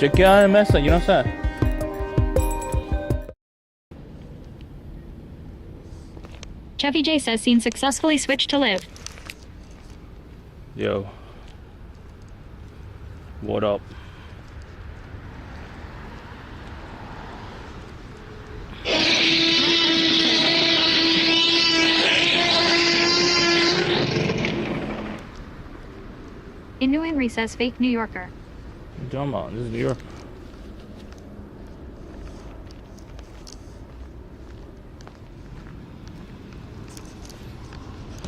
Check out messa, you know what I'm saying? Chevy J says seen successfully switched to live. Yo. What up? In New Henry says fake New Yorker. What are you talking about? This is New York.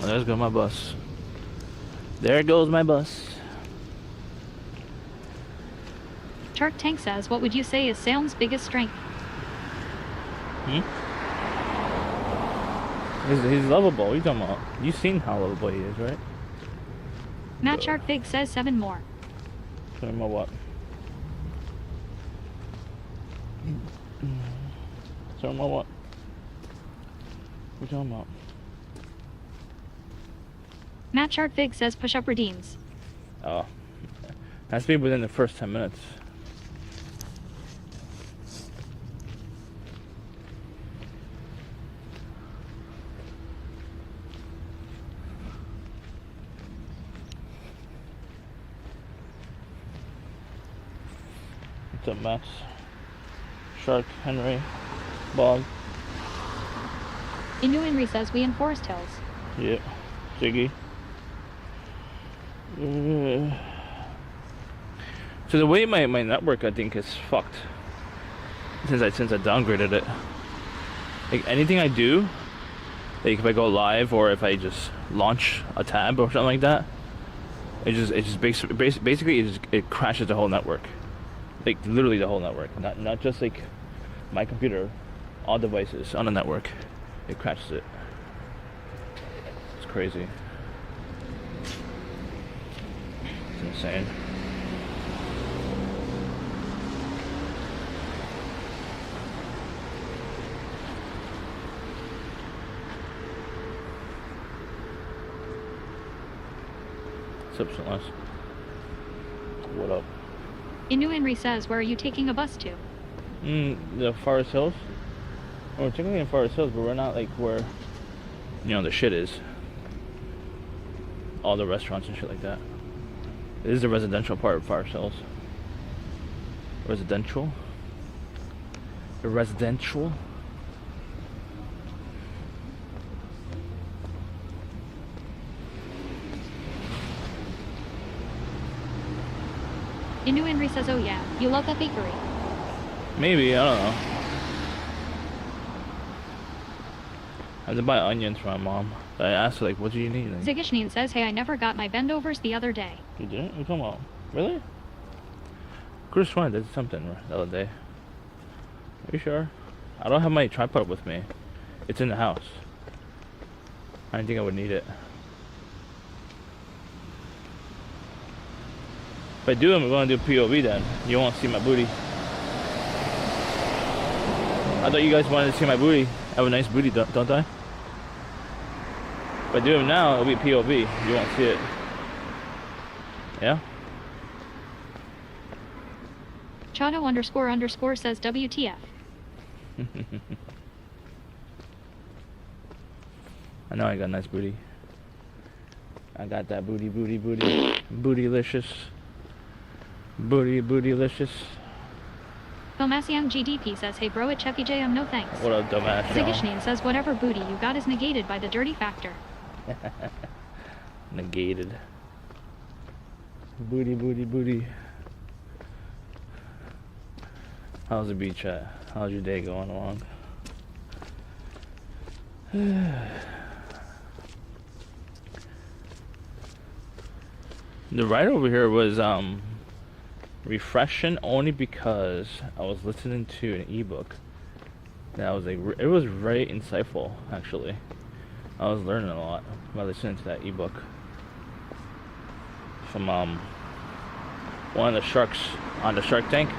Oh, there's go my bus. There goes my bus. Shark Tank says, what would you say is Salem's biggest strength? He's lovable. What are you talking about? You've seen how lovable he is, right? Matt Shark Fig says 7 more. 7 more what? 7 more what? What are you talking about? Matt Shark Fig says push up redeems. Oh. Has to be within the first 10 minutes. What's up, Max? Shark, Henry, Bob. In New Henry says we in Forest Hills. Yeah. Ziggy. So the way my network I think is fucked since I downgraded it. Like anything I do, like if I go live or if I just launch a tab or something like that, basically it crashes the whole network. Like literally the whole network, not just like my computer, all devices on the network, it crashes it. It's crazy. It's insane. What's up, Celeste? What up? In New Henry says, where are you taking a bus to? The Forest Hills. We're technically in Forest Hills, but we're not like where, you know, the shit is. All the restaurants and shit like that. This is the residential part of Forest Hills. Residential? The residential? In New Henry says, oh yeah, you love that bakery. Maybe, I don't know. I had to buy onions for my mom. I asked her, like, what do you need? Like, Zigishnin says, hey, I never got my bendovers the other day. you didn't? What are you talking about? Really? Chris Swan did something the other day. Are you sure? I don't have my tripod with me. It's in the house. I didn't think I would need it. If I do, I'm going to do POV then. You won't see my booty. I thought you guys wanted to see my booty. I have a nice booty, don't I? If I do it now, it'll be POV. You won't see it. Yeah? Chado __ says WTF. I know I got a nice booty. I got that booty. Bootylicious. Bootylicious. Filmasiam GDP says, hey bro, at Chevy J, no thanks. What up, dumbass? Zigishnin says, whatever booty you got is negated by the dirty factor. Negated. Booty. How's the beach at? How's your day going along? The ride over here was refreshing only because I was listening to an ebook that was like, it was very insightful actually. I was learning a lot by listening to that ebook from one of the sharks on the Shark Tank,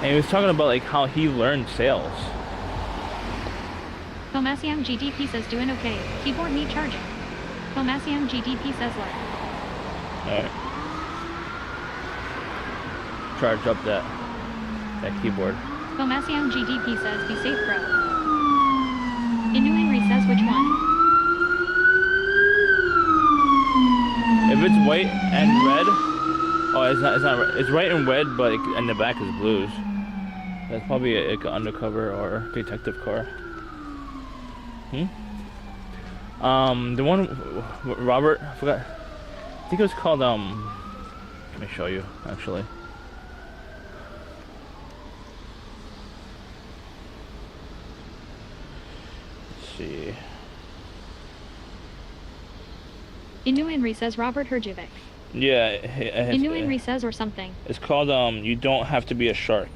and he was talking about like how he learned sales. Filmasiam GDP says, doing okay. Keyboard need charging. Filmasiam GDP says, look. Alright. charge up that keyboard. Bomasiang GDP says, be safe, bro. Inu Henry says, which one? If it's white and red, oh, it's not red. It's white and red, but and the back is blues. That's probably like an undercover or detective car. The one Robert, I forgot. I think it was called let me show you actually. Let's see. Inu Henry says, Robert Herjavec. Yeah, Inu Henry says, or something. It's called You Don't Have to Be a Shark,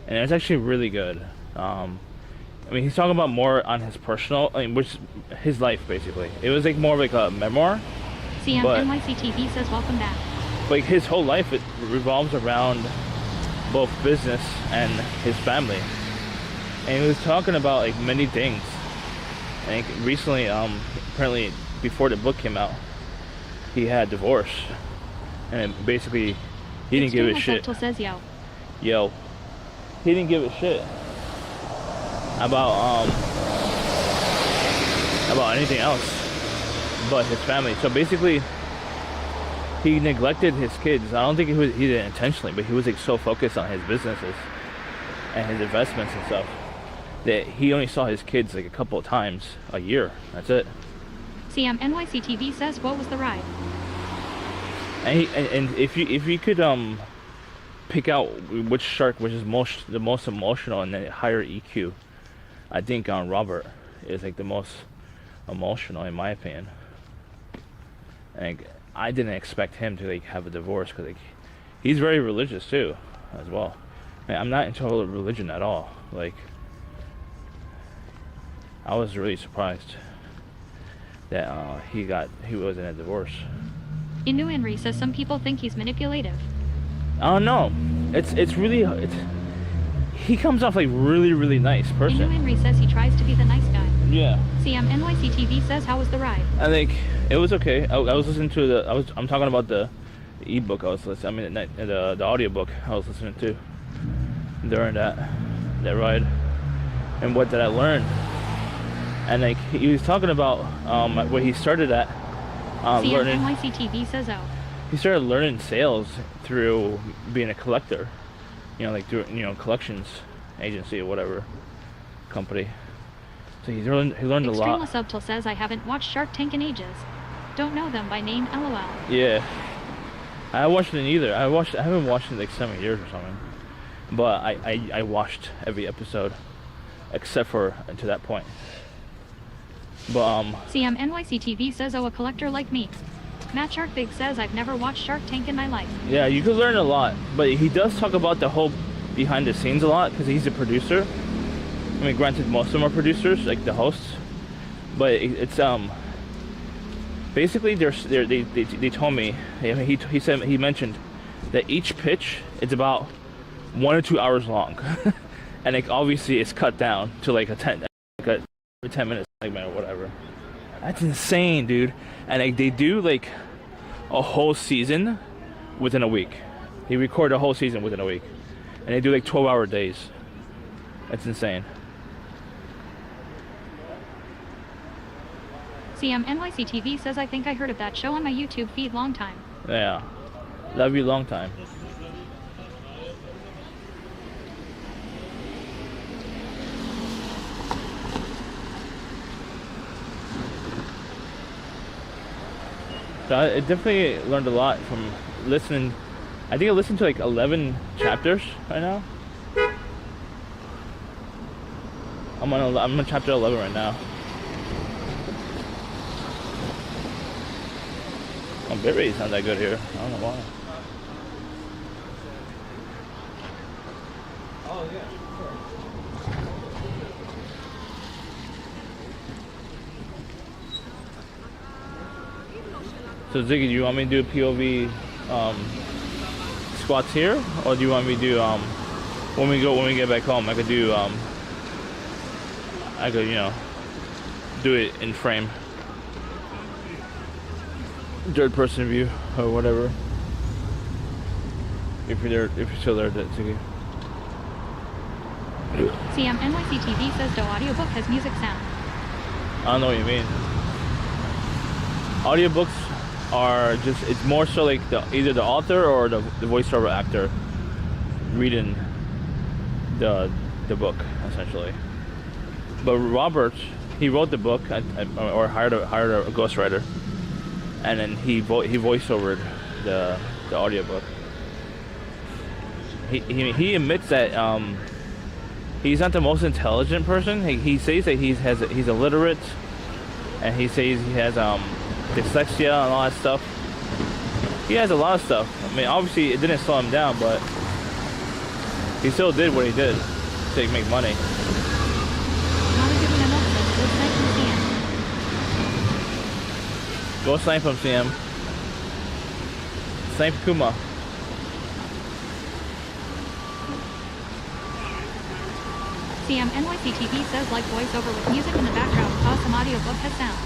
and it's actually really good. I mean, he's talking about more on his personal, which his life basically. It was like more of like a memoir. NYC TV says, welcome back. Like his whole life, it revolves around both business and his family, and he was talking about like many things. And recently, apparently before the book came out, he had divorce, and basically he didn't give a shit. Says, yo, he didn't give a shit about anything else but his family. So basically, he neglected his kids. I don't think he did it intentionally, but he was like so focused on his businesses and his investments and stuff that he only saw his kids like a couple of times a year. That's it. NYC TV says, what was the ride? And if you could pick out which shark which is the most emotional and the higher EQ, I think Robert is like the most emotional in my opinion. And I didn't expect him to like have a divorce because like he's very religious too, as well. And I'm not into religion at all. Like I was really surprised that he was in a divorce. Inu Henry says some people think he's manipulative. I don't know. He comes off like really nice person. Inu Henry says he tries to be the nice guy. Yeah. NYC TV says, how was the ride? I think it was okay. I was listening to I'm talking about the ebook I was listening. I mean the audiobook I was listening to during that ride. And what did I learn? And like he was talking about where he started at learning. NYC TV says, oh. He started learning sales through being a collector. Like through collections agency or whatever company. So he learned a lot. Extremely Subtle says, I haven't watched Shark Tank in ages. Don't know them by name, LOL. Yeah. I watched it either. I haven't watched it in like 7 years or something. But I watched every episode except for to that point. But NYC TV says, oh, a collector like me. Matt Shark Big says, I've never watched Shark Tank in my life. Yeah, you could learn a lot, but he does talk about the whole behind the scenes a lot because he's a producer. I mean, granted, most of them are producers, like the hosts, but it's basically they told me. I mean, he mentioned that each pitch is about 1 or 2 hours long, and like obviously it's cut down to like a 10 minute segment or whatever. That's insane, dude. And like they do like a whole season within a week. They record a whole season within a week, and they do like 12-hour days. That's insane. NYC TV says, I think I heard of that show on my YouTube feed long time. Yeah, love you long time. So I definitely learned a lot from listening. I think I listened to like 11 chapters right now. I'm on chapter 11 right now. My bit rate's not that good here. I don't know why. Oh yeah, sure. So Ziggy, do you want me to do POV squats here, or do you want me to do when we get back home? I could do do it in frame, third person view or whatever. If you're still there, Ziggy. CM NYC TV says the audiobook has music sound. I don't know what you mean. Audiobooks are just, it's more so like either the author or the voiceover actor reading the book, essentially. But Robert, he wrote the book or hired a ghostwriter, and then he voiceovered the audiobook. He admits that he's not the most intelligent person. He says that he's illiterate, and he says he has dyslexia and all that stuff. He has a lot of stuff. I mean, obviously it didn't slow him down, but he still did what he did to make money. Go snipe him, CM. Snipe Kuma. CM NYC TV says like voiceover with music in the background. Awesome audiobook has sound.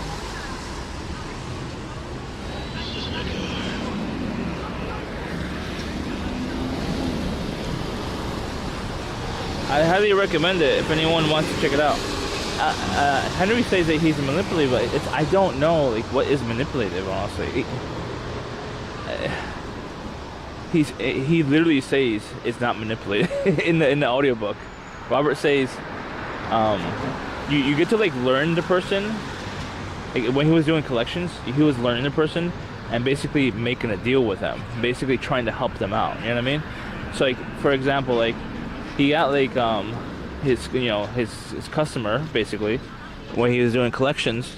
I highly recommend it if anyone wants to check it out. Henry says that he's manipulative, but I don't know like what is manipulative, honestly. He literally says it's not manipulative in the audiobook. Robert says you get to like learn the person. Like, when he was doing collections, he was learning the person and basically making a deal with them, basically trying to help them out. You know what I mean? So like, for example, like he got like his customer basically when he was doing collections.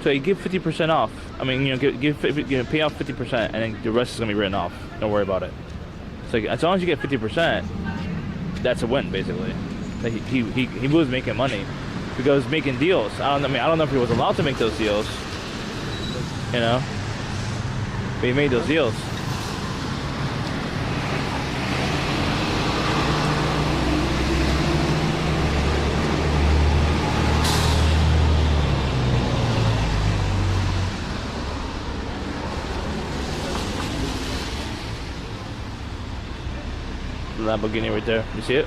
So he give 50% off. I mean, pay off 50%, and then the rest is gonna be written off. Don't worry about it. So as long as you get 50%, that's a win basically. Like he was making money because making deals. I don't know if he was allowed to make those deals. You know, but he made those deals. Lamborghini right there. You see it?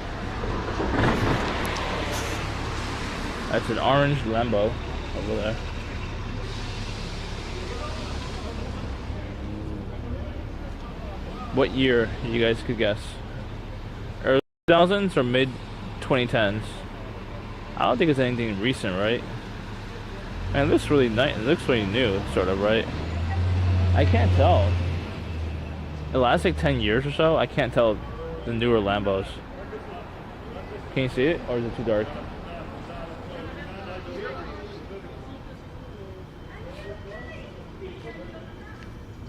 That's an orange Lambo over there. What year you guys could guess? Early 2000s or mid 2010s? I don't think it's anything recent, right? Man, it looks really nice. It looks really new, sort of, right? I can't tell. The last like 10 years or so, I can't tell the newer Lambos. Can you see it, or is it too dark?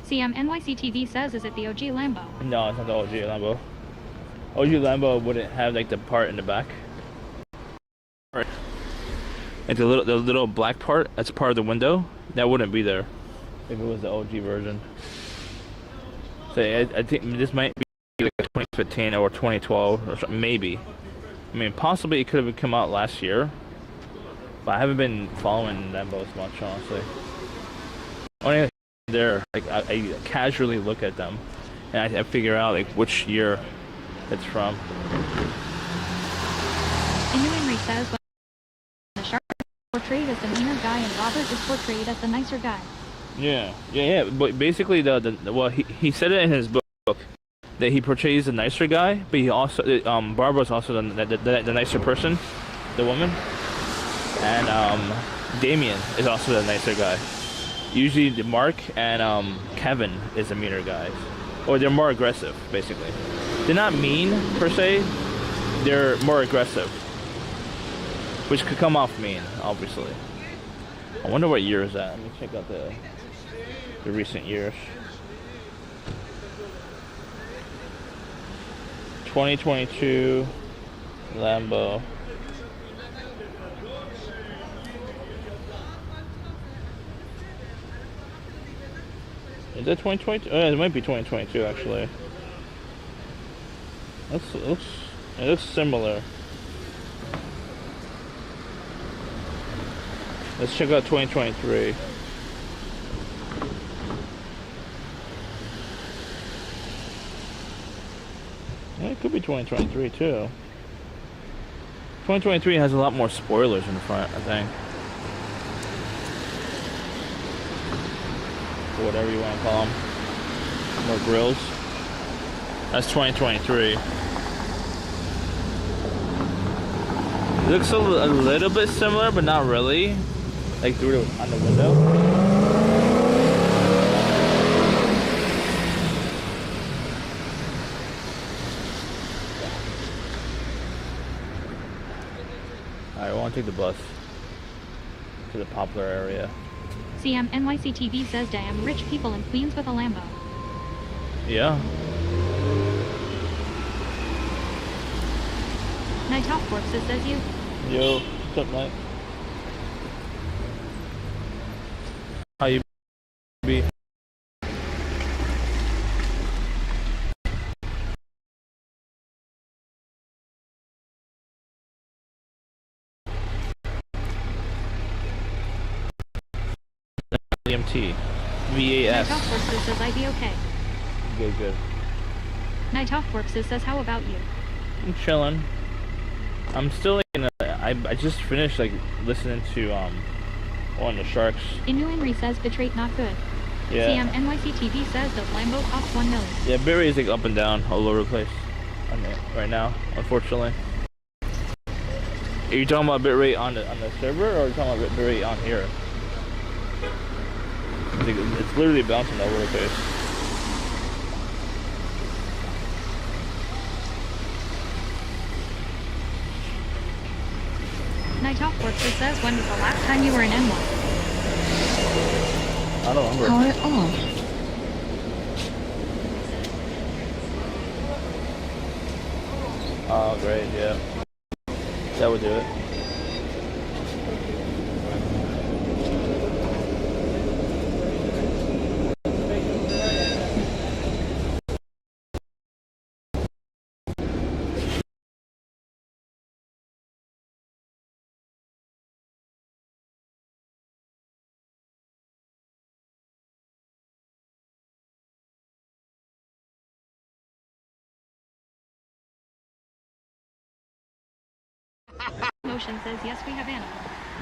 CM NYC TV says, is it the OG Lambo? No, it's not the OG Lambo. OG Lambo wouldn't have like the part in the back. Right. Like the little black part that's part of the window, that wouldn't be there if it was the OG version. So I think this might be like 2015 or 2012 or something, maybe. I mean, possibly it could have come out last year, but I haven't been following Lambos much, honestly. Only there, like I casually look at them, and I figure out like which year it's from. Henry says, when the shark is portrayed as the meaner guy and Robert is portrayed as the nicer guy. Yeah. But basically, well, he said it in his book that he portrays the nicer guy, but he also Barbara's also the nicer person, the woman, and Damien is also the nicer guy. Usually, Mark and Kevin is the meaner guys, or they're more aggressive. Basically, they're not mean per se; they're more aggressive, which could come off mean, obviously. I wonder what year is that. Let me check out the recent years. 2022 Lambo. Is that 2022? It might be 2022 actually. It looks similar. Let's check out 2023. be 2023 too. 2023 has a lot more spoilers in the front, I think. Or whatever you want to call them. More grills. That's 2023. It looks a little bit similar, but not really. Like through on the window. Alright, I want to take the bus to the Poplar area. CM NYC TV says damn rich people in Queens with a Lambo. Yeah. Night off corpses says you. Yo, what's up, mate? How you be? MT. VAS. Night off corpses says I be okay. Good, good. Night off corpses says how about you? I'm chilling. I'm still like in a, I just finished like listening to one of the Sharks. Innuenry says bitrate not good. Yeah. CM NYC TV says does Lambo cost 1 million? Yeah, bitrate is like up and down all over the place right now, unfortunately. Are you talking about bitrate on the server, or are you talking about bitrate on here? It's literally bouncing all over the place. Night off corpses says when was the last time you were in NY? I don't remember. Power off. Oh, great, yeah. That would do it. Motion says yes we have animals.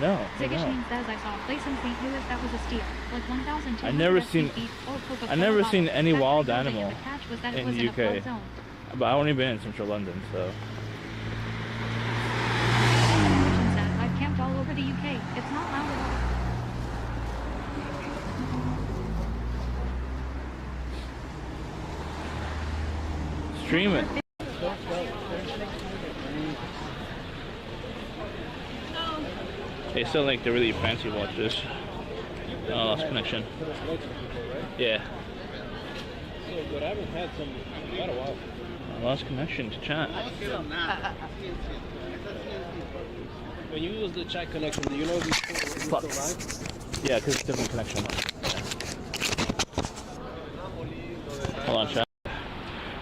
No, Zigashine says I saw a place in St. Louis that was a steal, like 1,200 I never seen any wild animal in the UK, but I've only been in central London, so. Motion says I've camped all over the UK. It's not loud at all. Stream it. They still like the really fancy watches. Oh, I lost connection. Yeah. But I haven't had some in quite a while. I lost connection to chat. When you use the chat connection, do you know these things Fuck. still live? Yeah, because it's different connection. Hold on, chat.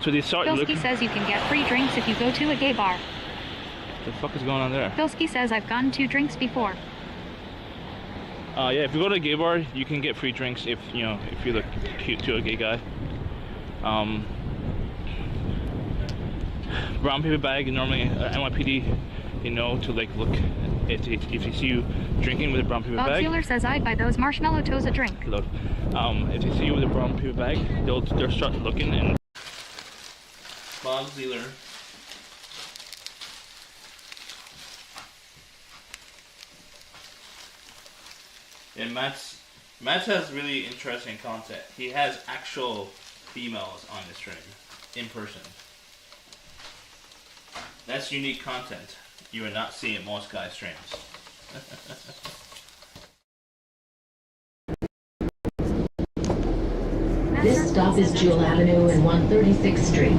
So they start Bilski looking. says you can get free drinks if you go to a gay bar. What the fuck is going on there? Bilski says I've gotten 2 drinks before. Yeah, if you go to a gay bar, you can get free drinks if you look cute to a gay guy. Brown paper bag, normally NYPD, to like look if you see you drinking with a brown paper Bob bag. Sealer says I'd buy those marshmallow toes a drink. Look, if they see you with a brown paper bag, they'll start looking. And Bob Sealer. And Matt's has really interesting content. He has actual females on the stream, in person. That's unique content. You are not seeing most guys' streams. This stop is Jewel Avenue and 136th Street.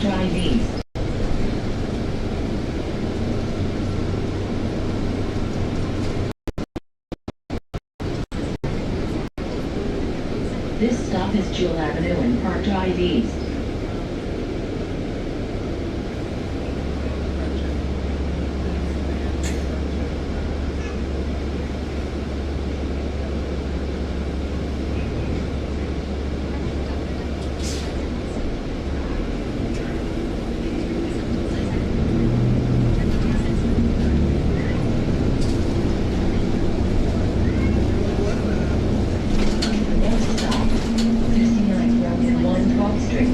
parked IDs. This stop is Jewel Avenue and parked IDs. Next stop, 69th Road and 112th Street.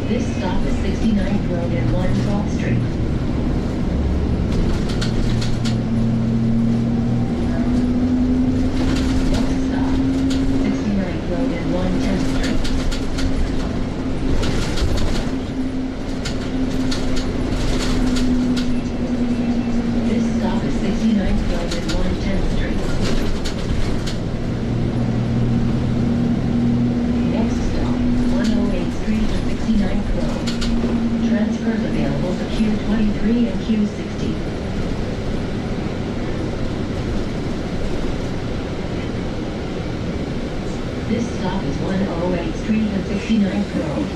This stop is 69th Road and 112th Street. Next stop, 69th Road and 110th Street. This stop is 69th Road and 110th Street. Next stop, 108th Street and 69th Road. Transfers available to Q23 and Q60. This stop is 108th Street and 69th Road.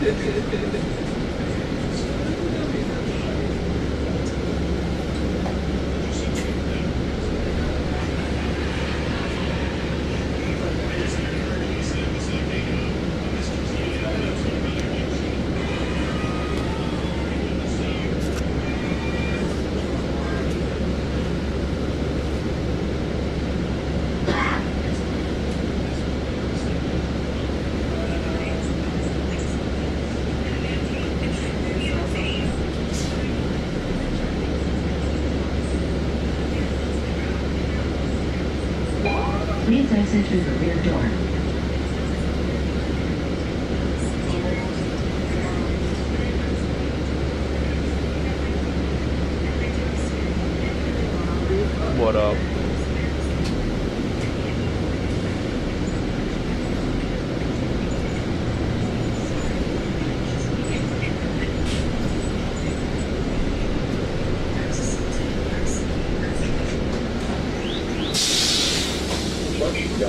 Please exit through the rear door. What up? Is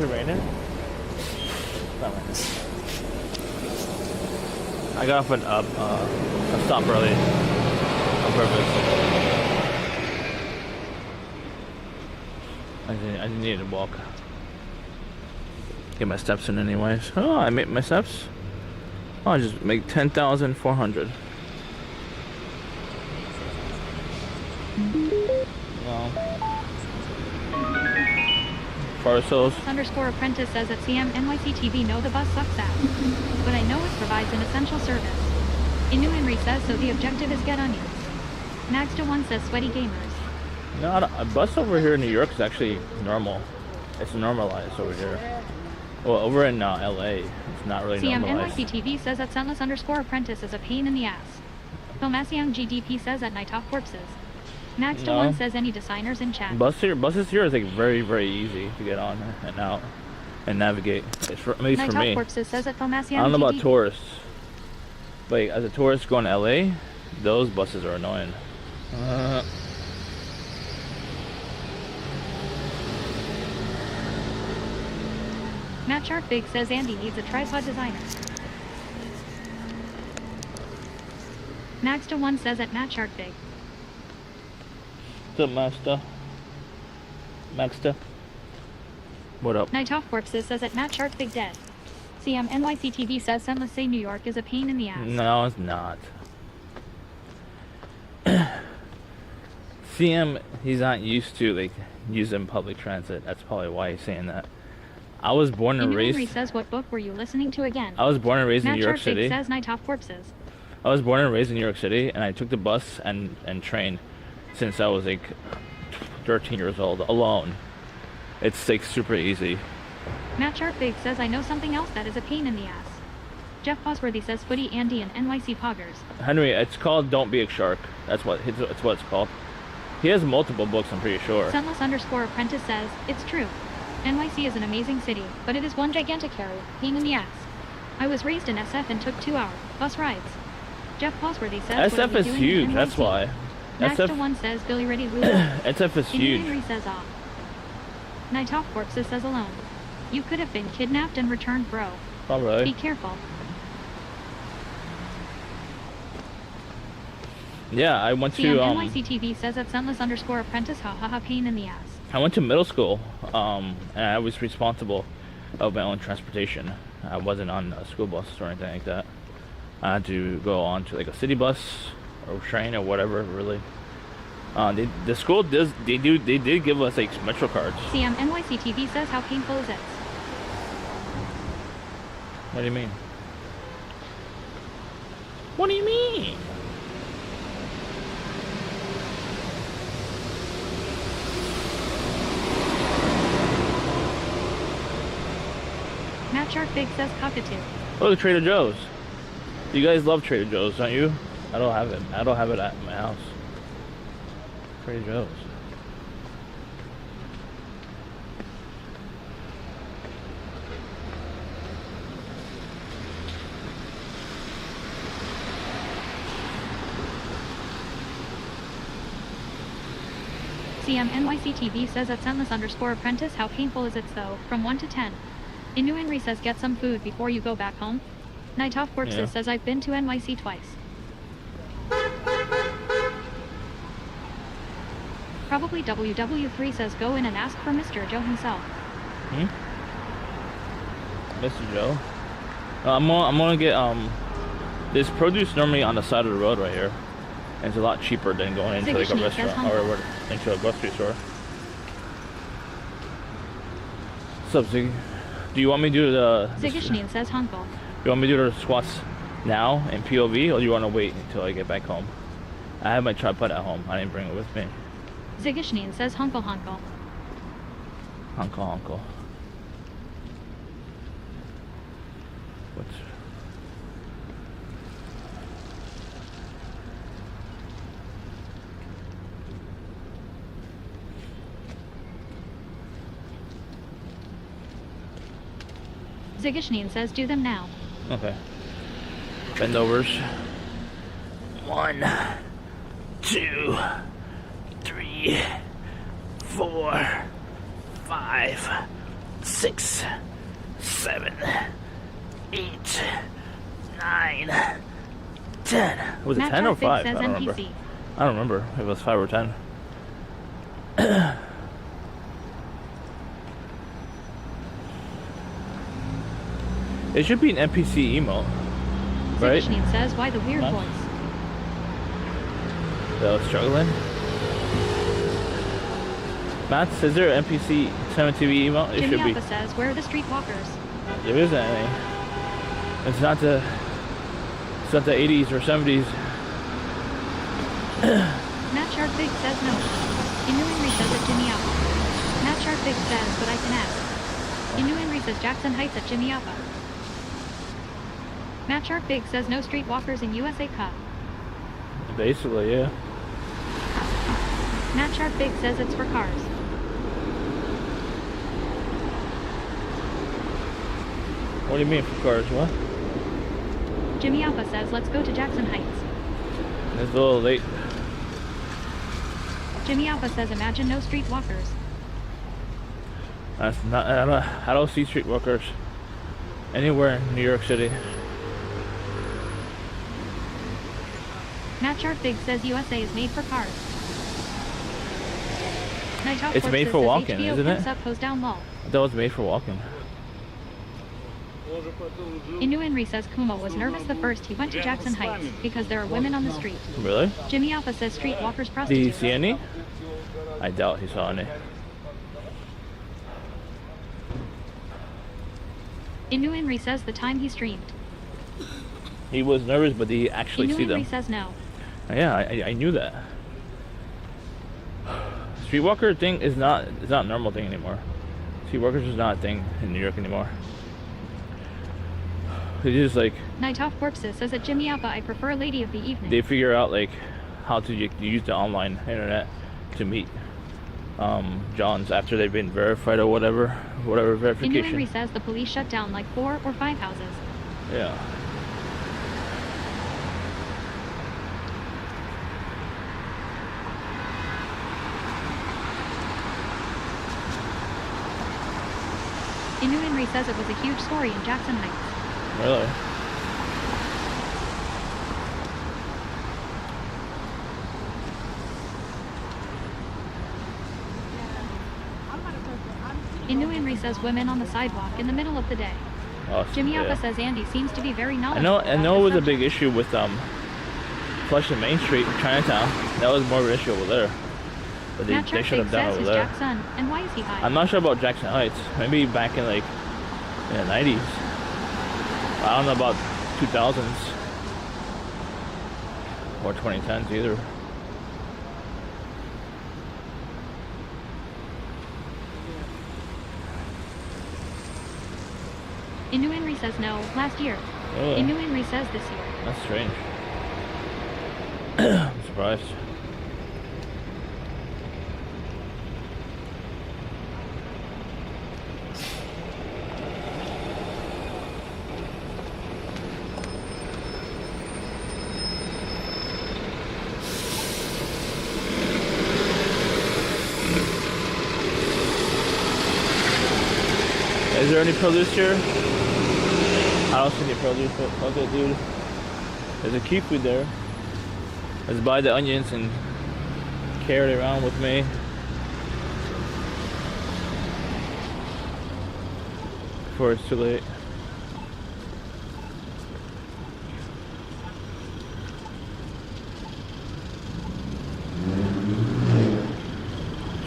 it raining? It's not raining. I got off a stop early on purpose. I didn't need to walk. Get my steps in anyways. Oh, I made my steps. Oh, I just make 10,400. Well, parcels. Underscore apprentice says at CM NYC TV, no, the bus sucks ass. But I know it provides an essential service. In New Henry says so, the objective is get onions. Max to 1 says sweaty gamers. No, a bus over here in New York is actually normal. It's normalized over here. Well, over in LA, it's not really CM normalized. NYC TV says that Sentless_apprentice is a pain in the ass. Filmasiang GDP says that Night Off Corpses. Max to No. 1 says any designers in chat. Buses here is like very, very easy to get on and out and navigate. It's at least Night for Off me. Corpses says that Filmasiang I don't know about GDP. tourists, but as a tourist going to LA, those buses are annoying. Matt Shark Big says Andy needs a tripod designer. Max to 1 says at Matt Shark Big. What's up, Master? Maxter? What up? Night Off Corpses says at Matt Shark Big Dead. CM NYC TV says Sentless Say New York is a pain in the ass. No, it's not. CM, he's not used to like using public transit. That's probably why he's saying that. I was born and Henry raised. says what book were you listening to again? I was born and raised in Matt New York Shark Big City. says Night Off Corpses. I was born and raised in New York City, and I took the bus and train since I was like 13 years old, alone. It's like super easy. Matt Shark Big says I know something else that is a pain in the ass. Jeff Bosworthy says Footy Andy and NYC Poggers. Henry, it's called Don't Be a Shark. That's what it's called. He has multiple books, I'm pretty sure. Sentless_apprentice says, it's true. NYC is an amazing city, but it is one gigantic area, pain in the ass. I was raised in SF and took 2-hour bus rides. Jeff Bosworthy says what are SF we is doing huge, in that's NYC? why. Max to SF 1 says Billy Ready Lou. SF is huge. Henry says ah. Night Off Corpses says alone. You could have been kidnapped and returned, bro. Be Probably. careful. Yeah, I went to NYC TV says that Sentless_apprentice hahaha pain in the ass. I went to middle school, and I was responsible of my own transportation. I wasn't on a school bus or anything like that. I had to go on to like a city bus or train or whatever. Really, the school they did give us like metro cards. CM NYC TV says how painful is it? What do you mean? What do you mean? Matt Shark Big says cockatoo. Look at Trader Joe's. You guys love Trader Joe's, don't you? I don't have it. I don't have it at my house. Trader Joe's. CM NYC TV says at Sentless_apprentice how painful is it though, from 1 to 10. Inu Henry says get some food before you go back home. Night Off Corpses Yeah. says I've been to NYC twice. Probably WW3 says go in and ask for Mr. Joe himself. Mr. Joe. I'm gonna get there's produce normally on the side of the road right here. And it's a lot cheaper than going into like a Ziggy restaurant says or into a grocery store. What's up, Ziggy? Do you want me to do the Zigishneen says Hunkle. you want me to do the squats now in POV, or do you want to wait until I get back home? I have my tripod at home. I didn't bring it with me. Zigishneen says Hunkle Hunkle. Uncle. What? Zigishneen says do them now. Okay. Bend overs. 1, 2, 3, 4, 5, 6, 7, 8, 9, 10. Was it Matt 10 or Shark Big 5? I says don't remember. NPC. I don't remember if it was 5 or 10. It should be an NPC emote, right? Zigishneen says why the weird Huh? voice. That was struggling. Matt, is there an NPC 7 TV emote? It Jimmy should be. Alpha says where are the streetwalkers? There isn't any. It's not the 80s or 70s. Matt Shark Big says no. Inu Henry says it Jimmy Alpha. Matt Sharp Big says, but I can ask. Inu Henry says Jackson Heights at Jimmy Appa. Matt Sharp Big says no streetwalkers in USA Cup. Basically, yeah. Matt Sharp Big says it's for cars. What do you mean for cars? What? Jimmy Appa says let's go to Jackson Heights. It's a little late. Jimmy Appa says imagine no streetwalkers. That's not. I don't see streetwalkers anywhere in New York City. Matt Sharp Big says USA is made for cars. Night Hawk It's made Corpses for says walking, HBO isn't pimps it? Up, pose down low. That was made for walking. Inu Henry says Kumo was nervous the first he went to Jackson Heights because there are women on the street. Really? Jimmy Alpha says streetwalkers Did he prostitute. see any? I doubt he saw any. Inu Henry says the time he streamed. He was nervous, but did he actually Inu see Henry them? says no. Yeah, I knew that. Streetwalker thing is not a normal thing anymore. Streetwalkers is not a thing in New York anymore. They just like Night Hawk Corpses says at Jimmy Alpha I prefer Lady of the Evening. they figure out like how to use the online internet to meet Johns after they've been verified or whatever Inu Henry verification. says the police shut down like 4 or 5 houses. Yeah. Inu Henry says it was a huge story in Jackson Heights. Really? Inu Henry says women on the sidewalk in the middle of the day. Oh, Jimmy yeah. Alpha says Andy seems to be very knowledgeable. I know it was a big issue with Flushing Main Street, Chinatown. That was more of an issue over there. But Matt they Sharp should Big have done says over his there. Jackson, and why is he high? I'm not sure about Jackson Heights. Maybe back in like in the 90s. I don't know about 2000s or 2010s either. Inu Henry says no, last year. Really? Inu Henry says this year. That's strange. I'm surprised. Is there any produce here? I don't see any produce, but okay, dude. There's a key food there. Let's buy the onions and carry it around with me. Before it's too late.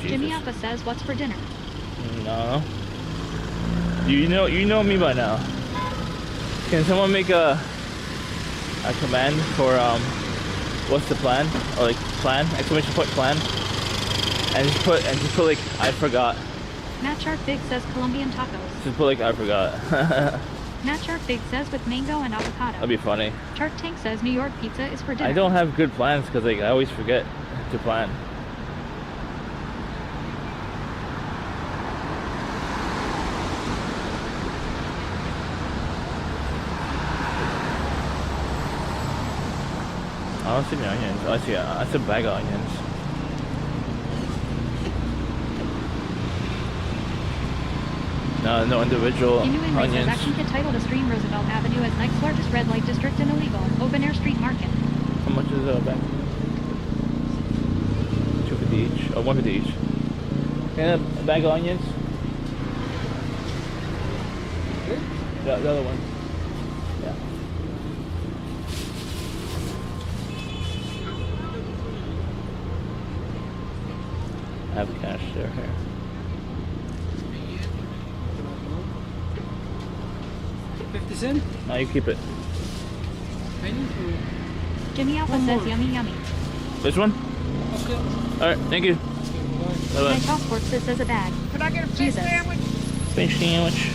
Jimmy Jesus. Alpha says what's for dinner? No. You know me by now. Can someone make a command for what's the plan? Or like plan, exclamation point plan? And just put like I forgot. Matt Sharp Big says Colombian tacos. Just put like I forgot. Matt Sharp Big says with mango and avocado. That'd be funny. Shark Tank says New York pizza is for dinner. I don't have good plans because like I always forget to plan. I don't see any onions. I see a bag of onions. No individual Inu Henry says onions. Action Kid title to stream Roosevelt Avenue as Nike's largest red light district and illegal open air street market. How much is a bag? $2.50 each. Oh, $1.50 each. And a bag of onions. The other one. Yeah. I have cash there. Here. $0.50? Now you keep it. Jimmy Alpha says yummy yummy. This one? Okay. Alright, thank you. Bye. My top forks this as a bag. Could I get a fish Jesus. sandwich? Fish sandwich.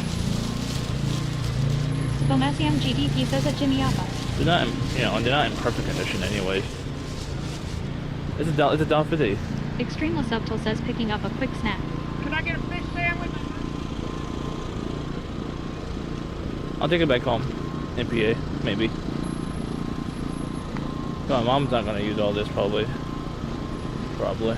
Bomasiam GDP says at Jimmy Appa. They're not, they're not in perfect condition anyways. It's a dollar 50. Extreme Subtle says picking up a quick snack. Could I get a fish sandwich? I'll take it back home. NPA, maybe. My mom's not gonna use all this probably. Probably.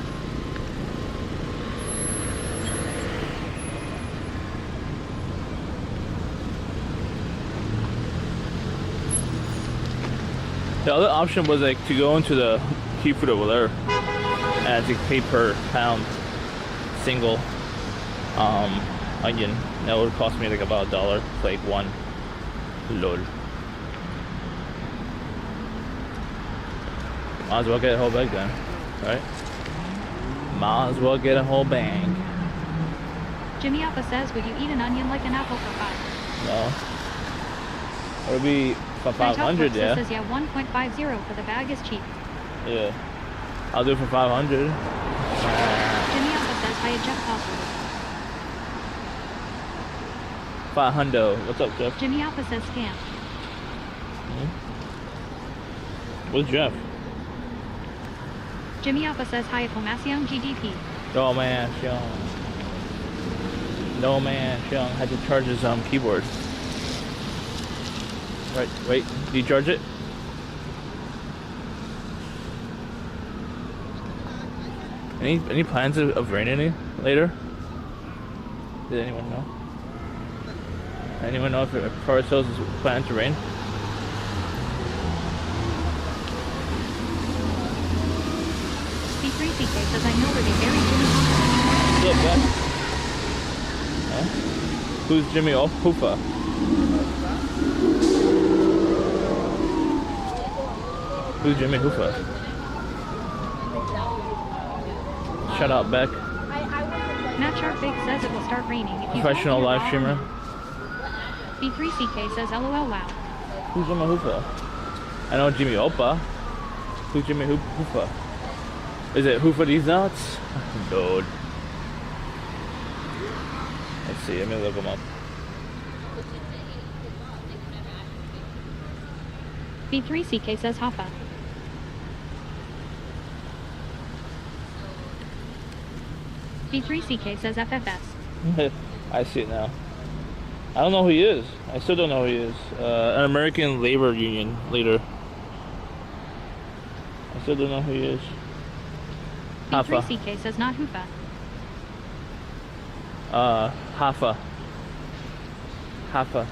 The other option was like to go into the seafood over there and to pay per pound single onion. That would cost me like about $1 for like one. Lol. Might as well get a whole bag then, right? Might as well get a whole bag. Jimmy Appa says, would you eat an onion like an apple for $5? No. It would be for My top 500, forks yeah. says yeah, 1.50 for the bag is cheap. Yeah. I'll do it for 500. Jimmy Appa says hi at Jeff Oswald. 500. What's up, Jeff? Jimmy Appa says scam. What's Jeff? Jimmy Appa says hi at Bomasiam GDP. Oh man, Sean. No man, Sean had to charge his keyboard. Right, wait, did you charge it? Any plans of raining later? Did anyone know? Anyone know if Forest Hills is planning to rain? C3CK says I know where they buried Jimmy Hoffa. What's up, guys? Huh? Who's Jimmy Hoffa? Who's Jimmy Hoffa? Shut up, Beck. Matt Sharp Big says it will start raining if you Professional don't live streamer. B3CK says LOL wow. Who's Jimmy Hoffa? I know Jimmy Opa. Who's Jimmy Hoffa? Is it Hoffa these nuts? Lord. Let's see, let me look him up. B3CK says Hoffa. B3CK says FFS. I see it now. I don't know who he is. I still don't know who he is. An American labor union leader. I still don't know who he is. Hoffa. B3CK says not Hoofa. Hoffa. Hoffa.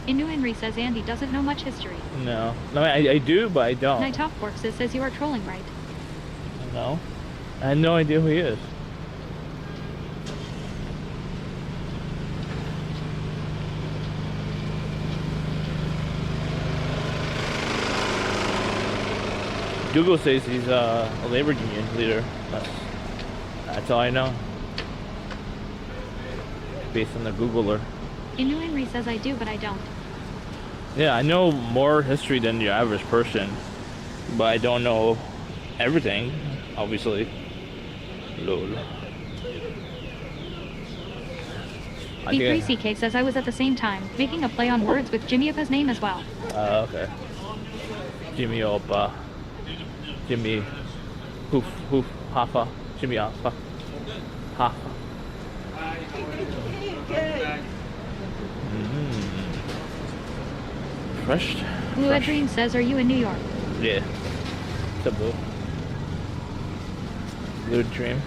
Inu Henry says Andy doesn't know much history. No. No, I do, but I don't. Night Off Forks says you are trolling, right? No. I had no idea who he is. Google says he's a labor union leader. That's all I know. Based on the Googler. Inu Henry says I do, but I don't. Yeah, I know more history than the average person, but I don't know everything, obviously. Lol. B3CK says I was at the same time, making a play on words with Jimmy Appa's name as well. Okay. Jimmy Opa. Jimmy Hoof Hoffa. Jimmy Hoffa. Hoffa. Fresh. Blue Edrine says, are you in New York? Yeah. What's up, Blue? Blue Dream.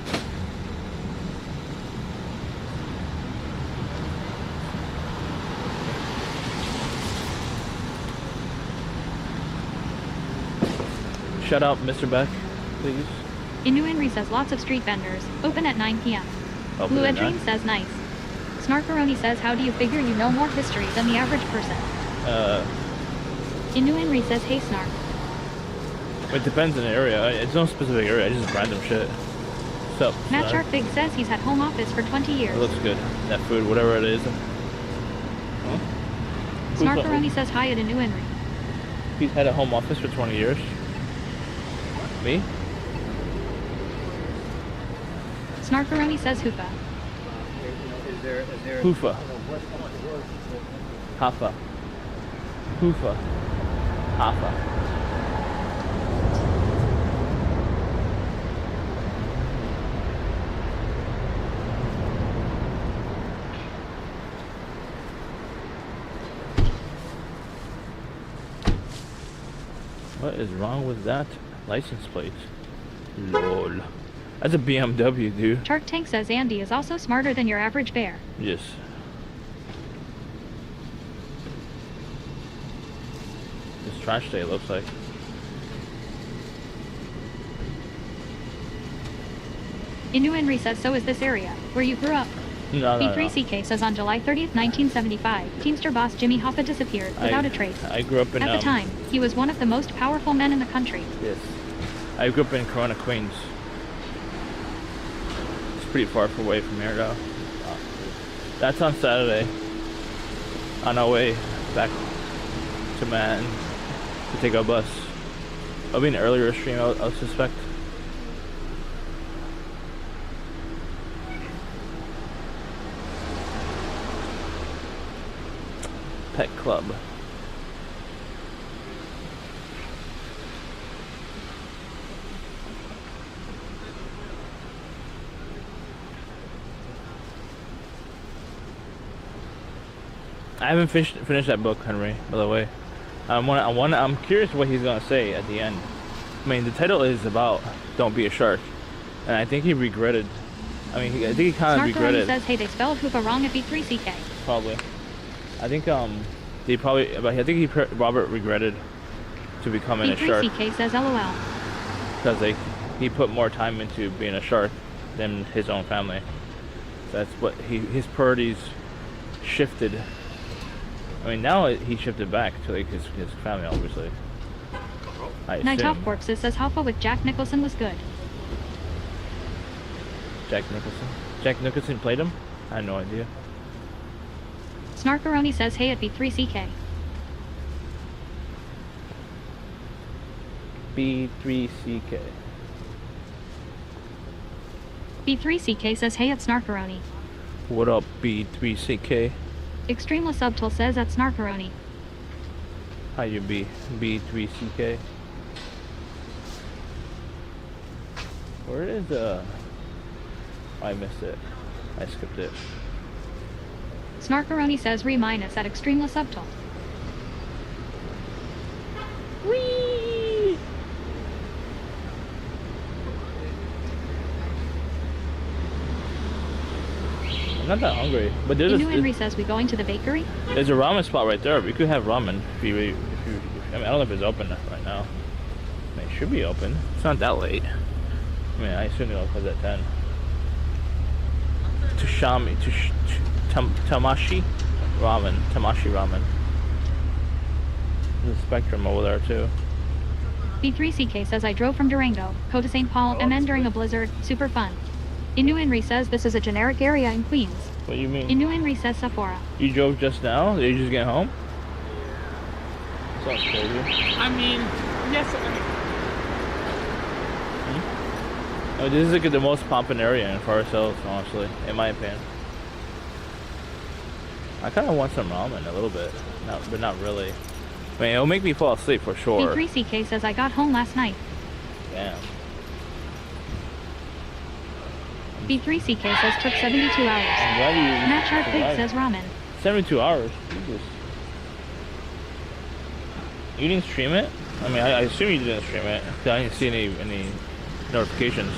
Shut up, Mr. Beck, please. Inu Henry says lots of street vendors, open at 9 p.m. Open Blue at Edrine 9? says nice. Snarkaroni says how do you figure you know more history than the average person? Inu Henry says hey Snark. It depends on the area. It's no specific area. It's just random shit. What's up? Matt Snark? Sharp Big says he's had home office for 20 years. It looks good. That food, whatever it is. Huh? Snarkaroni says hi at Inu Henry. He's had a home office for 20 years. Me? Snarkaroni says Hoopa. Hoofa. Hafa. Hoofa. Hafa. What is wrong with that license plate? Lol. That's a BMW, dude. Shark Tank says Andy is also smarter than your average bear. Yes. It's trash day, it looks like. Innuenri says so is this area, where you grew up. No. B3CK says on July 30th, 1975, Teamster boss Jimmy Hoffa disappeared without a trace. I grew up in... At the time, he was one of the most powerful men in the country. Yes. I grew up in Corona, Queens. It's pretty far away from here, though. That's on Saturday. On our way back to Manhattan to take a bus. It'll be an earlier stream, I'll suspect. Pet Club. I haven't finished that book, Henry, by the way. I'm curious what he's gonna say at the end. I mean, the title is about "Don't be a shark," and I think he regretted. I think he kind of regretted. Says, hey, they spelled Hoopa wrong at B3CK. Probably. I think Robert regretted to becoming a shark. B3CK says LOL. Because he put more time into being a shark than his own family. That's what his priorities shifted. I mean, now he shifted back to like his family, obviously. Night Top Corpses says Hoffa with Jack Nicholson was good. Jack Nicholson? Jack Nicholson played him? I had no idea. Snarkaroni says hey at B3CK. B3CK. B3CK says hey at Snarkaroni. What up, B3CK? Extremely Subtle says at Snarkaroni. How you be? B3CK? Where is I missed it. I skipped it. Snarkaroni says re-minus at Extremely Subtle. Whee! I'm not that hungry, but Henry says we going to the bakery? There's a ramen spot right there. We could have ramen if you I mean, I don't know if it's open right now. I mean, it should be open. It's not that late. I mean, I assume it'll close at 10. Tamashi ramen. There's a Spectrum over there too. B3CK says I drove from Durango, go to St. Paul, MN during a blizzard, super fun. Innuenri says this is a generic area in Queens. What do you mean? Innuenri says Sephora. You drove just now? Did you just get home? Sounds crazy. I mean, yes. Oh, this is like the most poppin' area in Forest Hills, honestly, in my opinion. I kind of want some ramen a little bit, but not really. I mean, it'll make me fall asleep for sure. B3CK says I got home last night. Damn. B3CK says took 72 hours. Why do you Matt Sharp Pig says ramen. 72 hours? Jesus. You didn't stream it? I mean, I assume you didn't stream it, because I didn't see any notifications.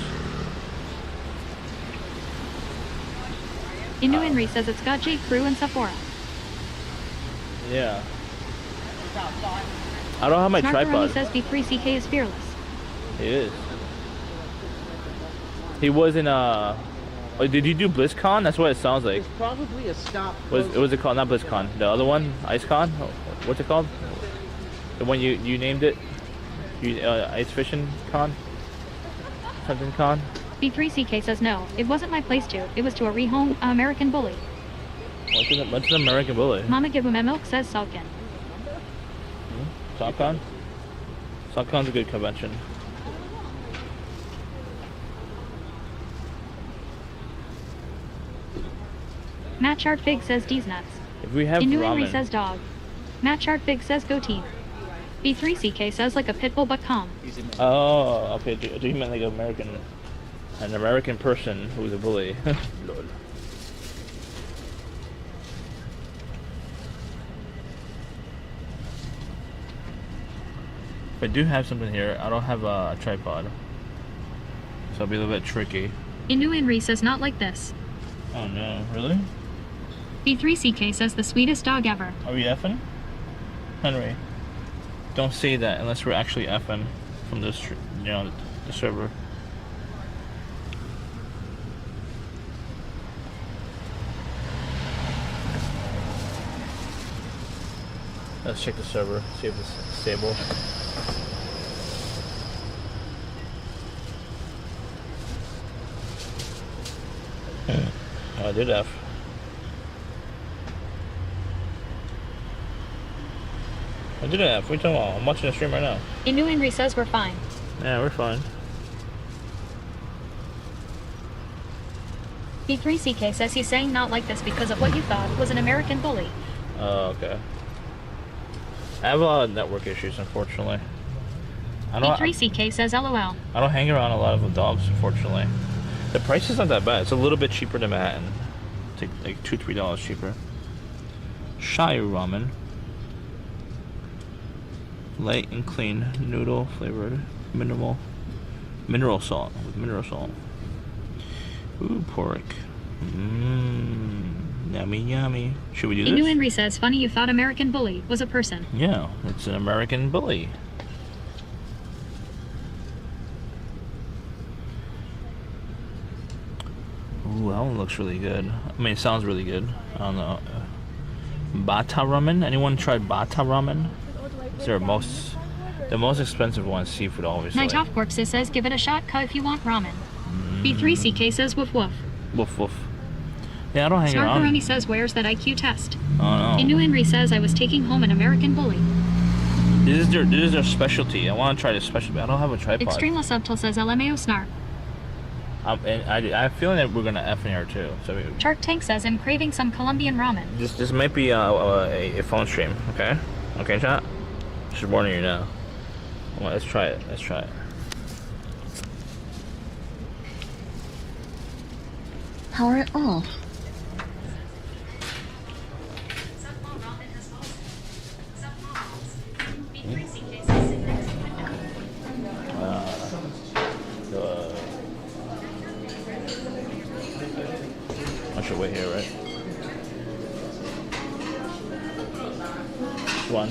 Innuenri says it's got J. Crew and Sephora. Yeah. I don't have my tripod. says B3CK is fearless. He is. He was in did you do BlizzCon? That's what it sounds like. It's probably a stop. What was it called? Not BlizzCon. The other one? IceCon? What's it called? The one you named it? Ice Fishing Con? Something Con? B3CK says no, it wasn't my place to. It was to a rehome American Bully. What's an American Bully? Mama give him a milk says Sulkin. SockCon? SockCon's a good convention. Matt Chartfig says D's nuts. If we have Inu Henry ramen, says dog. Matt Chartfig says goatee. B3CK says like a pit bull but calm. oh, okay. Do you meant like an American person who's a bully? Lol. If I do have something here, I don't have a tripod, so it'll be a little bit tricky. Inu Henry says not like this. Oh no, really? B3CK says the sweetest dog ever. Are we effing? Henry, don't say that unless we're actually effing from this, the server. Let's check the server, see if it's stable. Oh, I did F. I did F. What are you talking about? I'm watching the stream right now. Inu Henry says we're fine. Yeah, we're fine. B3CK says he's saying not like this because of what you thought was an American bully. Oh, okay. I have a lot of network issues, unfortunately. B3CK says LOL. I don't hang around a lot of the dogs, unfortunately. The price is not that bad. It's a little bit cheaper than Manhattan. It's like $2-3 cheaper. Shire ramen. Light and clean noodle flavored mineral salt with mineral salt. Ooh, pork. Yummy, yummy. Should we do Inu this? Henry says funny you thought American bully was a person. Yeah, it's an American bully. Ooh, that one looks really good. I mean, it sounds really good. I don't know. Bata ramen? Anyone tried bata ramen? Is there the most expensive one is seafood, obviously. Night Off Corpses says give it a shot, cut if you want ramen. B3CK says woof woof. Woof woof. Yeah, I don't hang around. Snarkaroni says where's that IQ test? Oh no. Inu Henry says I was taking home an American bully. This is their specialty. I want to try this specialty. I don't have a tripod. Extreme Subtle says LMAO snark. And I have a feeling that we're gonna F in here too. So Shark Tank says I'm craving some Colombian ramen. this might be a phone stream. Okay. Okay, chat. Just warning you now. Well, let's try it. Let's try it. Power it off. I should wait here, right? One.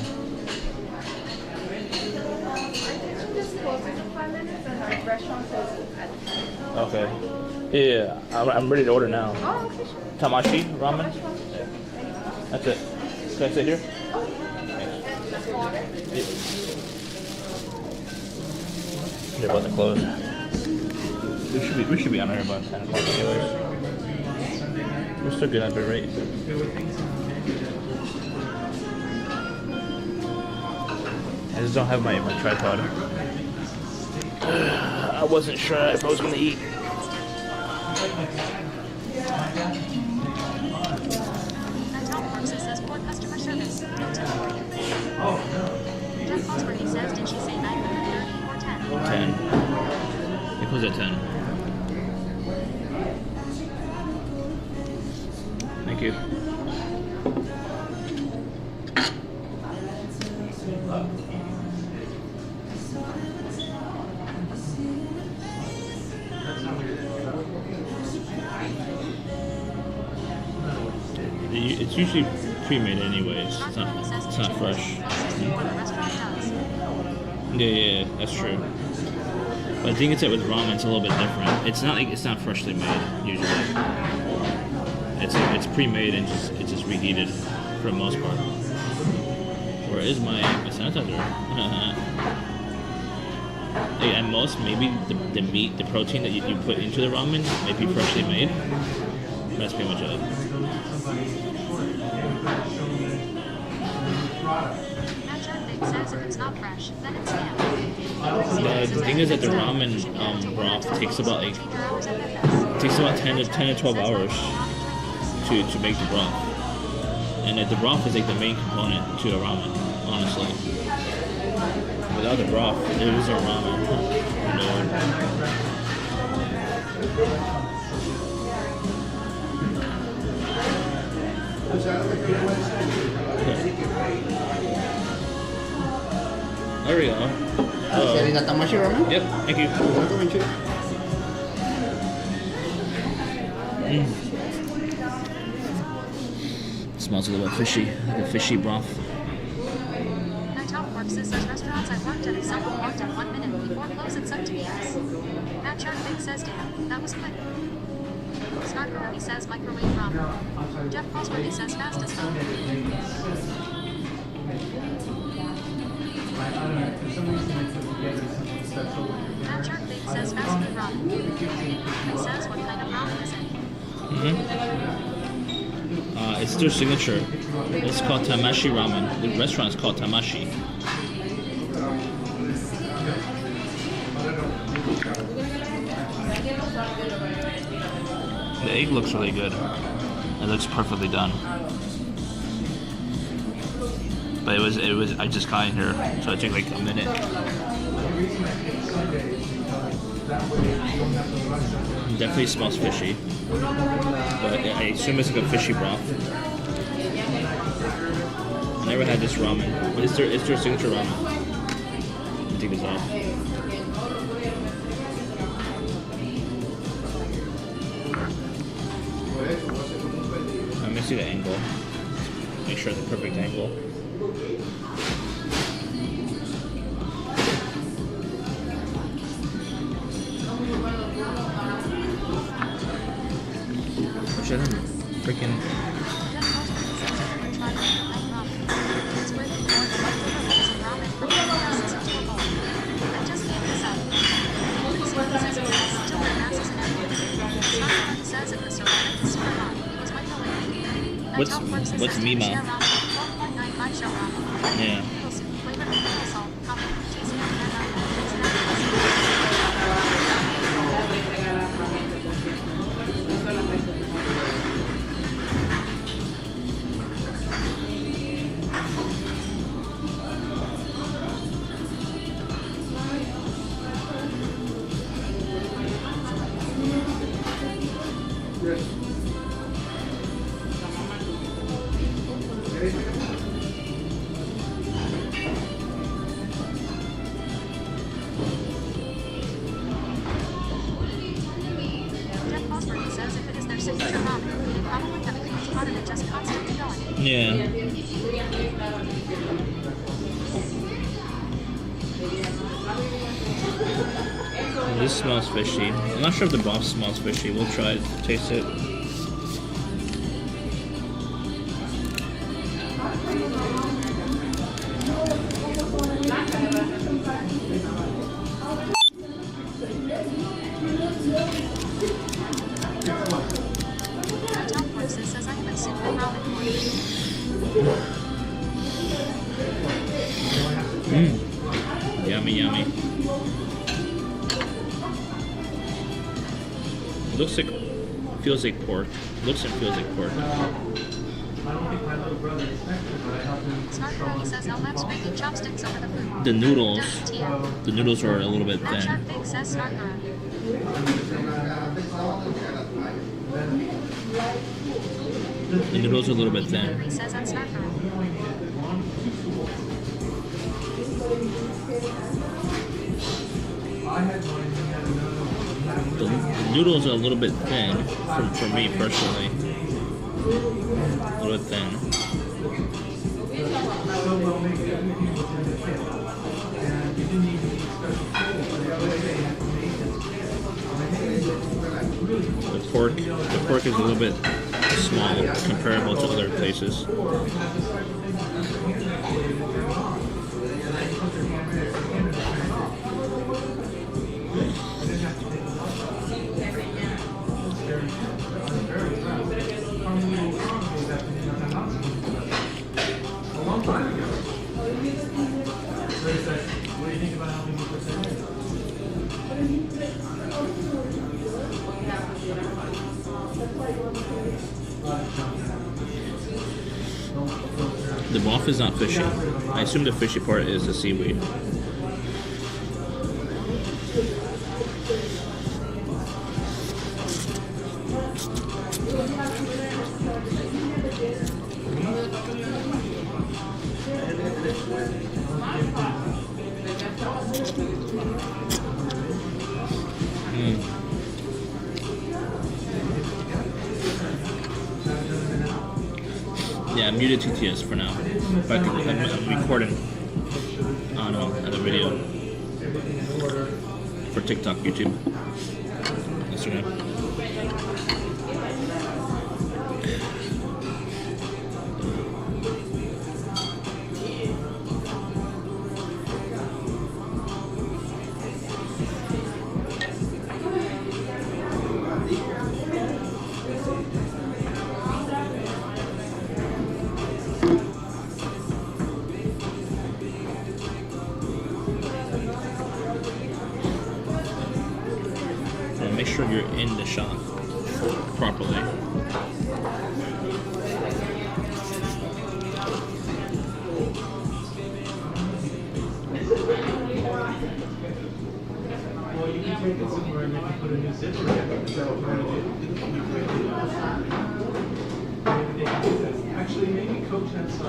Okay. Yeah, I'm ready to order now. Oh, okay, sure. Tamashi ramen. That's it. Can I sit here? They're about to close. We should be on here about 10 o'clock anyways. We're still good at the rate. I just don't have my tripod. I wasn't sure if I was gonna eat. Says poor customer service. Jeff Osborne says did she say 9:30 or 10? 10. It closed at 10. Thank you. It's usually pre-made anyways. It's not fresh. Yeah, that's true. But I think it's with ramen. It's a little bit different. It's not freshly made usually. It's pre-made and it's just reheated for the most part. Where is my sanitizer? At most, maybe the meat, the protein that you put into the ramen might be freshly made. But that's pretty much it. Says if it's not fresh, then it's scam. The thing is that the ramen broth takes about 10 to 12 hours. to make the broth. And the broth is like the main component to a ramen, honestly. Without the broth, there is no ramen. There we go. Getting that tamashi ramen? Yep, thank you. Smells a little bit fishy, like a fishy broth. My top works says restaurants I worked at except worked in 1 minute before close at 7 p.m. Matt Shark Big says, damn, that was quick. Snarkaroni says microwave ramen. Jeff Posworthy says fast as hell. Matt Shark Big says fast food ramen. He says what kind of ramen is it? It's their signature. It's called Tamashi Ramen. The restaurant is called Tamashi. The egg looks really good. It looks perfectly done. But it was I just got in here, so it took like a minute. It definitely smells fishy. But I assume it's like a fishy broth. I never had this ramen. But it's their signature ramen. Let me take this off. Let me see the angle. Make sure it's the perfect angle. Shut up. Freaking. What's Mima? Yeah. Yeah. This smells fishy. I'm not sure if the broth smells fishy. We'll try it, taste it. Yummy, yummy. It looks like, feels like pork. Looks and feels like pork. Snarkaroni says LMAP's making chopsticks over the food. The noodles are a little bit Matt Shark thin. Big says Snarkaroni. The noodles are a little bit thin. He says that's Snarkaroni. The noodles are a little bit thin for me personally. A little bit thin. The pork is a little bit small comparable to other places. The broth is not fishy. I assume the fishy part is the seaweed. Yeah, I'm muted TTS for now. But I'm recording on another video for TikTok, YouTube, Instagram. Make sure you're in the shot properly. Actually, maybe Coach has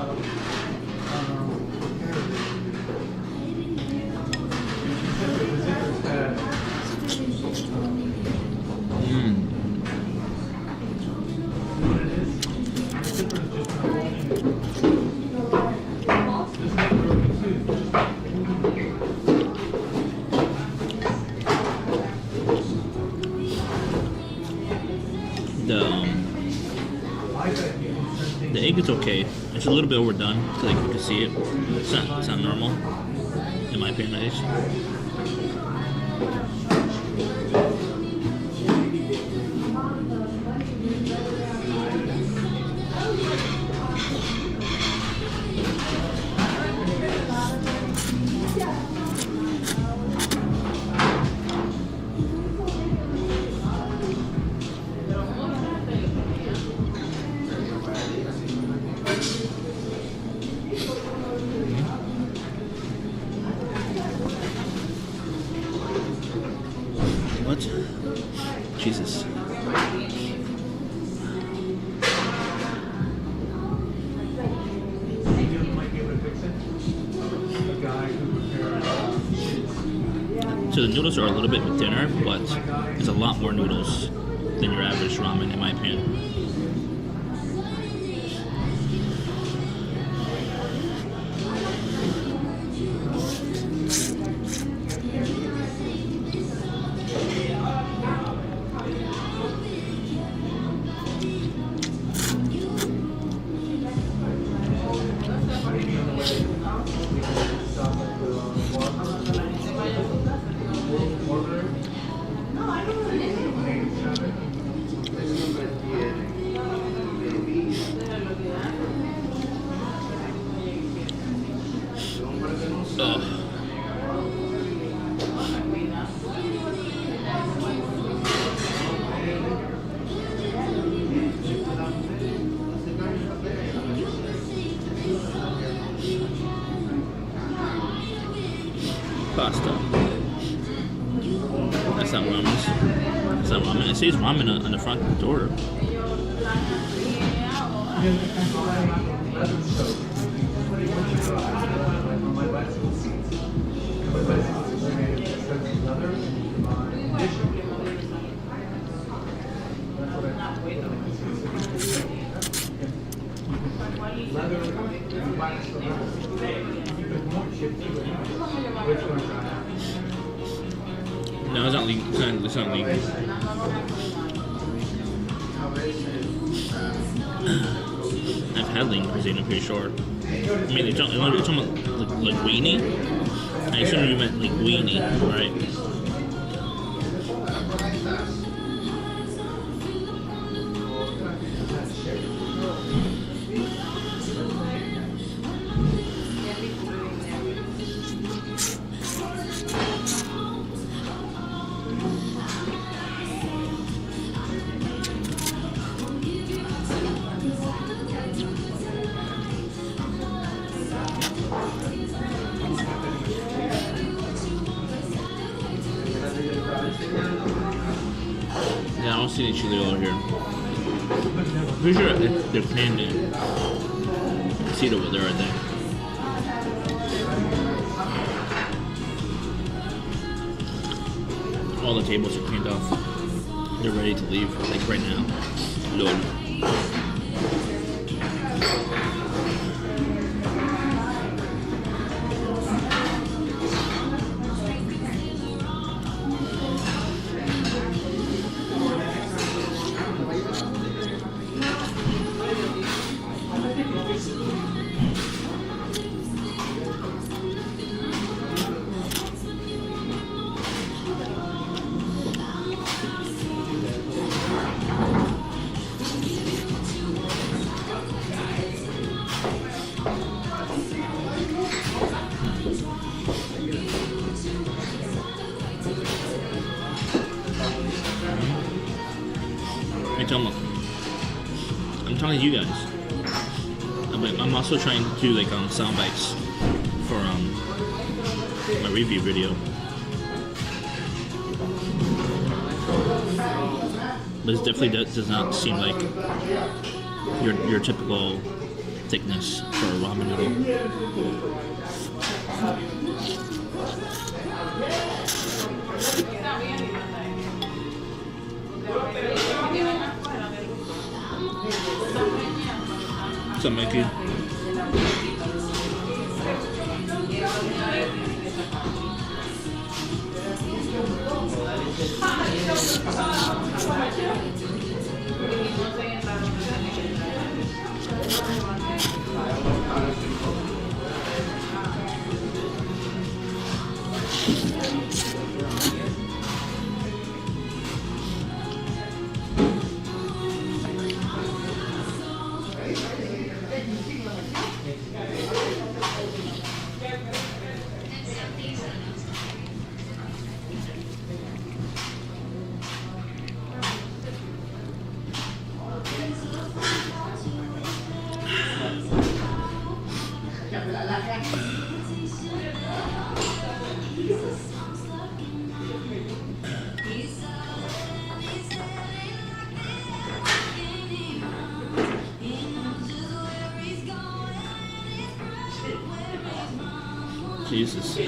The egg is okay. It's a little bit overdone, like you can see it. It's not normal, in my opinion, at least. What? Jesus. So the noodles are a little bit thinner, but it's a lot more noodles than your average ramen, in my opinion. Pasta. That's not ramen. That's not ramen. It says ramen on the front door. No, it's not lean. It's not lean. I've had lean cuisine, I'm pretty sure. I mean, it's talking about linguine. I assume you meant linguine, right? don't see any chili oil here. I'm pretty sure they're cleaned in. You can see it over there, I think. All the tables are cleaned off. They're ready to leave, like right now. Lord. I'm telling you guys. I'm also trying to do like sound bites for my review video. But it definitely does not seem like your typical thickness for a ramen noodle. What's up, Mickey? Jesus.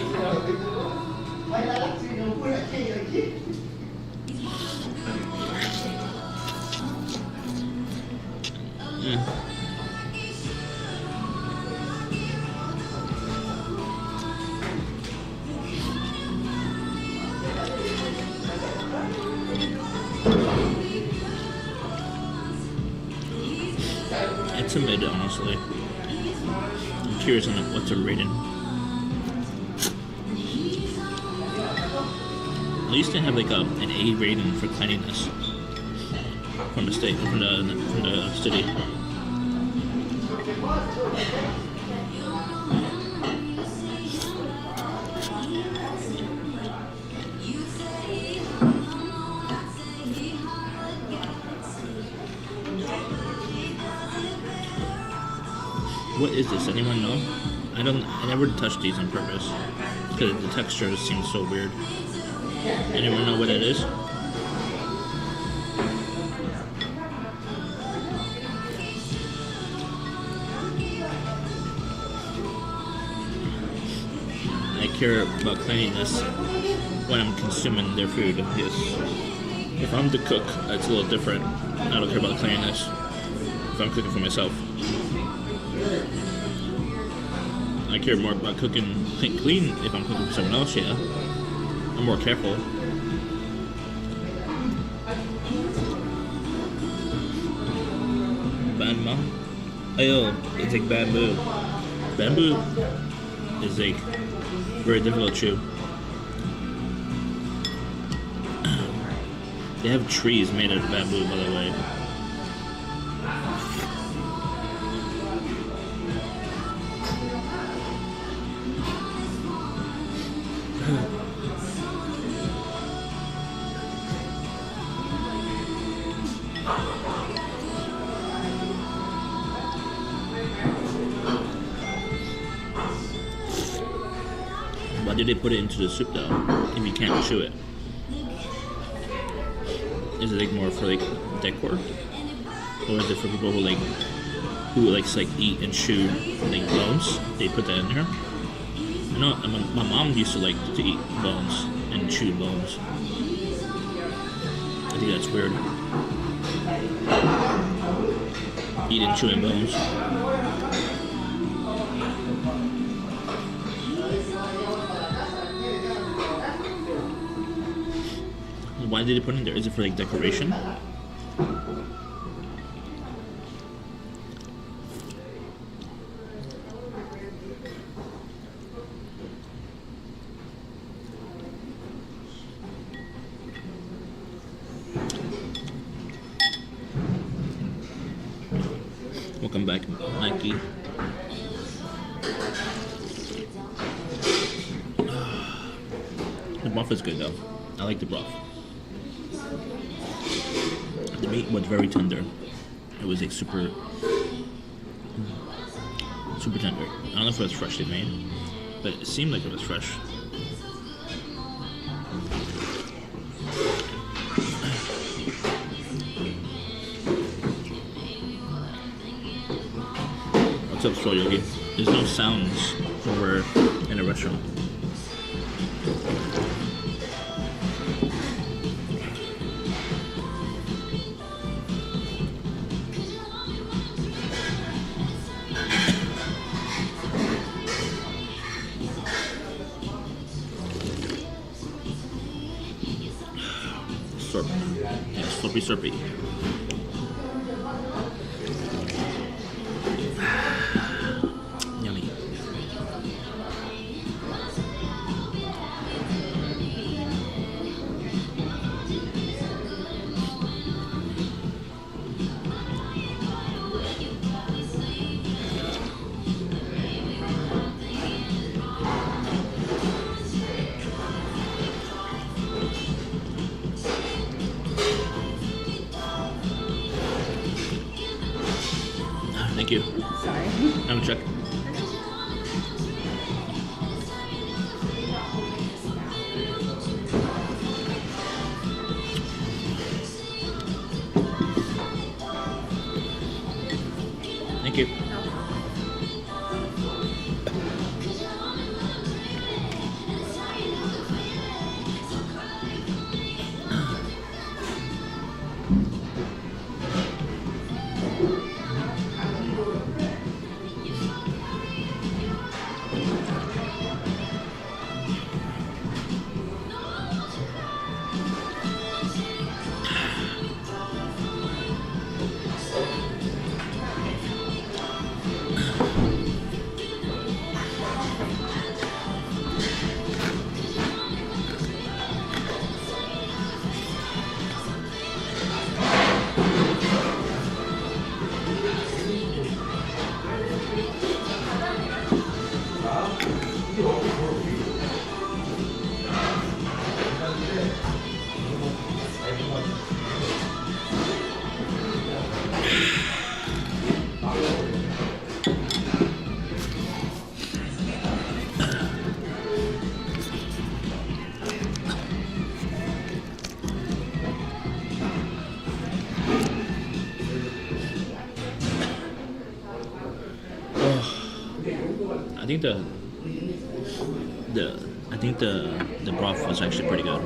It's a mid, honestly. I'm curious on what's a rating. I used to have like an A rating for cleanliness from the state, from the city. What is this? Anyone know? I never touched these on purpose because the texture seems so weird. Anyone know what it is? I care about cleanliness when I'm consuming their food. Yes. If I'm the cook, it's a little different. I don't care about cleanliness if I'm cooking for myself. I care more about cooking clean if I'm cooking for someone else, yeah. I'm more careful. Banma? Oh, it's like bamboo. Bamboo is like very difficult to chew. They have trees made out of bamboo, by the way. Why did they put it into the soup though, if you can't chew it? Is it like more for like decor, or is it for people who likes like eat and chew like bones? They put that in there. I know my mom used to like to eat bones and chew bones. I think that's weird. Eating chewing bones. Why did they put it in there? Is it for like decoration? Welcome back, Mikey. The broth is good though. I like the broth. The meat was very tender. It was like super tender. I don't know if it was freshly made, but it seemed like it was fresh. What's up, Stroll Yogi? There's no sounds when we're in a restaurant. Slurp. Yeah, slurpy slurpy. Yummy. Thank you. Sorry. Have a check. Thank you. I think the broth was actually pretty good.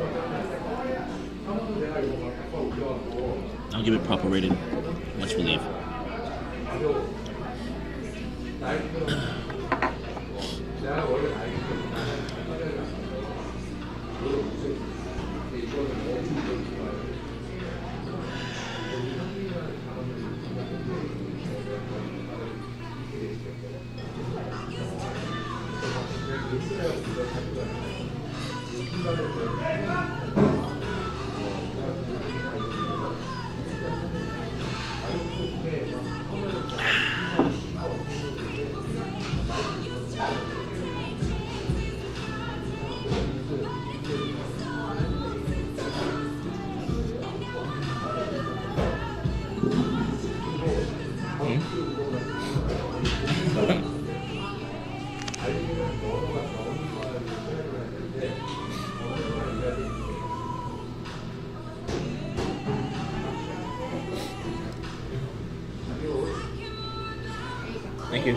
I'll give it proper rating once we leave. Thank you.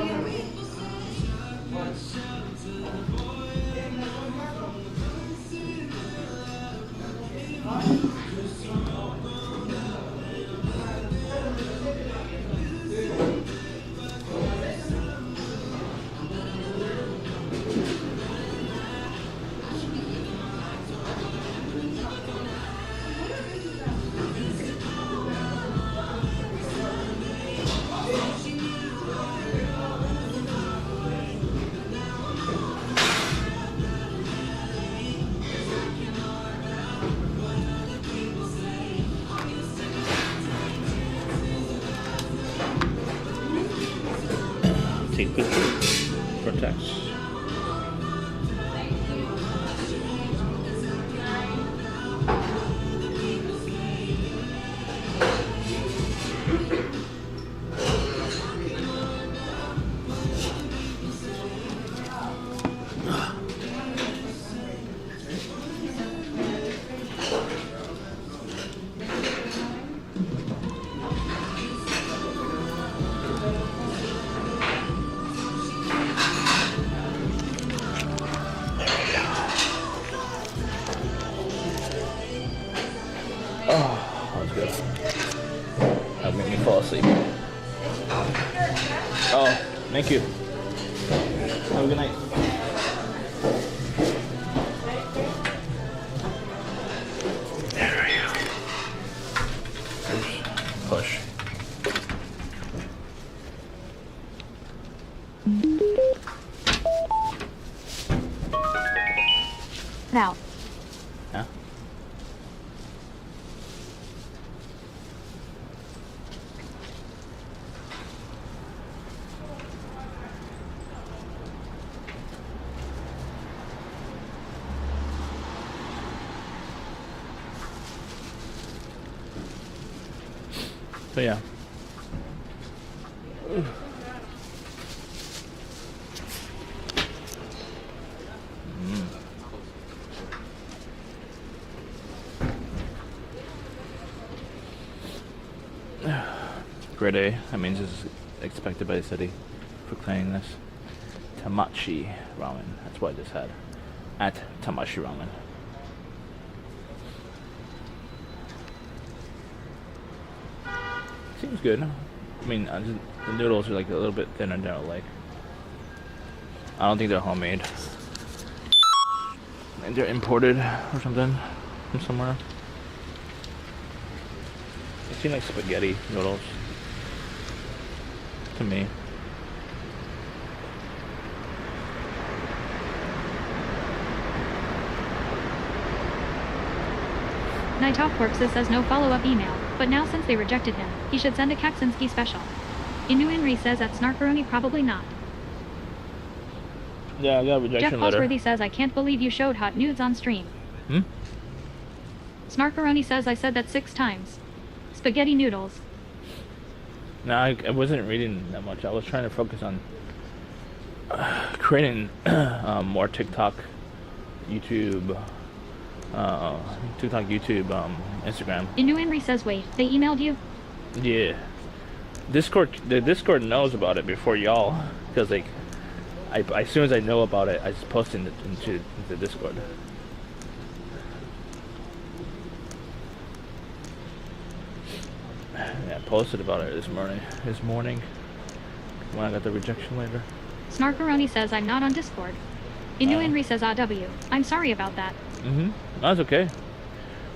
Take picture for text. Oh, that's good. That'll make me fall asleep. Oh, thank you. Have a good night. There we go. Oops. Push. Now. Yeah. So yeah. Grade A. That means it's expected by the city for cleaning this. Tamachi ramen. That's what I just had. At Tamachi ramen. Seems good. I mean, the noodles are like a little bit thinner than I like. I don't think they're homemade. I think they're imported or something from somewhere. They seem like spaghetti noodles to me. Night Off Works says no follow-up email, but now since they rejected him, he should send a Kaczynski special. Inu Henry says at Snarkaroni probably not. Yeah, I got a rejection Jeff letter. Halsworthy says I can't believe you showed hot nudes on stream. Snarkaroni says I said that 6 times. Spaghetti noodles. No, I wasn't reading that much. I was trying to focus on creating more TikTok, YouTube, Instagram. Inu Henry says wait, they emailed you? Yeah. The Discord knows about it before y'all, because like, as soon as I know about it, I just post it into the Discord. Yeah, I posted about it this morning when I got the rejection letter. Snarkaroni says I'm not on Discord. Inu Henry says AW. I'm sorry about that. That's okay.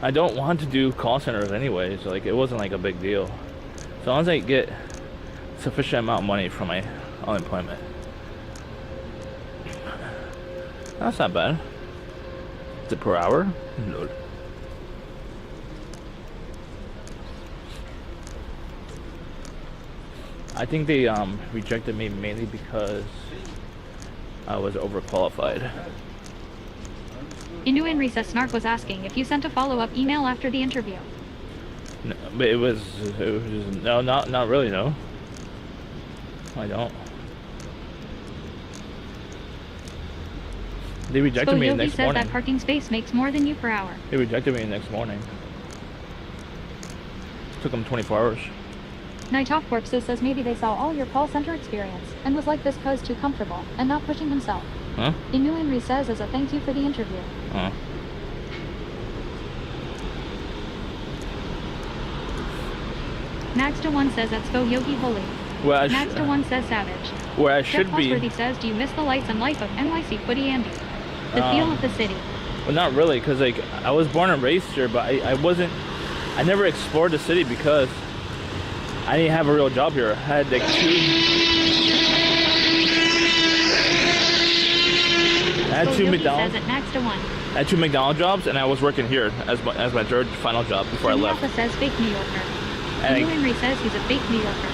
I don't want to do call centers anyway, so like it wasn't like a big deal. As long as I get sufficient amount of money from my unemployment. That's not bad. Is it per hour? No. I think they rejected me mainly because I was overqualified. Inu Henry says Snark was asking if you sent a follow-up email after the interview. No, but it was no, not really, no. I don't. They rejected me the Yogi next says morning. that parking space makes more than you per hour. They rejected me the next morning. Took them 24 hours. Night Off Works says maybe they saw all your call center experience and was like, this cuz too comfortable and not pushing himself. Huh? Inu Henry says as a thank you for the interview. Huh? Max to 1 says that's Go Yogi Holy. Where I, Max to 1 says savage. where I Jeff should be. Osworthy says, do you miss the lights and life of NYC footy Andy? The feel of the city. Well, not really, because like I was born and raised here, but I never explored the city because I didn't have a real job here. I had like two Yogi McDonald's. says at Max to 1. I had 2 McDonald's jobs, and I was working here as my third final job before I left. Alpha says fake New Yorker. And Inu Henry says he's a fake New Yorker.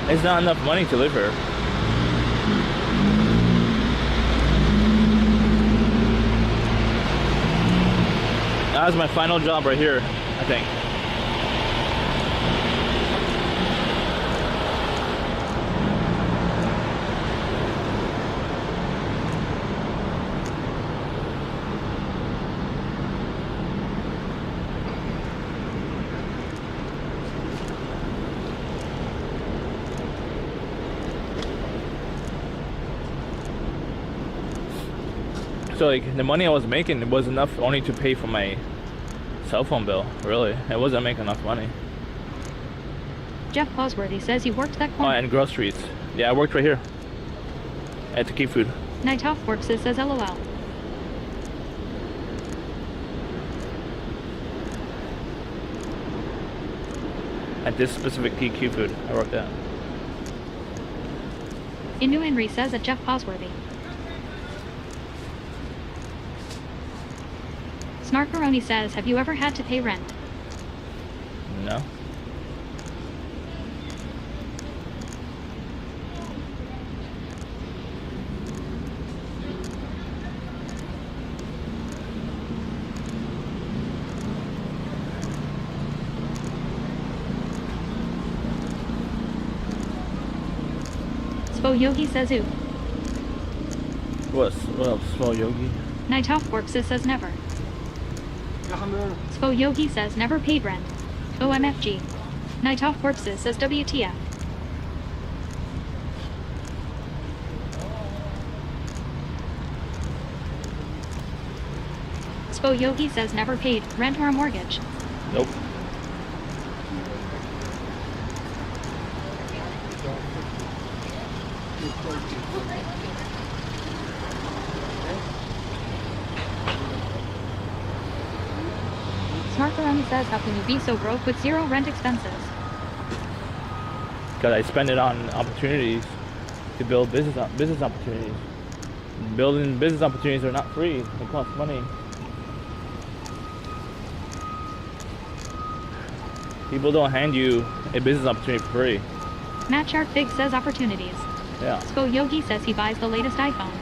it's not enough money to live here. That was my final job right here, I think. So like the money I was making, it was enough only to pay for my cell phone bill, really. It wasn't making enough money. Jeff Osworthy says he worked that Oh, corner. and groceries. Yeah, I worked right here. I had to keep food. Night Off Works says LOL. At this specific PQ food, I worked at. Inu Henry says at Jeff Osworthy. Snarkaroni says, have you ever had to pay rent? No. Spo Yogi says ooh. What else? Small Yogi? Night Off Works says never. Spo Yogi says never paid rent. OMFG. Night Off Works says WTF. Spo Yogi says never paid rent or a mortgage. Nope. Snarkaroni says, how can you be so broke with 0 rent expenses? Because I spend it on opportunities to build business opportunities. Building business opportunities are not free. They cost money. People don't hand you a business opportunity for free. Matt Shark Big says opportunities. Yeah. Spo Yogi says he buys the latest iPhone.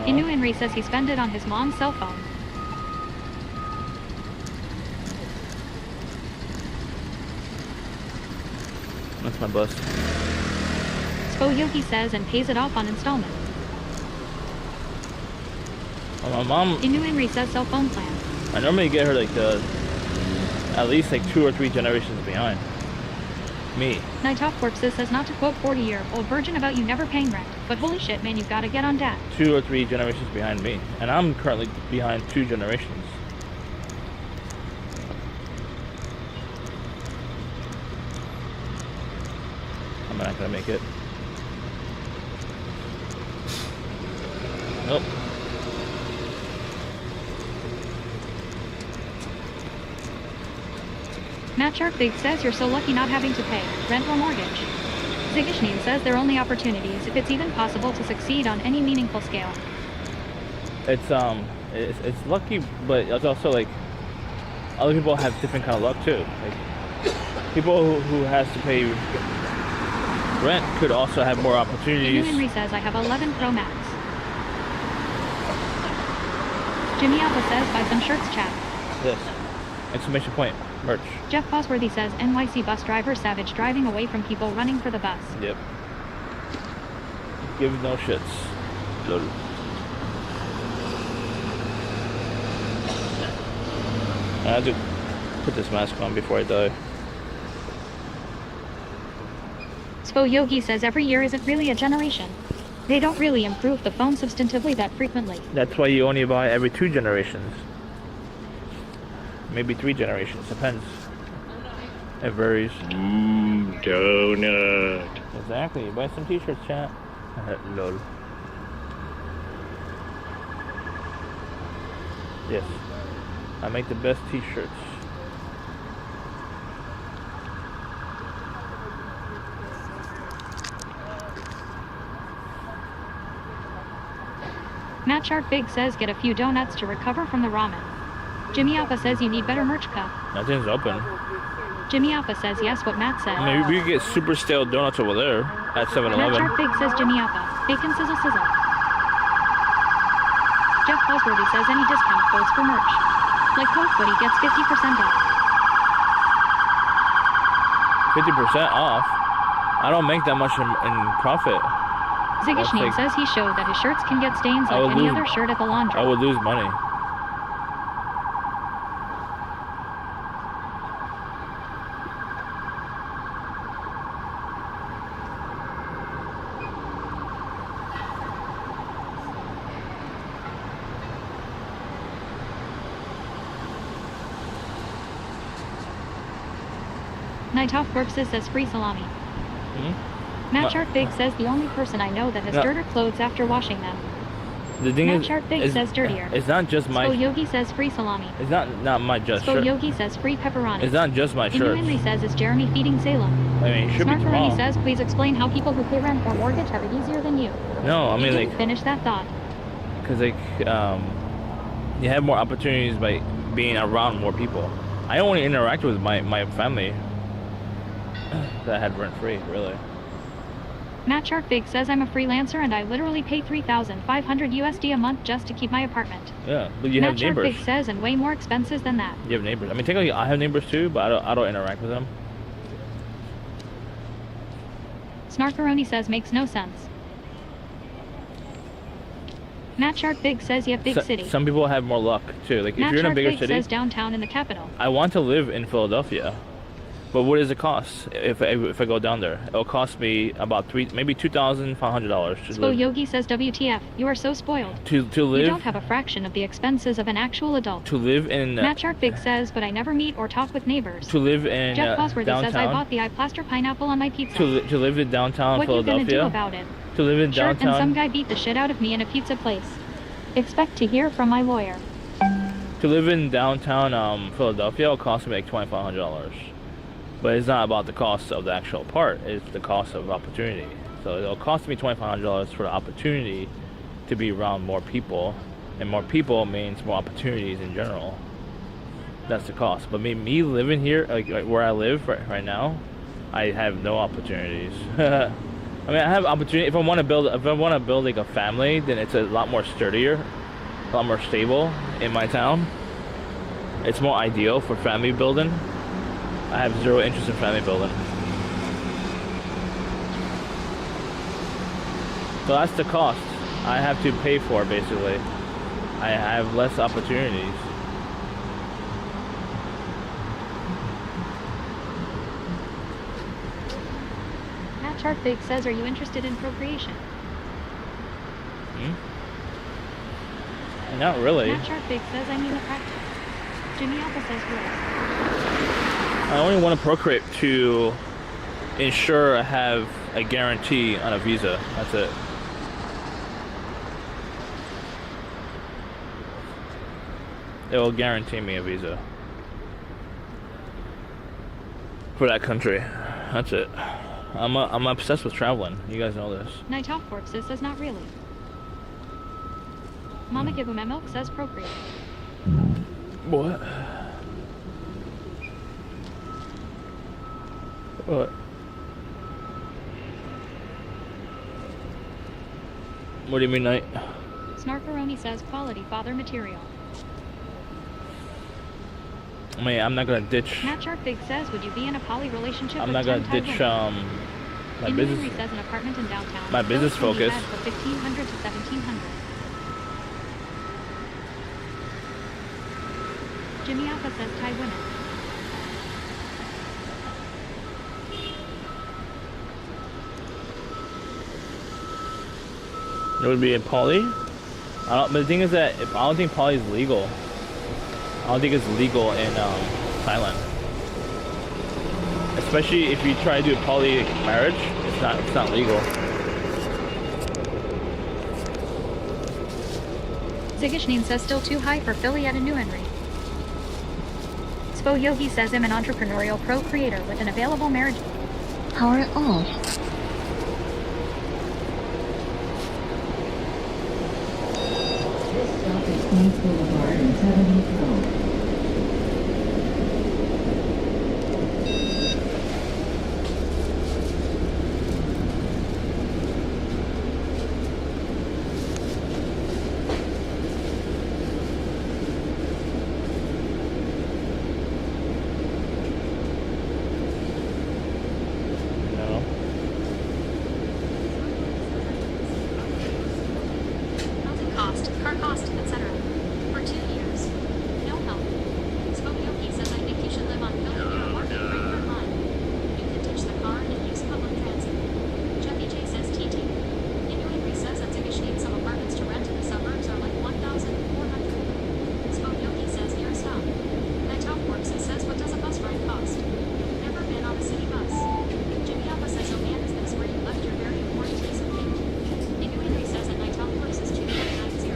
Inu Henry says he spent it on his mom's cell phone. That's my bus. Spo Yogi says and pays it off on installment. Well, my mom, Inu Henry says cell phone plan. I normally get her like at least like 2 or 3 generations behind me. Night Off Works says not to quote 40-year-old virgin about you never paying rent, but holy shit man, you've got to get on that. 2 or 3 generations behind me, and I'm currently behind 2 generations. I'm not gonna make it. Nope. Matt Shark Big says you're so lucky not having to pay rent or mortgage. Zigishnin says they're only opportunities if it's even possible to succeed on any meaningful scale. It's lucky, but it's also like other people have different kind of luck too. Like people who has to pay rent could also have more opportunities. Inu Henry says I have 11 Pro Max. Jimmy Alpha says buy some shirts chat. This exclamation point merch. Jeff Osworthy says NYC bus driver savage driving away from people running for the bus. Yep. Give no shits. Lol. I have to put this mask on before I die. Spo Yogi says every year isn't really a generation. They don't really improve the phone substantively that frequently. That's why you only buy every 2 generations. Maybe 3 generations, depends. It varies. Donut. Exactly. Buy some t-shirts, chat. Lol. Yes. I make the best t-shirts. Matt Sharp Big says get a few donuts to recover from the ramen. Jimmy Alpha says you need better merch cup. Nothing's open. Jimmy Alpha says yes what Matt said. Maybe we could get super stale donuts over there at Matt 7-Eleven. Sharp Big says Jimmy Alpha. Bacon sizzle sizzle. Jeff Bosworthy says any discount codes for merch. Like Coke Buddy gets 50% off. 50% off? I don't make that much in profit. Zigishnin like- says he showed that his shirts can get stains I like would any lose- other shirt at the laundry. I would lose money. Night Off Corpses says free salami. Hmm? Matt Ma- Sharp Big says the only person I know that has No. dirtier clothes after washing them. The thing Matt is, Sharp Big says dirtier. it's not just my. Spo Yogi says free salami. It's not my just Spo shirt. Yogi says free pepperoni. It's not just my Inu shirts. Henry says is Jeremy feeding Salem. I mean, it should be Smartphone tomorrow. says please explain how people who pay rent or mortgage have it easier than you. No, I You mean didn't like, finish that thought. because you have more opportunities by being around more people. I only interact with my family that I had rent free, really. Matt Sharp Big says I'm a freelancer and I literally pay $3,500 USD a month just to keep my apartment. Yeah, but you Matt have Sharp neighbors. Big says and way more expenses than that. You have neighbors. I mean, technically, I have neighbors too, but I don't interact with them. Snarkaroni says makes no sense. Matt Sharp Big says you have big city. Some people have more luck too. Like Matt if you're in a Sharp bigger Big city, says downtown in the capital. I want to live in Philadelphia, but what does it cost if I go down there? It'll cost me about maybe $2,500 to Spo live. Yogi says WTF, you are so spoiled. To You live don't have a fraction of the expenses of an actual adult. to live in Matt Sharp Big says, but I never meet or talk with neighbors. to live in Jeff Bosworthy downtown. says I bought the plaster pineapple on my pizza. to live in downtown What you gonna do Philadelphia. about it? To live in Shirt and some downtown. guy beat the shit out of me in a pizza place. Expect to hear from my lawyer. To live in downtown Philadelphia will cost me like $2,500. But it's not about the cost of the actual part, it's the cost of opportunity. So it'll cost me $2,500 for the opportunity to be around more people, and more people means more opportunities in general. That's the cost. But me living here, like where I live right now, I have no opportunities. I mean, I have opportunity. If I want to build like a family, then it's a lot more sturdier, a lot more stable in my town. It's more ideal for family building. I have zero interest in family building. So that's the cost I have to pay for, basically. I have less opportunities. Matt Sharp Big says, are you interested in procreation? Not really. Matt Sharp Big says, I mean the practice. Jimmy Alpha says, rules. I only want to procreate to ensure I have a guarantee on a visa. That's it. It will guarantee me a visa for that country. That's it. I'm obsessed with traveling. You guys know this. Night Off Corpses says, not really. Mama Give 'em milk says procreate. What? What? What do you mean, Night? Snarkaroni says quality father material. I mean, I'm not gonna ditch. Matt Sharp Big says, would you be in a poly relationship I'm with not gonna 10 Thai ditch women? my Inu business. Henry says an apartment in downtown. My business Those can be focus. had for $1,500 to $1,700. Jimmy Alpha says Thai women. It would be a poly. But the thing is that I don't think poly is legal. I don't think it's legal in Thailand. Especially if you try to do a poly marriage, it's not legal. Zigishnin says still too high for Philly at a new Henry. Spo Yogi says I'm an entrepreneurial pro-creator with an available marriage. Power it off. This stop is Queens Boulevard and 70th Road. No. Housing cost, car cost, etc. For 2 years. No help. Spokioki says I think you should live on Philly near a market rate per line. You can ditch the car and use public transit. Jeffy J says TT. Inuitri says at Zigishnin some apartments to rent in the suburbs are like 1,400. Spokioki says near a stop. Night Top Works says what does a bus ride cost? Never been on a city bus. Jimmy Alpha says oh man is this where you left your very important piece of cake. Inuitri says at Night Top Works is 2990.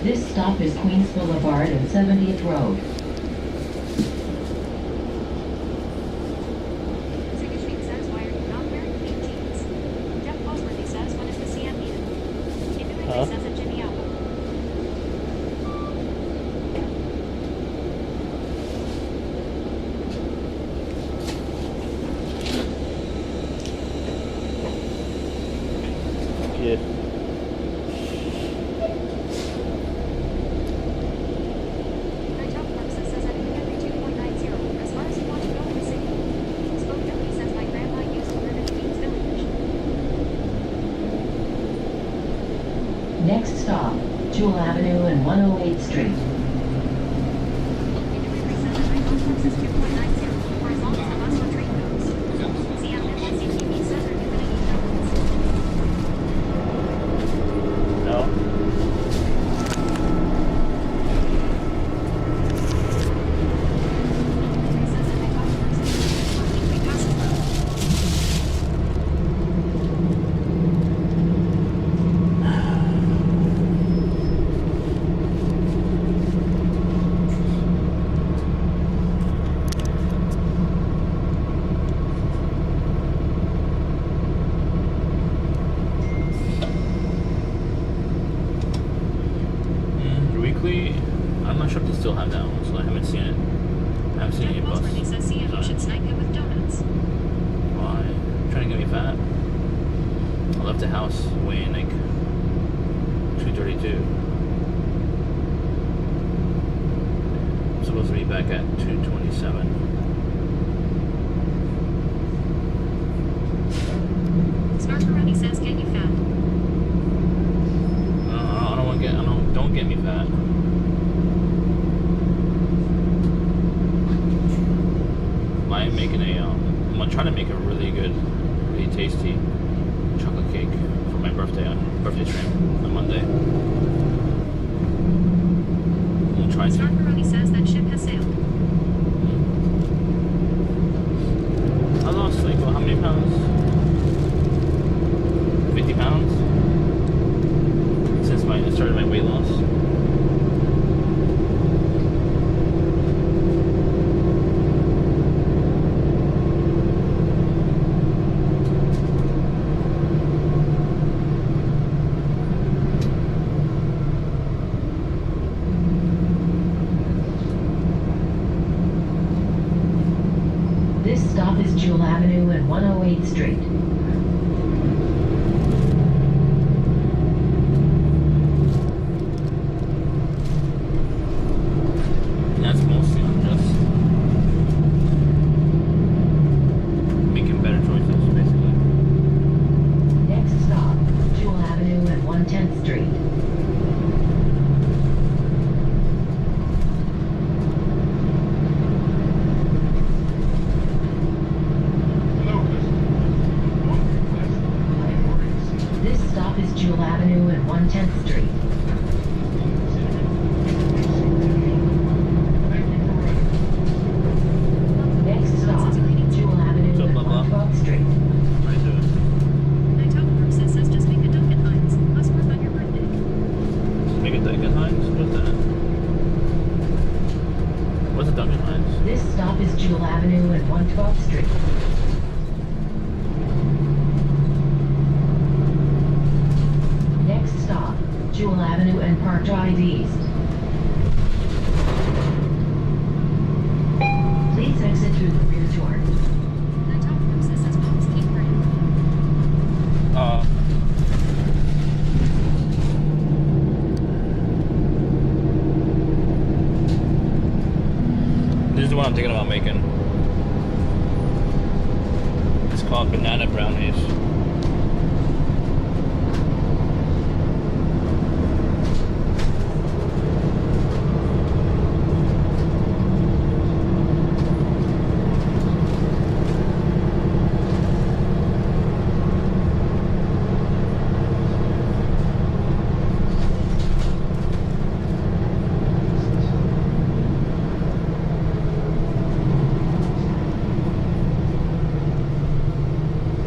This stop is Queens Boulevard and 70th Road. Zigishnin says why are you not wearing clean jeans? Jeff Bosworthy says when is the CM meeting? Inuitri Huh? says at Jimmy Alpha. Yeah. Night Top Works says at every 2.90 as far as you want to go in the city. Spoke Joey says my grandma used to live in Queens Village. Next stop, Jewel Avenue and 108th Street. Inuitri says at Night Top Works is 2.90 for as long as the bus or train goes. CM NYC says are you gonna eat donuts? No. Inuitri says at Night Top Works is 2.93 passes though. Weekly. I'm not sure if they still have that one, so I haven't seen it. I haven't seen any Jeff bus. Bosworthy says CM you should snipe it with donuts. Why? Trying to get me fat? I left the house weighing like 232. I'm supposed to be back at 227. Scarcaroni says get you fat. I don't want to get. Don't get me fat. I'm making a. I'm gonna try to make a really good, really tasty chocolate cake for my birthday stream on Monday. We'll try to. Scarcaroni says that ship has sailed. I lost like how many pounds? 50 pounds since I started my weight loss. This stop is Jewel Avenue and 108th Street. And that's mostly on just making better choices, basically. Next stop, Jewel Avenue and 110th Street. Hello, Avenue and 110th Street. Next stop, Jewel Avenue So, and blah, blah. 112th Street. I do it. Night out works says just make a Dunkin' Hines. Must work on your birthday. Make a Dunkin' Hines? What's that? What's a Dunkin' Hines? This stop is Jewel Avenue and 112th Street. Next stop, Jewel Avenue and Park Drive East. Please exit through the rear door. Night out works says Mom's Cake Brand. This is the one I'm thinking about making. It's called banana brownies.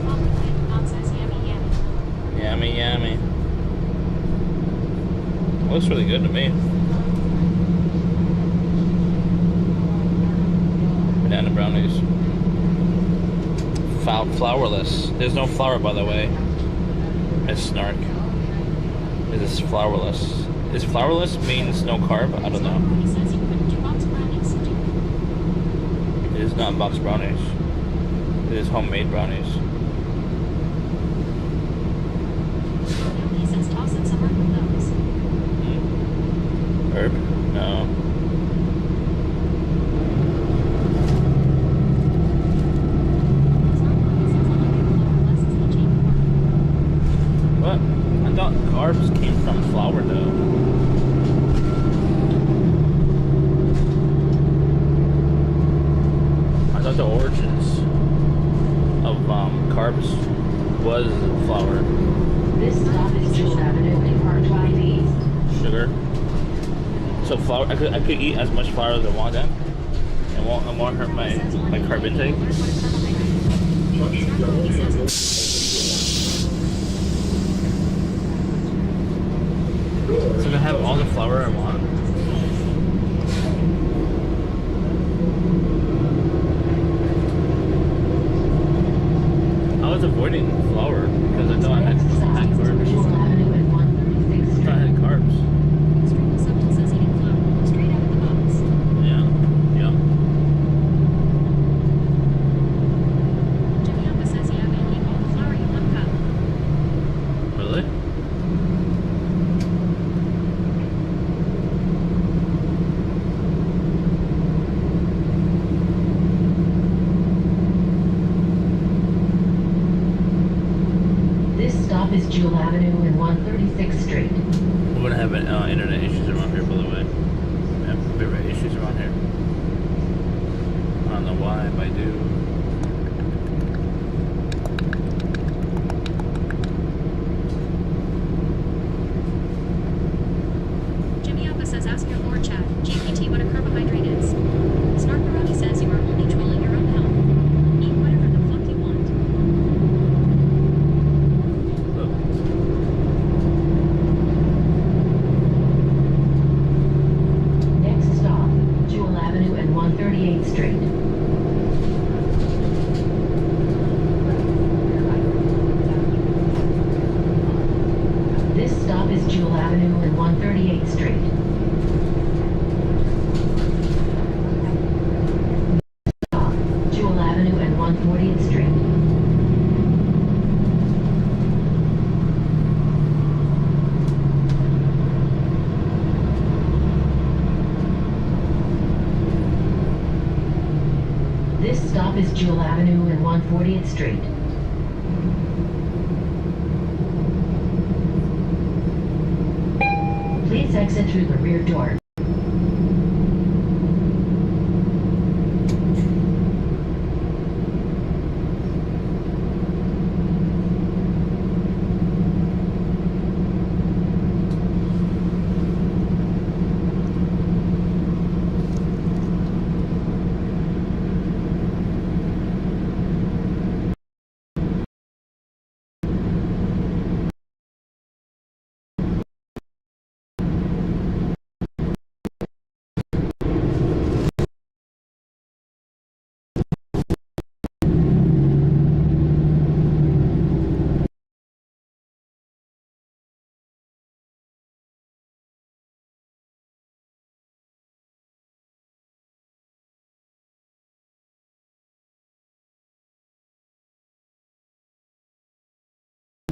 Mom says yummy yummy. Yummy, yummy. Looks really good to me. Banana brownies. Flourless. There's no flour, by the way. It's snark. It is flourless. Is flourless means no carb? I don't know. He says you couldn't do box brownies. It is not box brownies. It is homemade brownies. He says toss in some herb with those. Herb? No. It's not wrong. He says less is the cheap part. What? I thought carbs came from flour though. I thought the origins of carbs was flour, This stop is Jewel Avenue and Park Drive East. sugar. So flour, I could eat as much flour as I want then. It won't hurt my carb intake. So I can have all the flour I want. I was avoiding flour because I thought I had Next stop, carbs. Jewel Avenue and 136th I thought I Street. had carbs. Triple Seven says eating flour straight out of the box. Yeah. Yeah. Jimmy Alpha says yeah, man, eat all the flour you one cup. Really? This stop is Jewel Avenue and 136th Street. We're gonna have internet issues around here, by the way. We have favorite issues around here. I don't know why, but I do. Jimmy Alpha says ask your Lord chat, GPT, what a carbohydrate is. Snarkaroni says you are only trolling your own health. Eat whatever the fuck you want. Look. Next stop, Jewel Avenue and 138th Street. This stop is Jewel Avenue and 138th Street. Stop, Jewel Avenue and 140th Street. This stop is Jewel Avenue and 140th Street. Please exit through the rear door.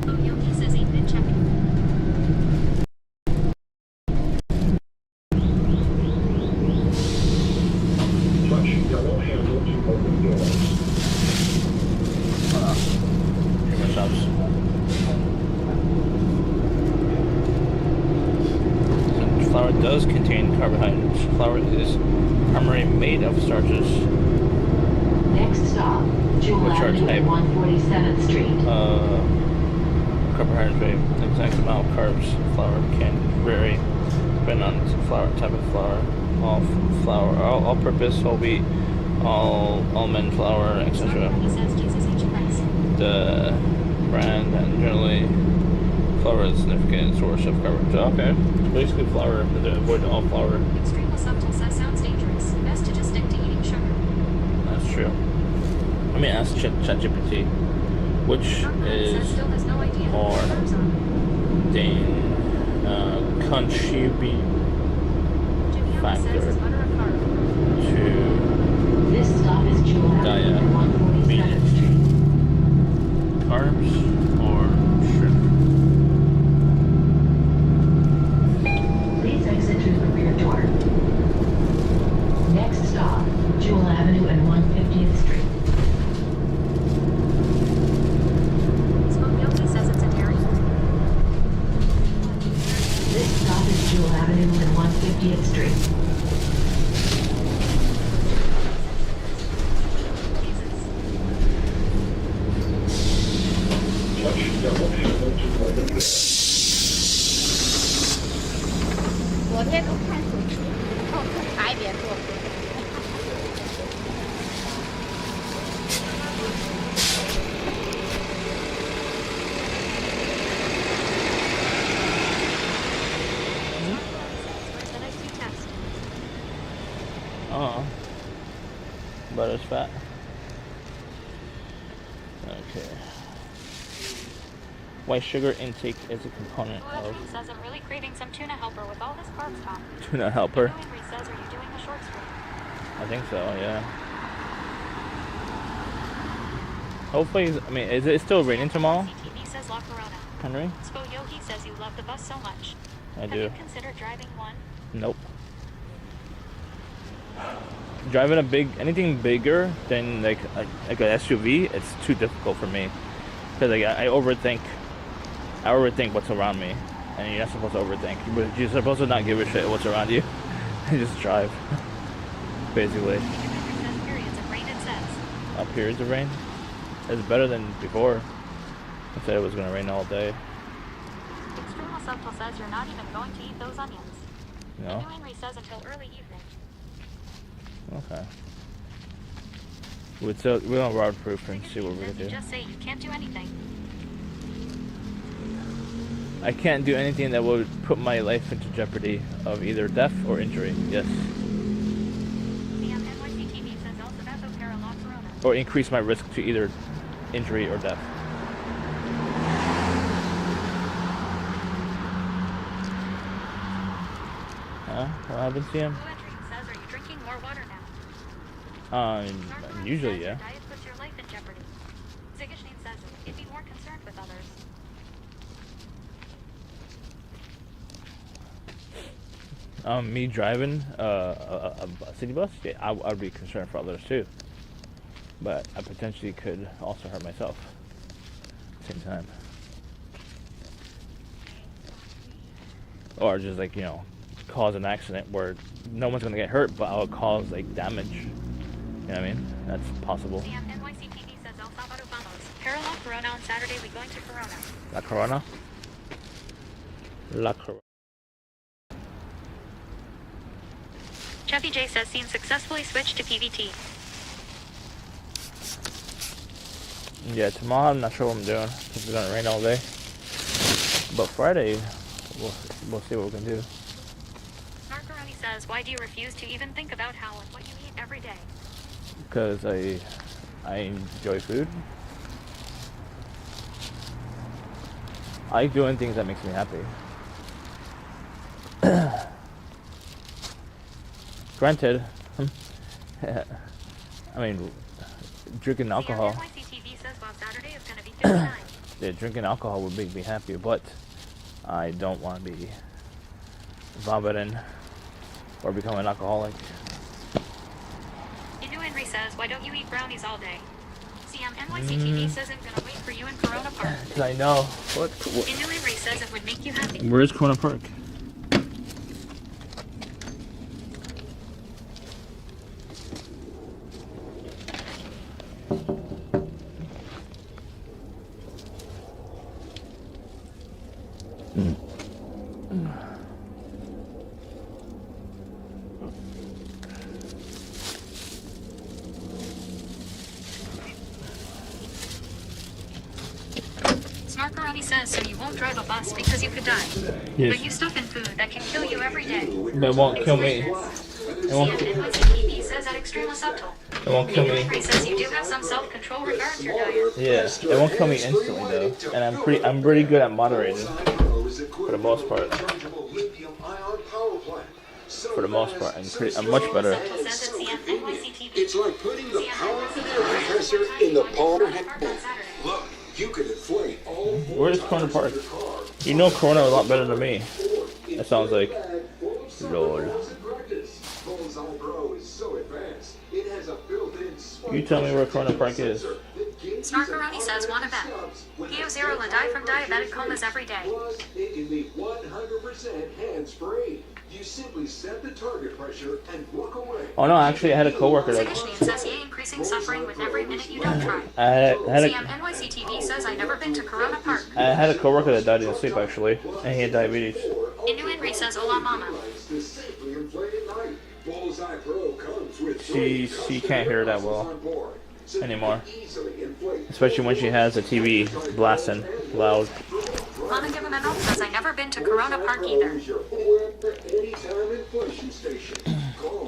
Oh, Yogi says 8-bit checking. Touch yellow handle to open doors. Chicken shops. Flour does contain carbohydrates. Flour is primarily made of starches. Next stop, Jewel Which are Avenue type- and 147th Street. Carbohydrate rate, the exact amount of carbs flour can vary depending on flour, type of flour. All-purpose, whole wheat, all almond flour, etc. He says Jesus H. Christ. The brand and generally flour is a significant source of carbohydrates. Okay, so basically flour. Avoid all flour. Extremely subtle says sounds dangerous. Best to just stick to eating sugar. That's true. Let me ask ChatGPT, which Says is still has no idea. more Carbs on. contribute Jimmy Allen says factor is butter a carb. to This stop is Jewel Avenue and 147th Street. carbs or shrimp? Please exit through the rear door. Next stop, Jewel Avenue and 150th Street. Smoke Yogi says it's a dairy. This stop is Jewel Avenue and 150th Street. Jesus. Touch yellow handle to open doors. 昨天都看手机，然后还别做。Where's that IQ test? Butter's fat. Okay. White sugar intake is a component Well, of Edwin says I'm really craving some tuna helper with all this carb stuff. tuna helper. Henry says, are you doing a short stream? I think so, yeah. Hopefully, I mean, is it still raining tomorrow, CTV says La Corona. Henry? Spo Yogi says you love the bus so much. I Have do. you considered driving one? Nope. Driving anything bigger than like an SUV, it's too difficult for me. Because like, I overthink what's around me. And you're not supposed to overthink. You're supposed to not give a shit what's around you. And just drive. Basically. Henry says periods of rain it says. Periods of rain. It's better than before. I said it was going to rain all day. Extremo Subtle says you're not even going to eat those onions. No? Henry says until early evening. Okay. We're on road proof and see what we're Says going to you do. just say you can't do anything. I can't do anything that would put my life into jeopardy of either death or injury. Yes. The NYC TV says El Sabato para La Corona. Or increase my risk to either injury or death. Huh? What happened to him? Blue Entry says, are you drinking more water now? Usually, says yeah. your diet puts your life in jeopardy. Zigishne says you'd be more concerned with others. Me driving a city bus, yeah, I'd be concerned for others too. But I potentially could also hurt myself at the same time. Or just like, cause an accident where no one's gonna get hurt, but I'll cause like damage. You know what I mean? That's possible. The NYC TV says El Salvador vamos. Para La Corona on Saturday, we going to Corona. La Corona? La Corona. Chevy J says seen successfully switched to PVT. Yeah, tomorrow I'm not sure what I'm doing because it's gonna rain all day. But Friday, we'll see what we can do. Narcaroni says, why do you refuse to even think about how and what you eat every day? Because I enjoy food. I like doing things that makes me happy. Granted, I mean, drinking alcohol. The NYC TV says, well, Saturday is going to be 59. Yeah, drinking alcohol would make me happier, but I don't want to be vomiting or become an alcoholic. Inu Henry says, why don't you eat brownies all day? CM NYC TV says I'm gonna wait for you in Corona Park. Cause I know. What? Inu Henry says it would make you happy. Where is Corona Park? Snarkaroni says so you won't drive a bus because you could die. Yes. But you stuff in food that can kill you every day. It won't kill me. It won't. CM NYC TV says at Extrema Subtle. It won't kill Inu me. Henry says you do have some self-control regarding your diet. Yeah, it won't kill me instantly though, and I'm pretty good at moderating for the most part. For the most part, I'm much better. Subtle says at CM NYC TV. It's like putting the CM power NYC of TV the air says compressor one in the time palm you of can your go to hand. Park on Saturday. Look, you could inflate all Where is Corona Park? You know Corona a lot better than me. That sounds like Lord. You tell me where Corona Park is. Snarkaroni says wanna bet. Geo Zero will die from diabetic comas every day. It can be 100% hands-free. You simply set the target pressure and walk away. Oh no, actually I had a coworker that Sagishnian says yay increasing suffering with every minute you don't try. I had CM NYC TV says I've never been to Corona Park. a coworker that died in his sleep actually, and he had diabetes. Inu Henry says hola mama. She can't hear that well anymore, especially when she has a TV blasting loud. Mama Give Him a Milk says I've never been to Corona Park either.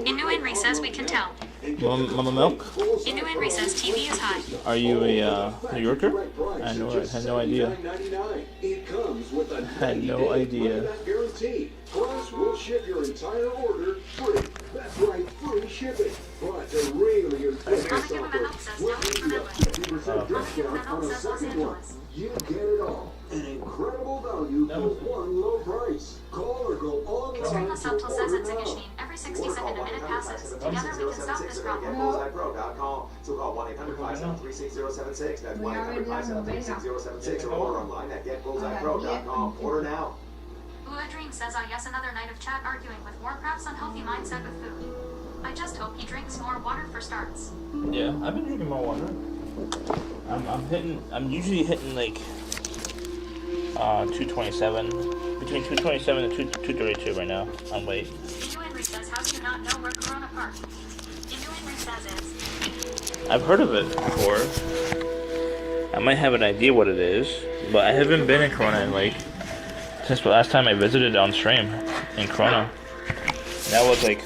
Inu Henry says we can tell. Mama Milk, Inu Henry says TV is high. are you a New Yorker? I had no idea. Had no idea. Plus, we'll ship your entire order free. That's right, free shipping. But to really impress Mama Give Him a Milk says don't leave Manila. Mama Give Him a Milk says Los Angeles. you get it all. An incredible value for one low price. Call or go online. Extrema Subtle says at Sagishnian every 60 second a minute passes. Together we can stop this problem. So call 1-800-573-6076. That's 1-800-573-6076 or order online at getbullseyepro.com. Order now. Ua Dream says yes, another night of chat arguing with Warcraft's unhealthy mindset with food. I just hope he drinks more water for starts. Yeah, I've been drinking more water. I'm usually hitting like 227, between 227 and 232 right now on weight. Inu Henry says how do you not know where Corona Park? Inu Henry says is. I've heard of it before. I might have an idea what it is, but I haven't been in Corona in like since the last time I visited on stream in Corona. That was like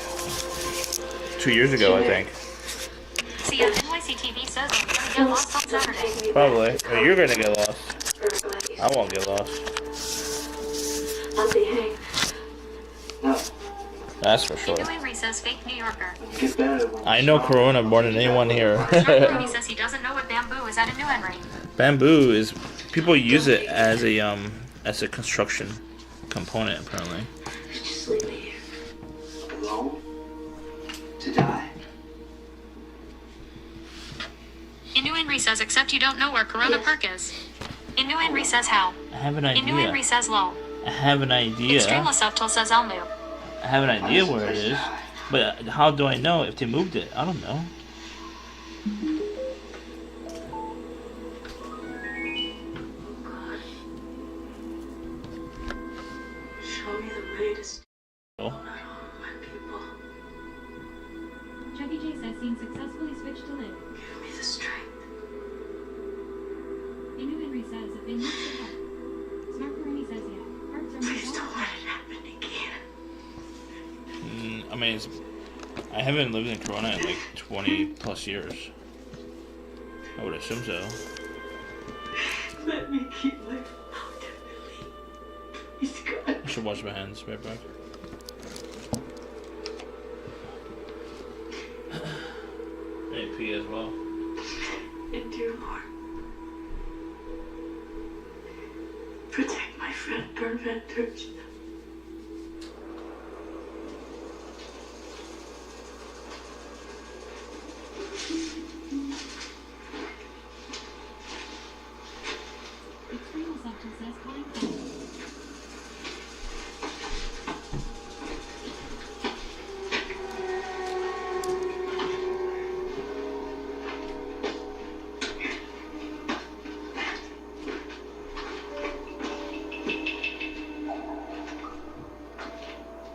2 years ago, I think. See, NYC TV says I'm gonna get lost on Saturday. Probably. Or you're gonna get lost. I won't get lost. I'll behave. That's for sure. Inu Henry says fake New Yorker. I know Corona more than anyone here. Snarkaroni says he doesn't know what bamboo is at Inu Henry. Bamboo is people use it as a construction component apparently. Just leave me here. Alone? To die? Inu Henry says except you don't know where Corona Park is. Inu Henry says how. I have an Inu Henry idea. says lol. I have an idea. Extremely Subtle says Elmu. I have an idea where it is, but how do I know if they moved it? I don't know. Show me the way to stay Oh. home, my people. Chucky J says seen successfully switched to live. Give me the strength. Inu Henry says if they move to help. Snarkaroni says yeah. Parts are Please moved don't all let it happen again. I mean, I haven't lived in Corona in like 20 plus years. I would assume so. Let me keep my accountability. Please, God. I should wash my hands right back. I need to pee as well. And do more. preventers. Extreme assumption says calling phone.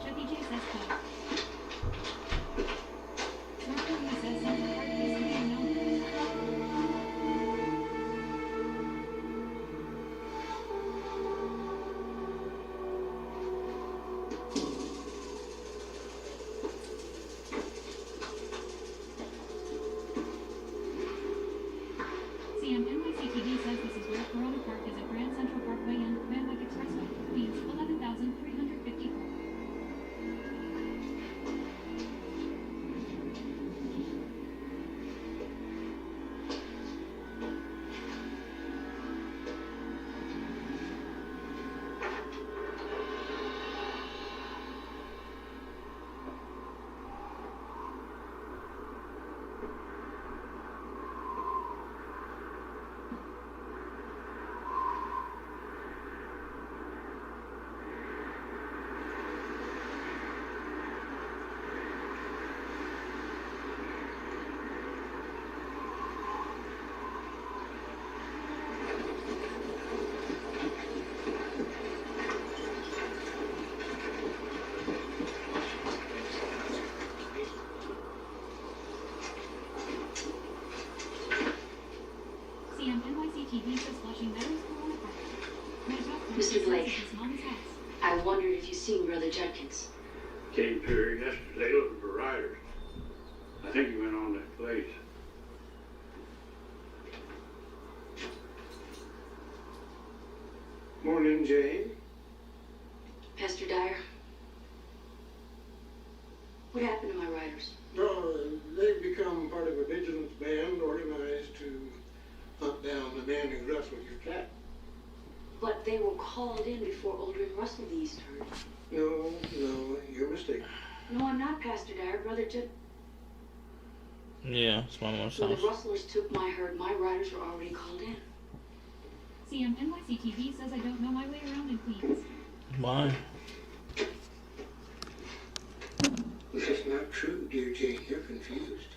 Chuck E. Cheese says call. Mark Rubio says Central Park is something known. NYC TV says this is where Corona Park is at Grand Central Parkway and Van Wyck Expressway, Queens, 11,354. NYC TV says Flushing Meadows, Corona Park. Mr. Blake, I wondered if you've seen Brother Judkins. Came through yesterday looking for riders. I think he went on that place. Morning, Jane. Pastor Dyer, what happened to my riders? They've become part of a vigilance band organized to hunt down the man who rustled your cat. But they were called in before Aldrin rustled the East herd. No, you're mistaken. No, I'm not, Pastor Dyer. Brother Yeah, it's one more When sounds. the rustlers took my herd, my riders were already called in. NYC TV says I don't know my way around in Queens. Why? This is not true, dear Jane. You're confused.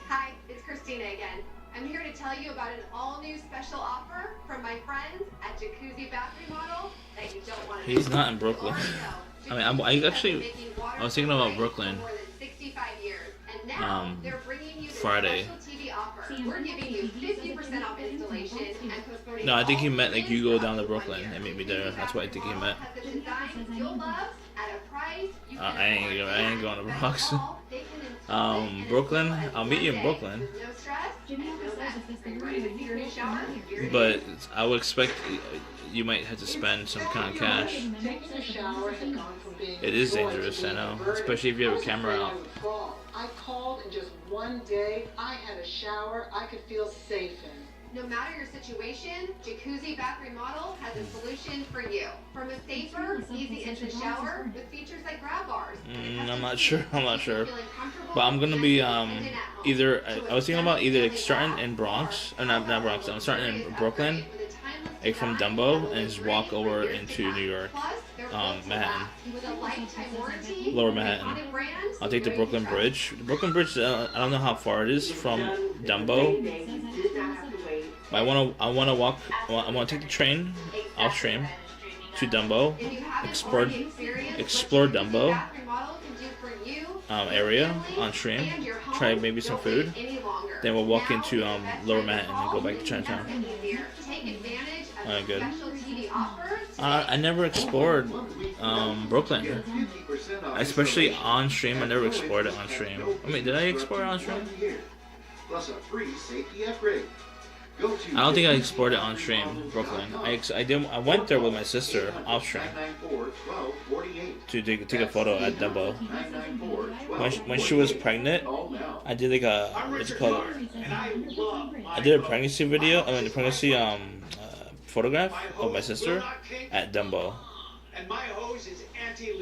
Hi, it's Christina again. I'm here to tell you about an all-new special offer from my friends at Jacuzzi Bath Remodel that you don't want to He's not in Brooklyn. I mean, I was thinking about Brooklyn. Friday. We're giving you 50% off installation and postponing. No, I think he meant like you go down to Brooklyn and meet me there. That's what I think he meant. I ain't going to Bronx. Brooklyn. I'll meet you in Brooklyn. But I would expect you might have to spend some kind of cash. It is dangerous, I know, especially if you have a camera out. I called in just one day. I had a shower I could feel safe in. No matter your situation, Jacuzzi Bath Remodel has a solution for you. From a safer, easy instant shower with features like grab bars. I'm not sure. But I'm gonna be either. I was thinking about either like starting in Bronx, or not Bronx. I'm starting in Brooklyn, like from Dumbo, and just walk over into New York, Manhattan, Lower Manhattan. I'll take the Brooklyn Bridge. The Brooklyn Bridge. I don't know how far it is from Dumbo. But I wanna walk. I wanna take the train off stream to Dumbo, explore Dumbo area on stream. Try maybe some food. Then we'll walk into Lower Manhattan and go back to Chinatown. Good. I never explored Brooklyn, especially on stream. I never explored it on stream. I mean, did I explore it on stream? Plus a free safety upgrade. I don't think I explored it on stream, Brooklyn. I went there with my sister off stream to take a photo at Dumbo. When she was pregnant, I did like a what's it called? I did a pregnancy video. I mean, the pregnancy photograph of my sister at Dumbo.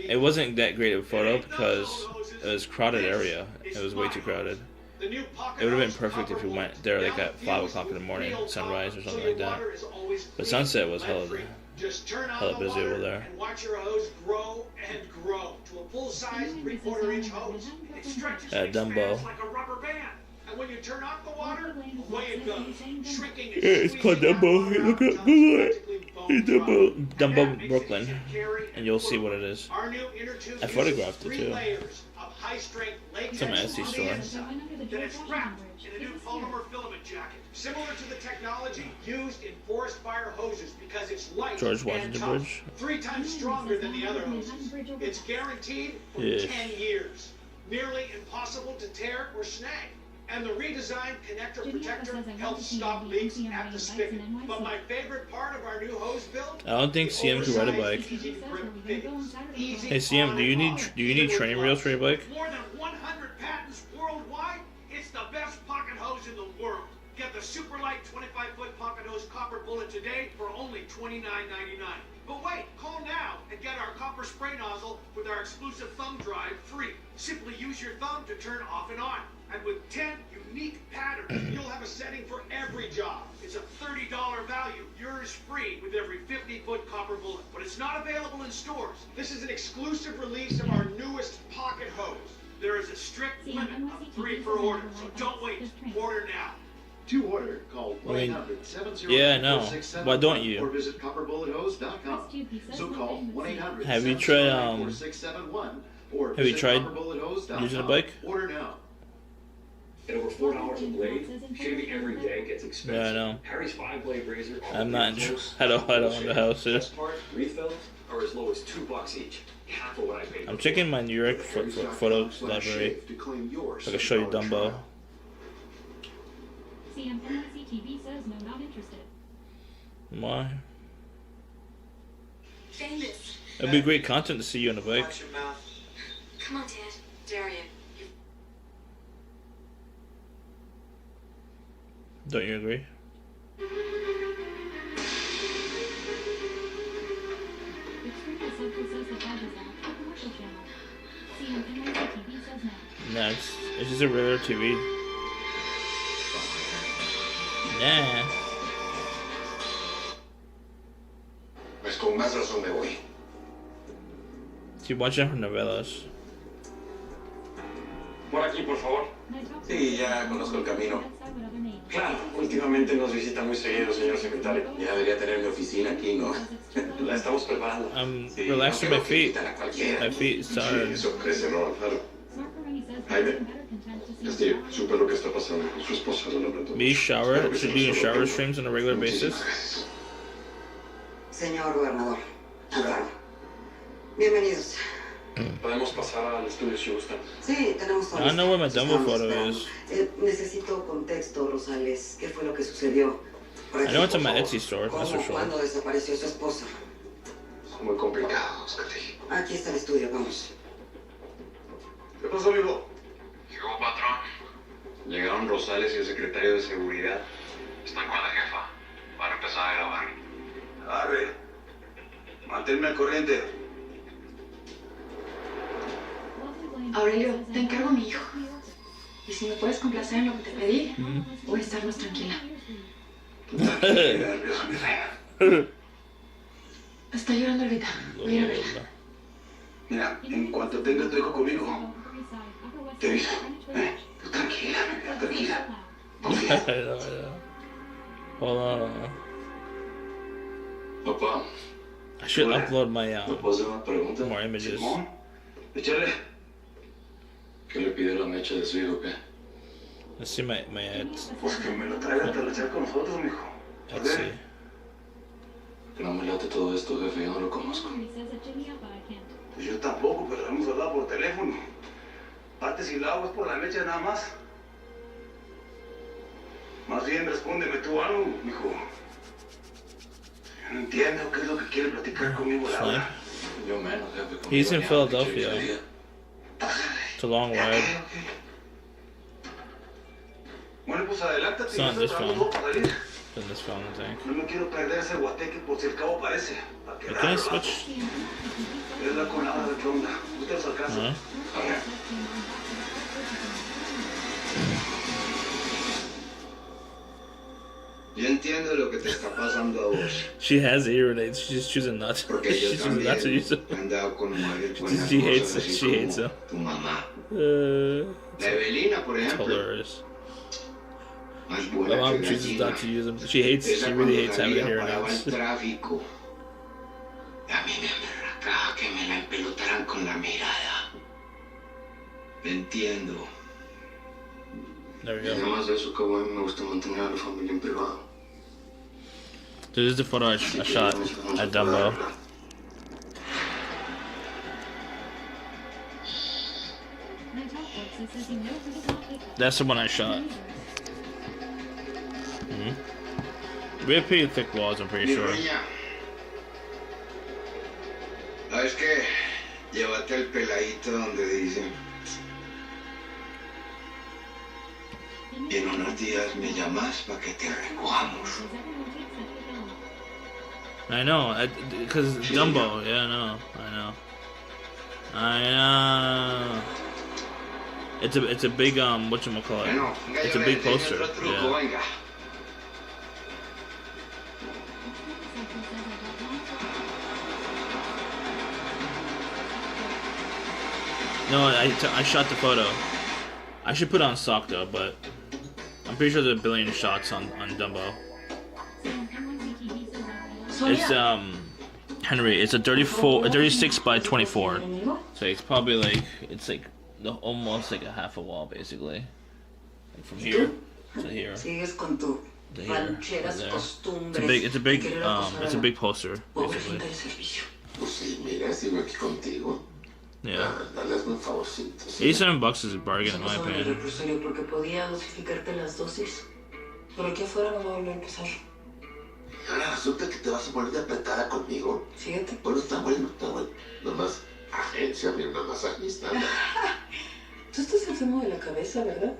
It wasn't that great of a photo because it was a crowded area. It was way too crowded. It would have been perfect if we went there like at 5 o'clock in the morning, sunrise or something like that. But sunset was hella busy over there. And watch your hose grow and grow to a full-size 3/4-inch hose. It stretches and expands like a rubber band. And when you turn off the water, away it goes, shrinking and it's called Dumbo. Look at Google it. Dumbo Brooklyn, and you'll see what it is. I photographed it too. It's on my Etsy store. Then it's wrapped in a new polymer filament jacket, similar to the technology used in forest fire hoses because it's light George and Washington tough, Bridge. 3 times stronger than the other hoses. It's guaranteed for 10 years. Nearly impossible to tear or snag. And the redesigned connector protector helps stop leaks at the spigot. But my favorite part of our new hose build? I don't think CM can ride a bike. Hey CM, do you need training wheels for your bike? More than 100 patents worldwide. It's the best pocket hose in the world. Get the super light 25-foot pocket hose copper bullet today for only $29.99. But wait, call now and get our copper spray nozzle with our exclusive thumb drive free. Simply use your thumb to turn off and on. And with 10 unique patterns, you'll have a setting for every job. It's a $30 value, yours free with every 50-foot copper bullet. But it's not available in stores. This is an exclusive release of our newest pocket hose. There is a strict limit of 3 per order, so don't wait. Order now. To order, call 1-800-709-4671 yeah, I know. Why don't you? Or visit copperbullet.com. So call 1-800-709-4671 Have you tried using a bike? Order now. At over $4 a blade, shaving every day gets expensive. Yeah, I know. Harry's 5-blade razor. I'm not. I don't want the house. Best part, refills are as low as $2 each. Half of what I paid. I'm checking my New York photos library. I can show you Dumbo. NYC TV says no, not interested. Why? Famous. It'd be great content to see you on a bike. Come on, Dad. Dare you? Don't you agree? Nah, it's just a regular TV. Nah. Pues con más razón me voy. Keep watching her novelas. Por aquí, por favor. Sí, ya conozco el camino. Claro, últimamente nos visita muy seguido, señor secretario. Ya debería tener mi oficina aquí, ¿no? La estamos preparando. I'm relaxing my feet. My feet is tired. Eso parece no, claro. Jaime, Castillo, supe lo que está pasando con su esposa. Me shower? Should do shower streams on a regular basis? Señor gobernador, bienvenidos. Podemos pasar al estudio si gustan. Sí, tenemos todo. I don't know where my Dumbo photo is. Necesito contexto, Rosales. ¿Qué fue lo que sucedió? I know it's on my Etsy store, that's for sure. ¿Cuándo desapareció su esposa? Muy complicado, Scotty. Aquí está el estudio, vamos. ¿Qué pasó, amigo? Llegó, patrón. Llegaron Rosales y el secretario de seguridad. Están con la jefa. Van a empezar a grabar. Arre. Manténme al corriente. Aurelio, te encargo a mi hijo. Y si me puedes complacer en lo que te pedí, voy a estar más tranquila. Nervioso, mi reina. Está llorando ahorita. Voy a verla. Mira, en cuanto tenga a tu hijo conmigo, te aviso. Tú tranquila, mi vida, tranquila. Confía. Hold on. Papá. I should upload my more images. Échale. ¿Qué le pide la mecha de su hijo, qué? Let's see my ads. Pues que me lo traiga a talochar con nosotros, mijo. Let's see. Que no me late todo esto, jefe, yo no lo conozco. Pues yo tampoco, pero hemos hablado por teléfono. Aparte, si lo hago es por la mecha nada más. Más bien respóndeme tú algo, mijo. No entiendo qué es lo que quiere platicar conmigo Laura. Yo menos, jefe. He's in Philadelphia. It's a long ride. Bueno, pues adelántate. It's not this phone. salir. It's this phone, I think. No me quiero perder ese guateque por si el cabo parece. But can I switch? Es la colada de onda. Ustedes al caso. Yo entiendo lo que te está pasando a vos. She has ear she's just choosing not to. She's choosing not to use them. She hates it. She hates them. Tu mamá. It's La Evelina, por ejemplo. hilarious. My mom chooses not to use them. She really hates having hearing aids. Tráfico. A mí me amarracaba que me la empelotaran con la mirada. Te entiendo. There we go. Además de eso, que bueno, me gusta mantener a la familia en privado. This is the photo I shot at Dumbo. That's the one I shot. We have pretty thick walls, I'm pretty sure. ¿Sabes qué? Llévate el peladito donde dice. Y en unos días me llamas para que te recojamos. I know, because Dumbo, yeah, I know. It's a big whatchamacallit. It's a big poster. Yeah. No, I shot the photo. I should put on stock though, but I'm pretty sure there's a billion shots on Dumbo. It's Henry. It's a 36 by 24. So it's probably like almost like a half a wall basically, like from here to here. To here. It's a big poster basically. Yeah. $87 is a bargain in my opinion. Ahora resulta que te vas a poner de apretada conmigo. Fíjate. Bueno, está bueno. Nomás agencia, mi una masajista. Tú estás enfermo de la cabeza, ¿verdad?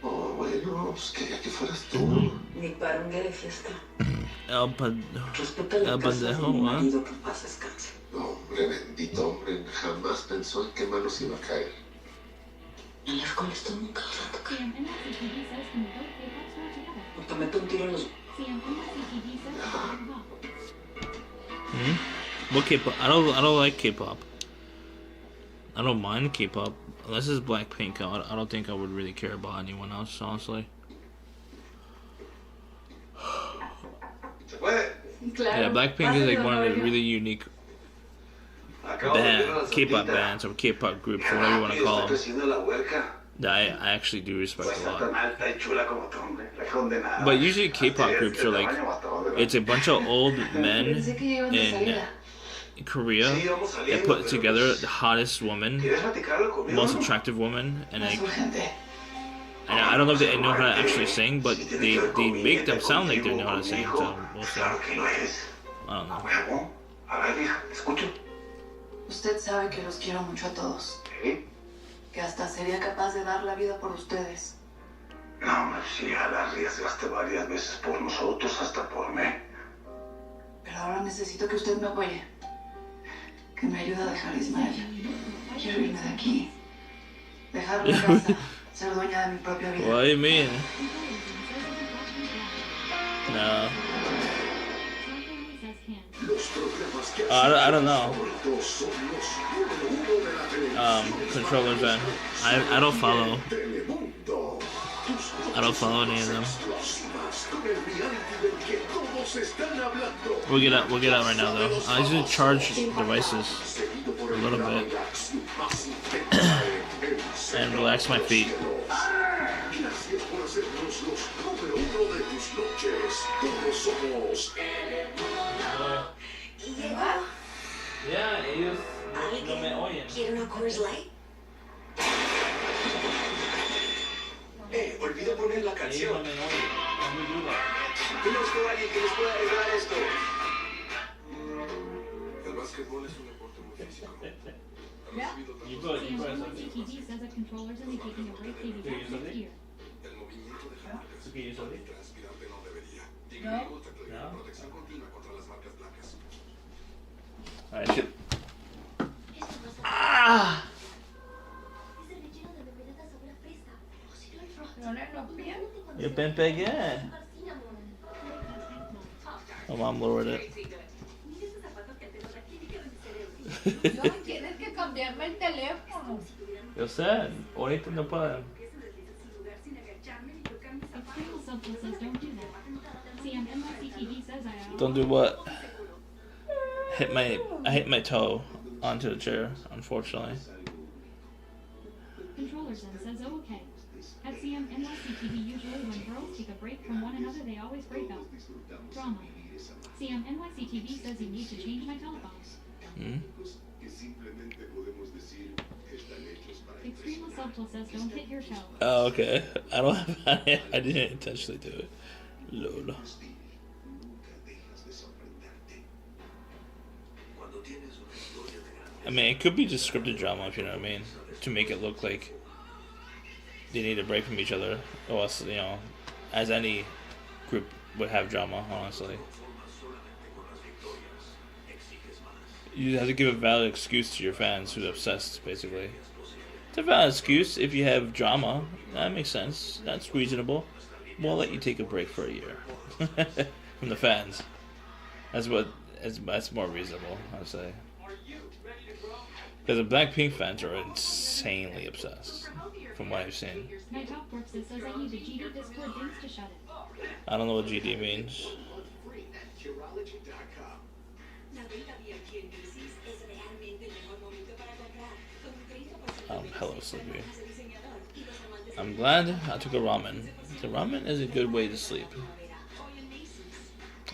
Oh, bueno, pues quería que fueras tú. Ni para un día de fiesta. Respeta la casa de mi marido, que en paz descanse. Hombre, bendito hombre, jamás pensó en qué manos iba a caer. En las cuales tú nunca vas a tocar. O te meto un tiro en los... What K-pop? I don't like K-pop. I don't mind K-pop unless it's Blackpink. I don't think I would really care about anyone else, honestly. Yeah, Blackpink is like one of the really unique K-pop bands or K-pop groups, or whatever you want to call them, that I actually do respect a lot. But usually K-pop groups are like, it's a bunch of old men in Korea that put together the hottest woman, most attractive woman, and like, and I don't know if they know how to actually sing, but they make them sound like they know how to sing, so we'll see. I don't know. Usted sabe que los quiero mucho a todos. Que hasta sería capaz de dar la vida por ustedes. No, sí, ya la arriesgaste varias veces por nosotros, hasta por mí. Pero ahora necesito que usted me apoye. Que me ayude a dejar a Ismael. Quiero irme de aquí. Dejar la casa. Ser dueña de mi propia vida. What do you mean? No. I don't know. Controllers then. I don't follow. I don't follow any of them. We'll get out right now though. I usually charge devices a little bit and relax my feet. Yeah, ellos no me oyen. ¿Quiere una Coors Light? Olvidé poner la canción. básquetbol es un deporte muy físico. Ha Yeah. recibido tantos NYC says that controllers are taking a break maybe back next year. El movimiento de fábricas y transpirante no debería. No. Ultra protección continua contra las marcas blancas. Alright, shit. Ah! You bent back in. Oh, mom lowered it. No, tienes que cambiarme el teléfono. Yo sé, ahorita no puedo. Extreme Subtle says don't do that. NYC TV says I Don't do what? I hit my toe onto the chair, unfortunately. Controller says oh okay. At NYC TV usually when girls take a break from one another they always break up. Drama. NYC TV says you need to change my telephone. Hmm? Extreme Subtle says don't hit your toe. Oh, okay. I don't have. I didn't intentionally do it. Lol. I mean, it could be just scripted drama, if you know what I mean, to make it look like they need a break from each other, or else, you know, as any group would have drama, honestly. You have to give a valid excuse to your fans who's obsessed, basically. It's a valid excuse if you have drama. That makes sense. That's reasonable. We'll let you take a break for a year from the fans. That's more reasonable, I'd say. Because the Blackpink fans are insanely obsessed, from what I've seen. My top work says I need the GD Discord links to shut it. I don't know what GD means. I'm hella sleepy. I'm glad I took a ramen. The ramen is a good way to sleep.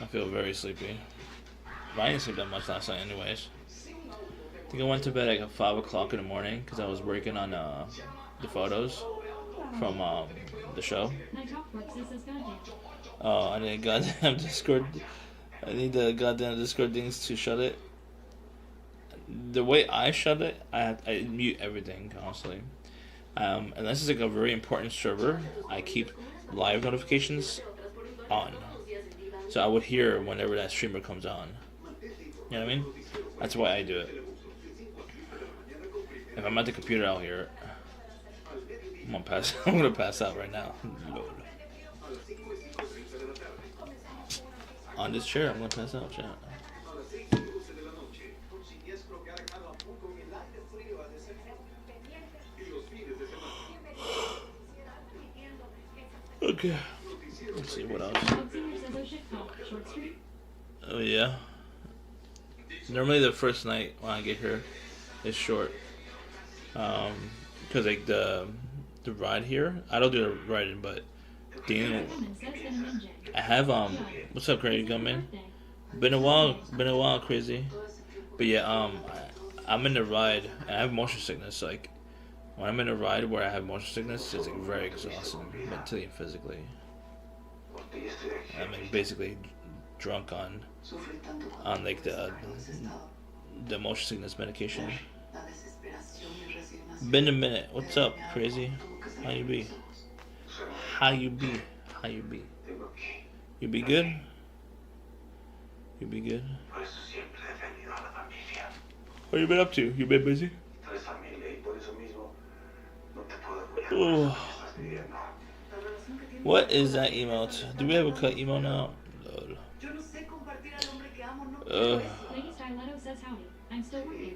I feel very sleepy. I didn't sleep that much last night anyways. I think I went to bed at like 5 o'clock in the morning because I was working on the photos from the show. Oh, I need goddamn Discord. I need the goddamn Discord things to shut it. The way I shut it, I mute everything, honestly. Unless it's like a very important server, I keep live notifications on. So I would hear whenever that streamer comes on. You know what I mean? That's why I do it. If I'm at the computer, I'll hear it. I'm gonna pass out right now. Lord. On this chair, I'm gonna pass out, chat. Okay. Let's see what else. Oh yeah. Normally the first night when I get here is short. Because like the ride here, I don't do the riding, but Dean, I have what's up, Craig? Come in. Been a while, crazy. But yeah, I'm in the ride and I have motion sickness. So like when I'm in a ride where I have motion sickness, it's like very exhausting mentally and physically. I'm like basically drunk on like the motion sickness medication. Been a minute. What's up, crazy? How you be? How you be? How you be? You be good? You be good? What you been up to? You been busy? Oh. What is that email? Do we have a cut email now? Lord. I'm still working.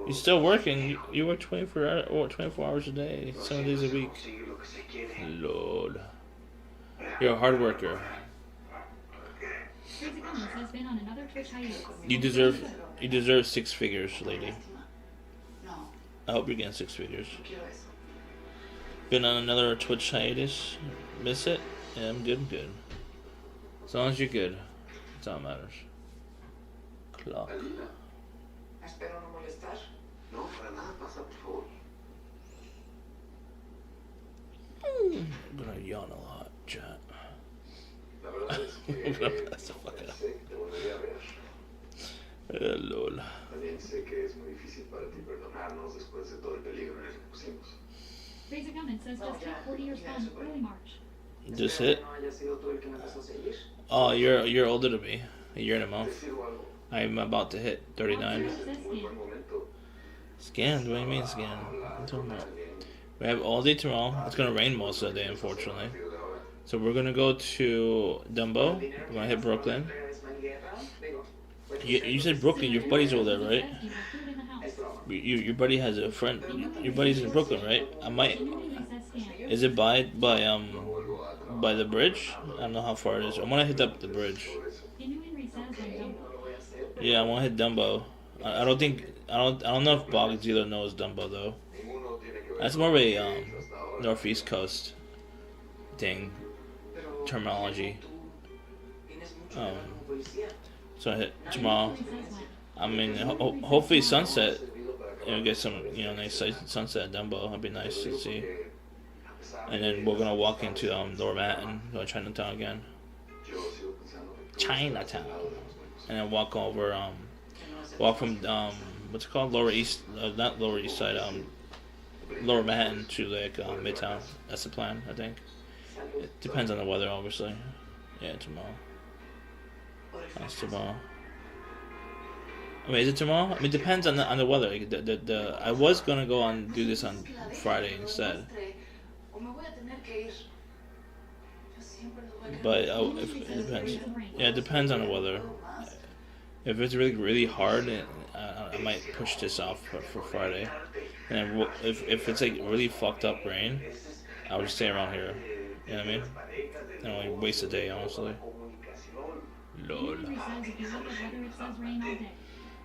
You're still working? You work 24 hours a day, 7 days a week. Lord. You're a hard worker. You deserve 6 figures, lady. I hope you're getting 6 figures. Been on another Twitch hiatus. Miss it? Yeah, I'm good. As long as you're good. That's all that matters. Clock. Espero no molestar. No, para nada, pasa, por favor. I'm gonna yawn a lot, chat. I'm gonna pass the fuck out. Lol. También sé que es muy difícil para ti perdonarnos después de todo el peligro en el que pusimos. Razor Gummin says just hit 40 years fun early March. Just hit. Oh, you're older than me. A year and a month. I'm about to hit 39. Scammed? What do you mean scammed? What are you talking about? We have all day tomorrow. It's gonna rain most of the day, unfortunately. So we're gonna go to Dumbo. We're gonna hit Brooklyn. You said Brooklyn. Your buddy's over there, right? Your buddy has a friend. Your buddy's in Brooklyn, right? I might. Is it by the bridge? I don't know how far it is. I want to hit up the bridge. Yeah, I want to hit Dumbo. I don't know if Boggs either knows Dumbo though. That's more of a northeast coast thing terminology. So I hit tomorrow. I mean, hopefully sunset. Get some nice sunset at Dumbo. That'd be nice to see. And then we're gonna walk into Lower Manhattan, go to Chinatown again. Chinatown. And then walk over walk from what's it called, Lower East, not Lower East Side, Lower Manhattan to like Midtown. That's the plan, I think. It depends on the weather, obviously. Yeah, tomorrow. That's tomorrow. I mean, is it tomorrow? I mean, it depends on the weather. Like, I was gonna go on do this on Friday instead. But it depends. Yeah, it depends on the weather. If it's really hard, I might push this off for Friday. And if it's like really fucked up rain, I'll just stay around here. You know what I mean? I don't like waste a day, honestly. Lol.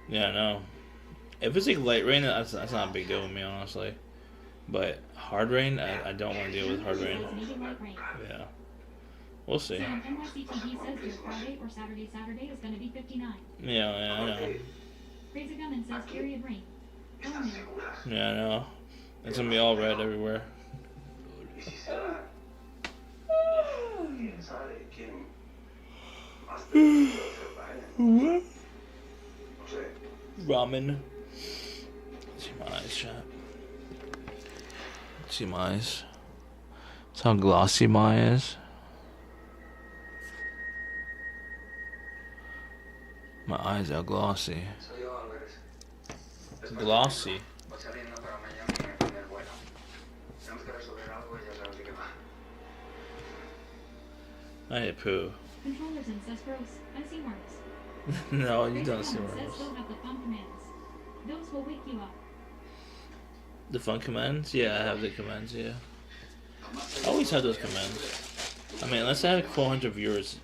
Yeah, I know. If it's like light rain, that's not a big deal with me, honestly. But hard rain, I don't want to deal with hard rain. Yeah. We'll see. So NYC TV says your Friday or Saturday is going to be 59. Yeah, I know. Razor Gummin says period rain. Yeah, I know. It's going to be all red everywhere. Ramen. See my eyes, chat. See my eyes. That's how glossy my eye is. My eyes are glossy. Glossy. I need poo. Controllers and says gross. I see marks. No, you don't see marks. marks. Says don't have the fun commands. Those will wake you up. The fun commands? Yeah, I have the commands, yeah. I always have those commands. I mean, unless I have like 400 viewers.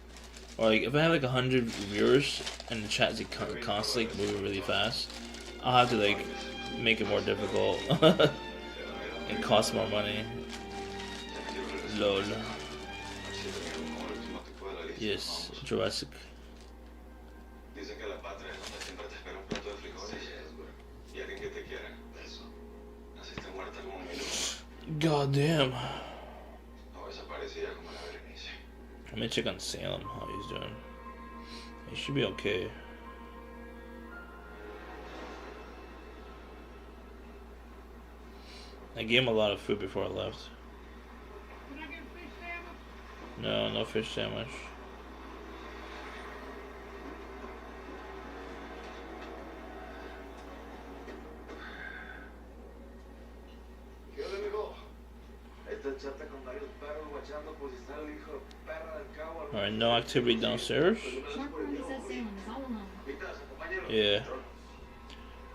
Or like, if I have like 100 viewers and the chat's like constantly moving really fast, I'll have to like make it more difficult. It costs more money. Lol. Yes, Jurassic. God damn. I'm gonna check on Salem, how he's doing. He should be okay. I gave him a lot of food before I left. No, no fish sandwich. Alright, no activity downstairs. Yeah.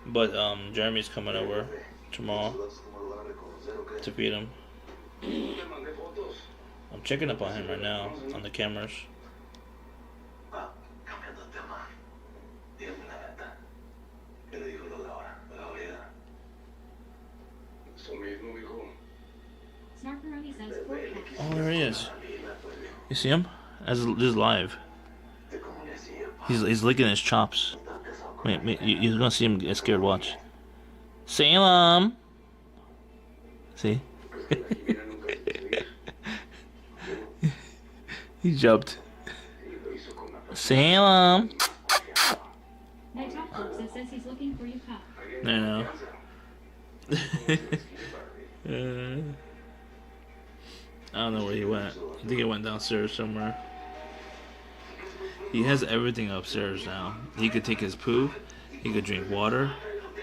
But Jeremy's coming over tomorrow to feed him. I'm checking up on him right now on the cameras. Oh, there he is. You see him? Just live. He's licking his chops. Wait, you're gonna see him get scared. Watch. Salem. See? He jumped. Salem. My top box says he's looking for you, cop. I know. I don't know where he went. I think he went downstairs somewhere. He has everything upstairs now. He could take his poo. He could drink water.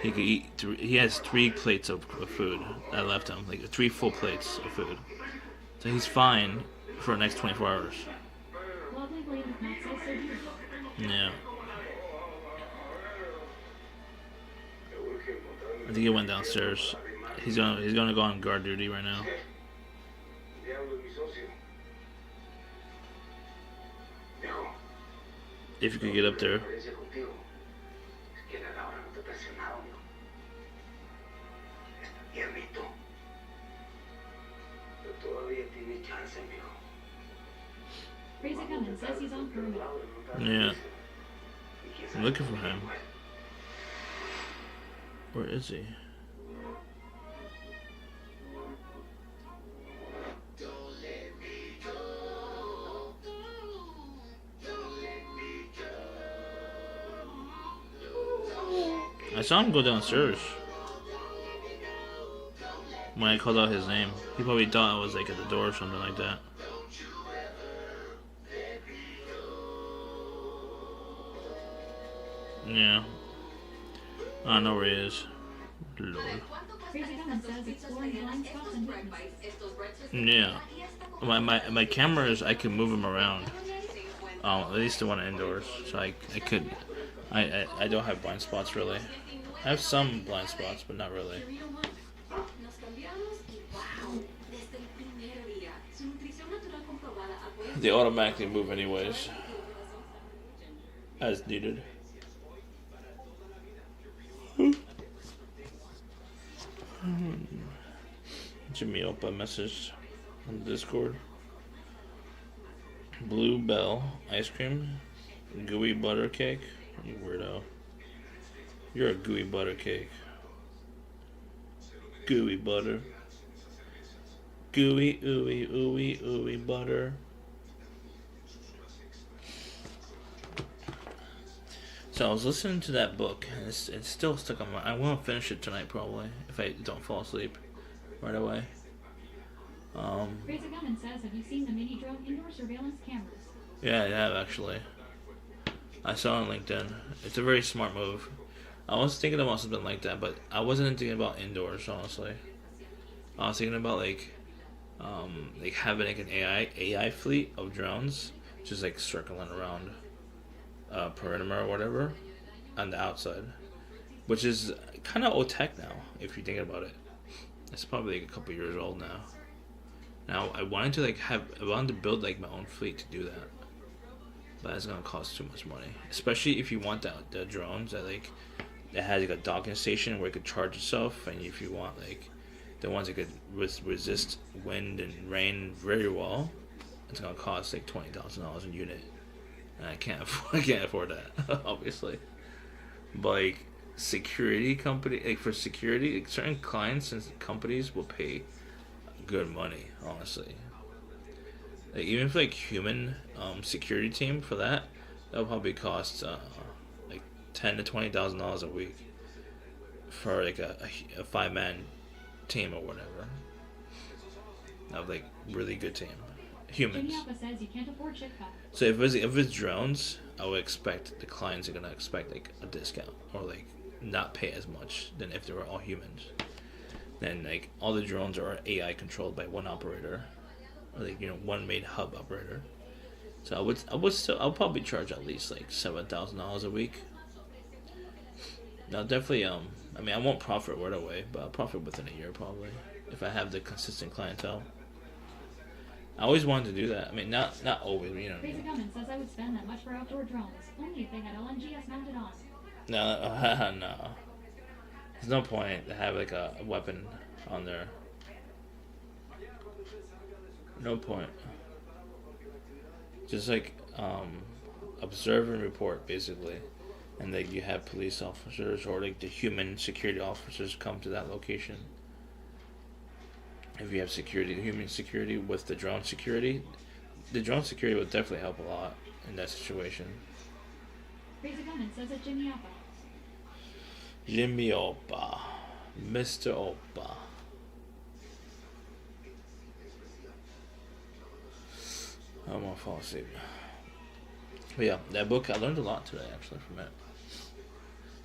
He could eat. He has 3 plates of food that left him, like 3 full plates of food. So he's fine for the next 24 hours. Yeah. I think he went downstairs. He's gonna go on guard duty right now. If you could get up there. Crazy Cummins says he's on perimeter. Yeah. I'm looking for him. Where is he? I saw him go downstairs when I called out his name. He probably thought I was like at the door or something like that. Yeah. I don't know where he is. Lord. Crazy Cummins says exploring blind spots and weaknesses. Yeah. My cameras, I can move them around. At least the one indoors. So I could. I don't have blind spots really. I have some blind spots, but not really. They automatically move anyways, as needed. Jimmy Opa message on Discord. Blue Bell ice cream, gooey butter cake. You weirdo. You're a gooey butter cake. Gooey butter. Gooey, ooey, ooey, ooey butter. So I was listening to that book, and it's still stuck on my. I won't finish it tonight probably if I don't fall asleep right away. Crazy Cummins says, have you seen the mini drone indoor surveillance cameras? Yeah, I have actually. I saw it on LinkedIn. It's a very smart move. I was thinking about something like that, but I wasn't thinking about indoors, honestly. I was thinking about like having like an AI fleet of drones, just like circling around perimeter or whatever on the outside, which is kind of old tech now if you think about it. It's probably like a couple years old now. Now I wanted to build like my own fleet to do that, but it's gonna cost too much money, especially if you want the drones that has like a docking station where it could charge itself, and if you want like the ones that could resist wind and rain very well, it's gonna cost like $20,000 a unit, and I can't afford that obviously. But like security company, like for security, like certain clients and companies will pay good money, honestly. Like even for like human security team for that'll probably cost like $10,000 to $20,000 a week for like a 5-man team or whatever. Of like really good team humans. Says you can't afford shit cut. So if it's drones, I would expect the clients are gonna expect like a discount or like not pay as much than if they were all humans. Then like all the drones are AI controlled by one operator, or like one main hub operator. So I'll probably charge at least like $7,000 a week. Now definitely I mean I won't profit right away, but I'll profit within a year probably if I have the consistent clientele. I always wanted to do that. I mean not always, Crazy Cummins says I would spend that much for outdoor drones, only if they had LNGs mounted on. No. There's no point to have like a weapon on there. No point. Just like observe and report basically, and like you have police officers or like the human security officers come to that location. If you have security, the human security with the drone security would definitely help a lot in that situation. Crazy Cummins says at Jimmy Alpha, Jimmy Oppa. Mr. Oppa. I don't want to fall asleep. But yeah, that book, I learned a lot today actually from it.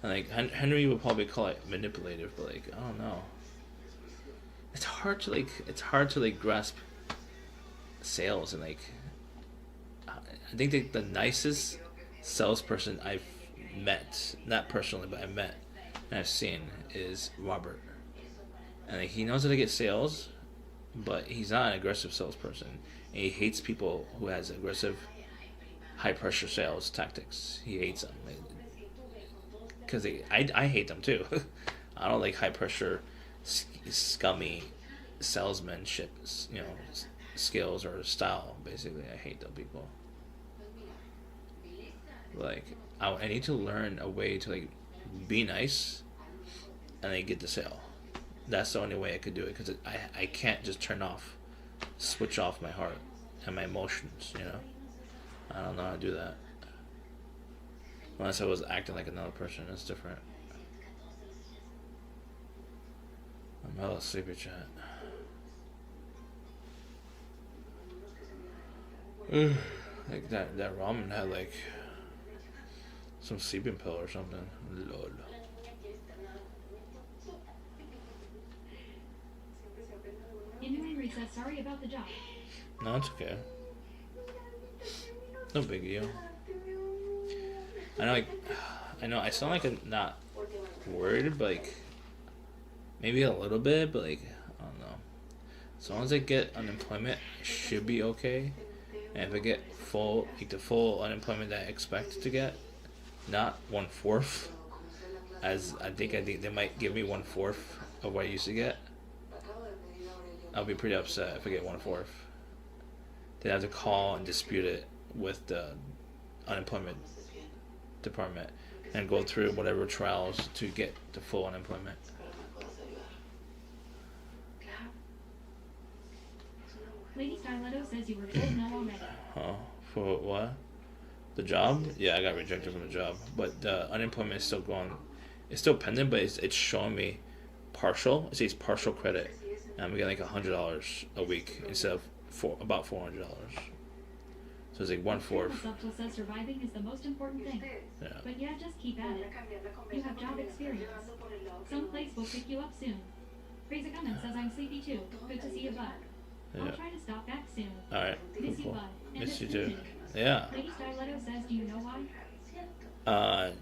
And like Henry would probably call it manipulative, but like I don't know. It's hard to like grasp sales, and like I think the nicest salesperson I've met, not personally, but I met and I've seen, is Robert. And like, he knows how to get sales, but he's not an aggressive salesperson. And he hates people who has aggressive, high pressure sales tactics. He hates them because I hate them too. I don't like high pressure, scummy salesmanship, skills or style. Basically, I hate those people. Like I need to learn a way to like be nice and then get the sale. That's the only way I could do it, because I can't just switch off my heart and my emotions, I don't know how to do that. Unless I was acting like another person, it's different. I'm hella sleepy, chat. Like that ramen had like some sleeping pill or something. Lord. Says sorry about the job. No, it's okay. No big deal. I know I sound like I'm not worried, but like maybe a little bit, but like I don't know. As long as I get unemployment, I should be okay. And if I get the full unemployment that I expect to get, not 1/4, as I think they might give me 1/4 of what I used to get. I'll be pretty upset if I get 1/4. They'd have to call and dispute it with the unemployment department and go through whatever trials to get the full unemployment. Lady Styletto says you were told no already. For what? The job? Yeah, I got rejected from the job, but the unemployment is still going. It's still pending, but it's showing me partial. It says partial credit. I'm getting like $100 a week instead of about $400. So it's like 1/4. Subtle says surviving is the most important thing. Yeah. But yeah, just keep at it. You have job experience. Some place will pick you up soon. Crazy Comment says I'm sleepy too. Good to see you, bud. Yeah. I'll try to stop back soon. Alright. Miss you, Cool. bud. And Miss you too. community. Yeah. Lady Styletto says, do you know why? I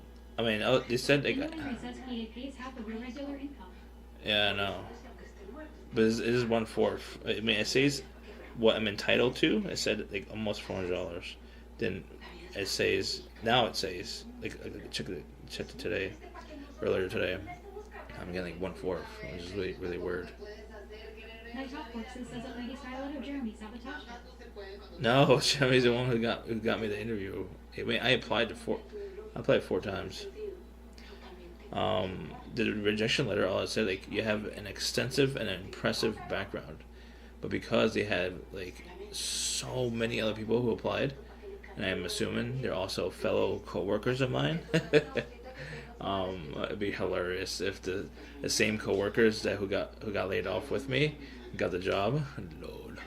mean, they said like. Henry says PA pays half of your regular income. Yeah, I know. But it is 1/4. I mean, it says what I'm entitled to. It said like almost $400. Then it says like check it today, earlier today. I'm getting like 1/4, which is really really weird. Night Talk Forces says that Lady Styletto Jeremy sabotaged her. No, Jeremy's the one who got me the interview. I mean, I applied 4 times. The rejection letter, all it said, like, you have an extensive and an impressive background, but because they had like so many other people who applied, and I'm assuming they're also fellow co-workers of mine. It'd be hilarious if the same co-workers who got laid off with me got the job. Lord.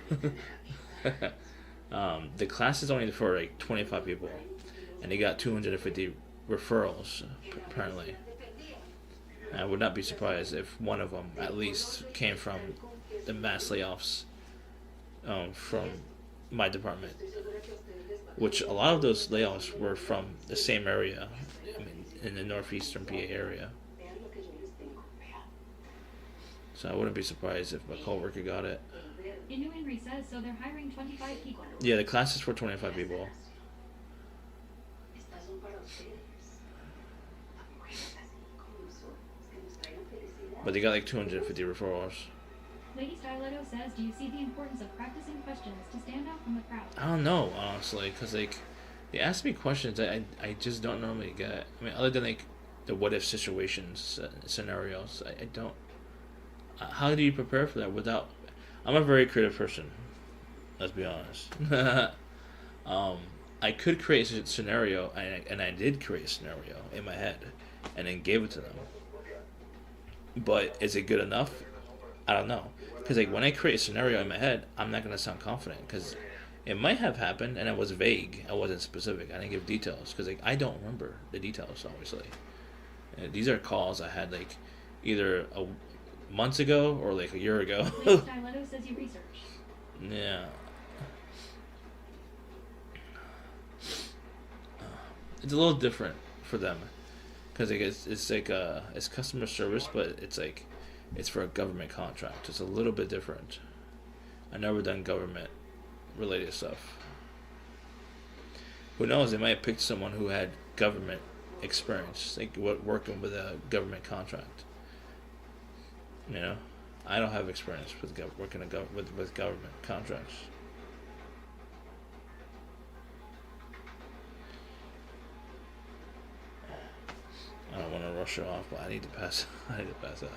The class is only for like 25 people, and they got 250 referrals apparently. I would not be surprised if one of them at least came from the mass layoffs from my department, which a lot of those layoffs were from the same area. I mean, in the northeastern PA area. So I wouldn't be surprised if my coworker got it. Inu Henry says, so they're hiring 25 people. Yeah, the class is for 25 people. But they got like 250 referrals. Lady Styletto says, do you see the importance of practicing questions to stand out from the crowd? I don't know, honestly, because like they ask me questions I just don't normally get. I mean, other than like the what if situations, scenarios, I don't. How do you prepare for that without? I'm a very creative person. Let's be honest. I could create a scenario, and I did create a scenario in my head, and then gave it to them. But is it good enough? I don't know. Because like when I create a scenario in my head, I'm not gonna sound confident because it might have happened and it was vague. I wasn't specific. I didn't give details because like I don't remember the details. Obviously, and these are calls I had like either months ago or like a year ago. Styletto says you researched. Yeah. It's a little different for them because like it's like it's customer service, but it's for a government contract. It's a little bit different. I've never done government related stuff. Who knows? They might have picked someone who had government experience, like working with a government contract. You know, I don't have experience with working with government contracts. I don't want to rush her off, but I need to pass. I need to pass out.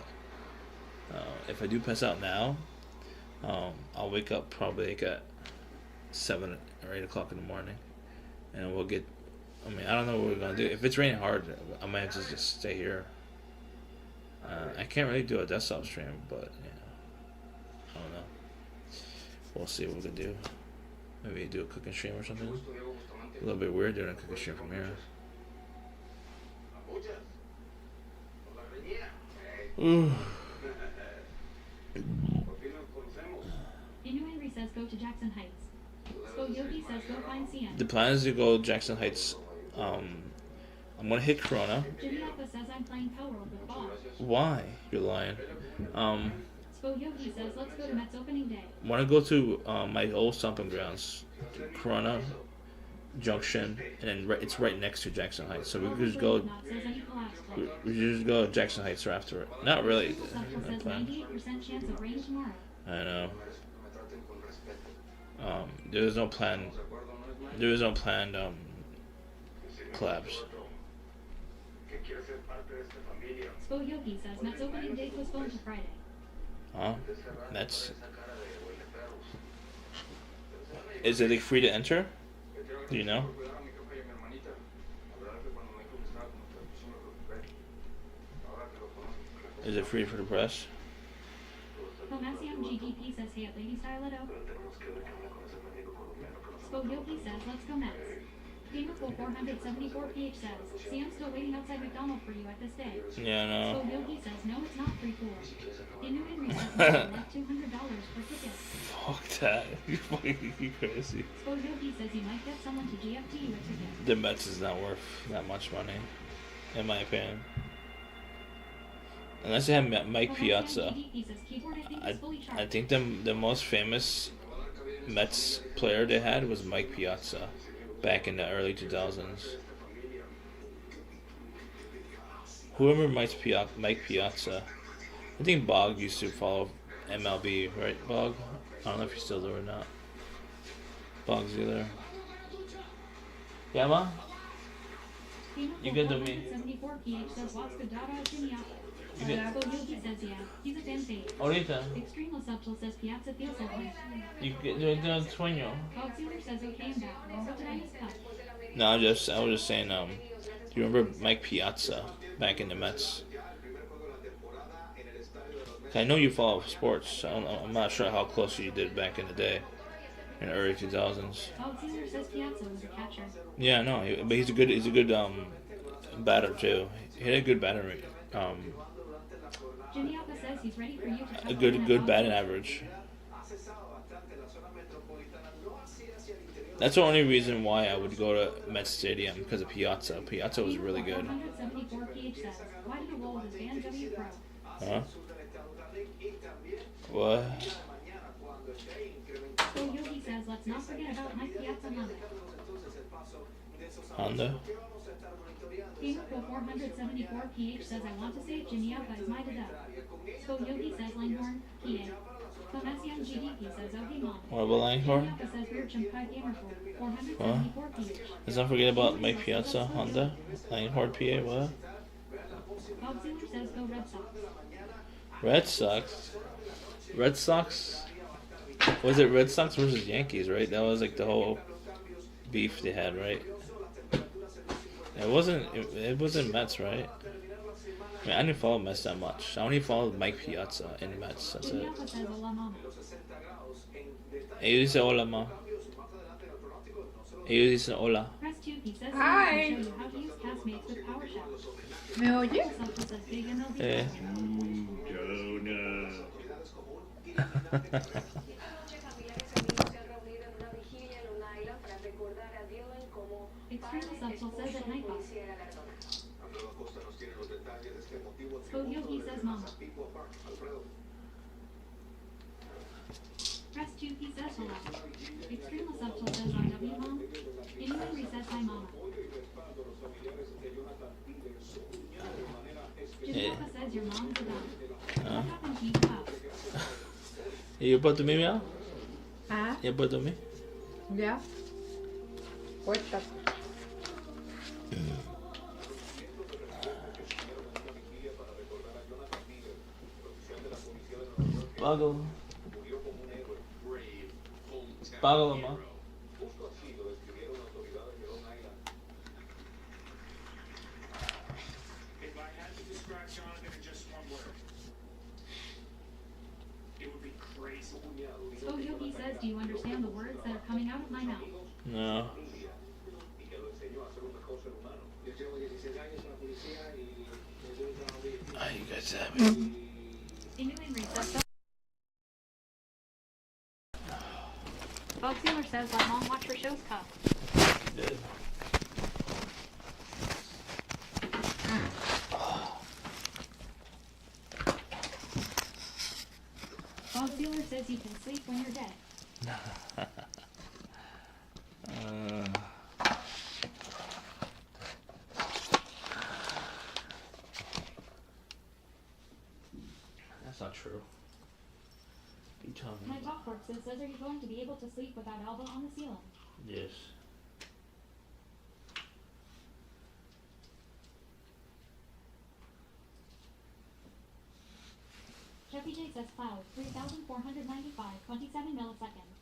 If I do pass out now, I'll wake up probably like at 7 or 8 o'clock in the morning, and we'll get. I mean, I don't know what we're gonna do. If it's raining hard, I might have to just stay here. I can't really do a desktop stream, but I don't know. We'll see what we can do. Maybe do a cooking stream or something. A little bit weird doing a cooking stream from here. Ooh. Henry says go to Jackson Heights. So Yogi says go find CN. The plan is to go Jackson Heights. I'm gonna hit Corona. Jimmy Alpha says I'm playing Power with Bob. Why? You're lying. So Yogi says let's go to Mets opening day. Want to go to my old stomping grounds, Corona Junction, and then it's right next to Jackson Heights. So we could just go. We just go to Jackson Heights right after it. Not really. Says 98% chance of rain tomorrow. I know. There is no plan. There is no planned collabs. Spo Yogi says Mets opening day postponed to Friday. Huh? That's. Is it like free to enter? Do you know? Is it free for the press? Comasium GDP says hey at Lady Styletto. Spo Yogi says let's go Mets. Gamerful 474 PH says, see I'm still waiting outside McDonald's for you at this day. Yeah, no. Spo Yogi says no it's not free for. In New Henry says left $200 per ticket. Fuck that. You crazy. Spo Yogi says you might get someone to GFT you a ticket. The Mets is not worth that much money, in my opinion. Unless they have Mike Piazza. I think the most famous Mets player they had was Mike Piazza back in the early 2000s. Who remember Mike Piazza? I think Bog used to follow MLB, right, Bog? I don't know if he's still there or not. Bog's either. Yeah, ma? You good to me? 74 PH says what's good Jimmy Alpha. You good? Spo Yogi says yeah. He's a fan page. Ahorita. Extreme Subtle says Piazza feels so good. You get the sueño. Bob Sealer says okay and back. So tonight is cut. No, I was just saying, do you remember Mike Piazza back in the Mets? I know you follow sports. I'm not sure how close you did back in the day, in the early 2000s. Bob Sealer says Piazza was a catcher. Yeah, no, but he's a good batter too. He had a good battery. Jimmy Alpha says he's ready for you to A good batting average. That's the only reason why I would go to Mets Stadium, because of Piazza. Piazza was really good. 174 PH says, why did the roll his band W Pro? Huh? What? So Yogi says, let's not forget about Mike Piazza Honda. Honda? Gamerful 474 PH says, I want to say Jimmy Alpha is my deduct. So Yogi says, Langhorn, PA. Comasium GDP says, okay mom. What about Langhorn? Jimmy Alpha says, we're Chimpai Gamerful 474 PH. Let's not forget about Mike Piazza, Honda, Langhorn, PA, what? Bob Sealer says, go Red Sox. Red Sox? Red Sox? Was it Red Sox versus Yankees, right? That was like the whole beef they had, right? It wasn't Mets, right? I mean, I didn't follow Mess that much. I only followed Mike Piazza and Mets. That's it. Ellos dicen hola, ma. Ellos dicen hola. Hi. ¿Me oye? Extreme Subtle says at Nightbot. Yogi says mama. Press 2 he says hello. Extreme Subtle says I love you mom. Inui says hi mama. Jessica says your mom is a dog. What happened to you house? You about to me meow? Huh? You about to me? Yeah. What's up? Págalo. Págalo, ma. If I had to describe Jonathan in just one word, it would be crazy. Yogi says, do you understand the words that are coming out of my mouth? No. Ah, you guys have it. Inui resets. Bob Sealer says, let mom watch her shows cup. Good. Bob Sealer says you can sleep when you're dead. That's not true. You tell me. My talk box says, are you going to be able to sleep without Alba on the ceiling? Yes. Jeffy J says cloud, 3,495, 27 milliseconds.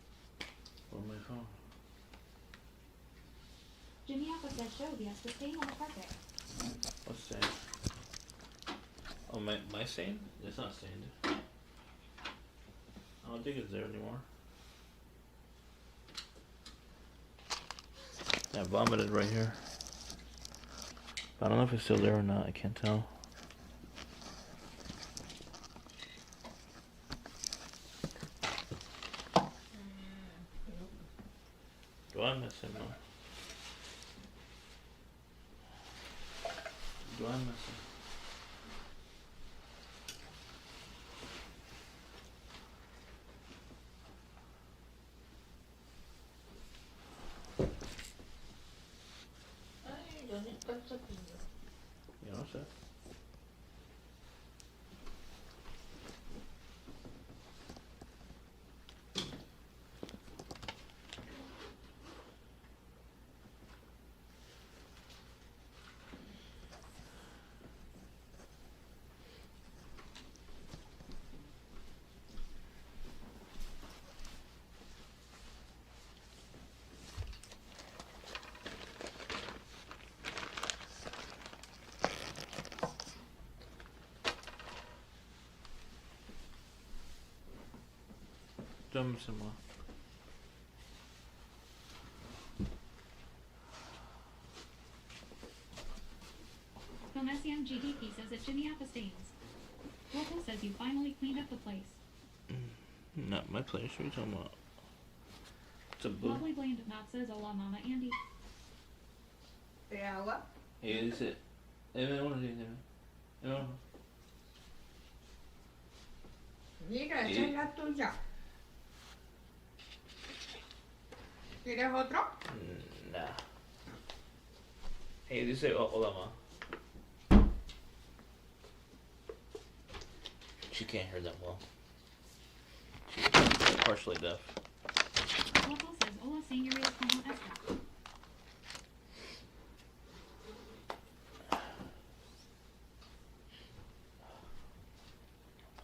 On my phone. Jimmy Appa says show the extra stain on the carpet. What's stained? Oh, my stain? It's not stained. I don't think it's there anymore. I vomited right here. I don't know if it's still there or not. I can't tell. Do I miss him though? Do I miss him? You know, sir. Dame some more. Comessium GDP says that Jimmy Appa stains. Local says you finally cleaned up the place. Not my place. What are you talking about? It's a boo. Lovely blamed Matt says hola mama Andy. ¿De agua? Hey, dice. Mira, esa es la tuya. ¿Quieres otro? Nah. Hey, dice hola ma. She can't hear that well. She's partially deaf. Local says hola señorita como esta.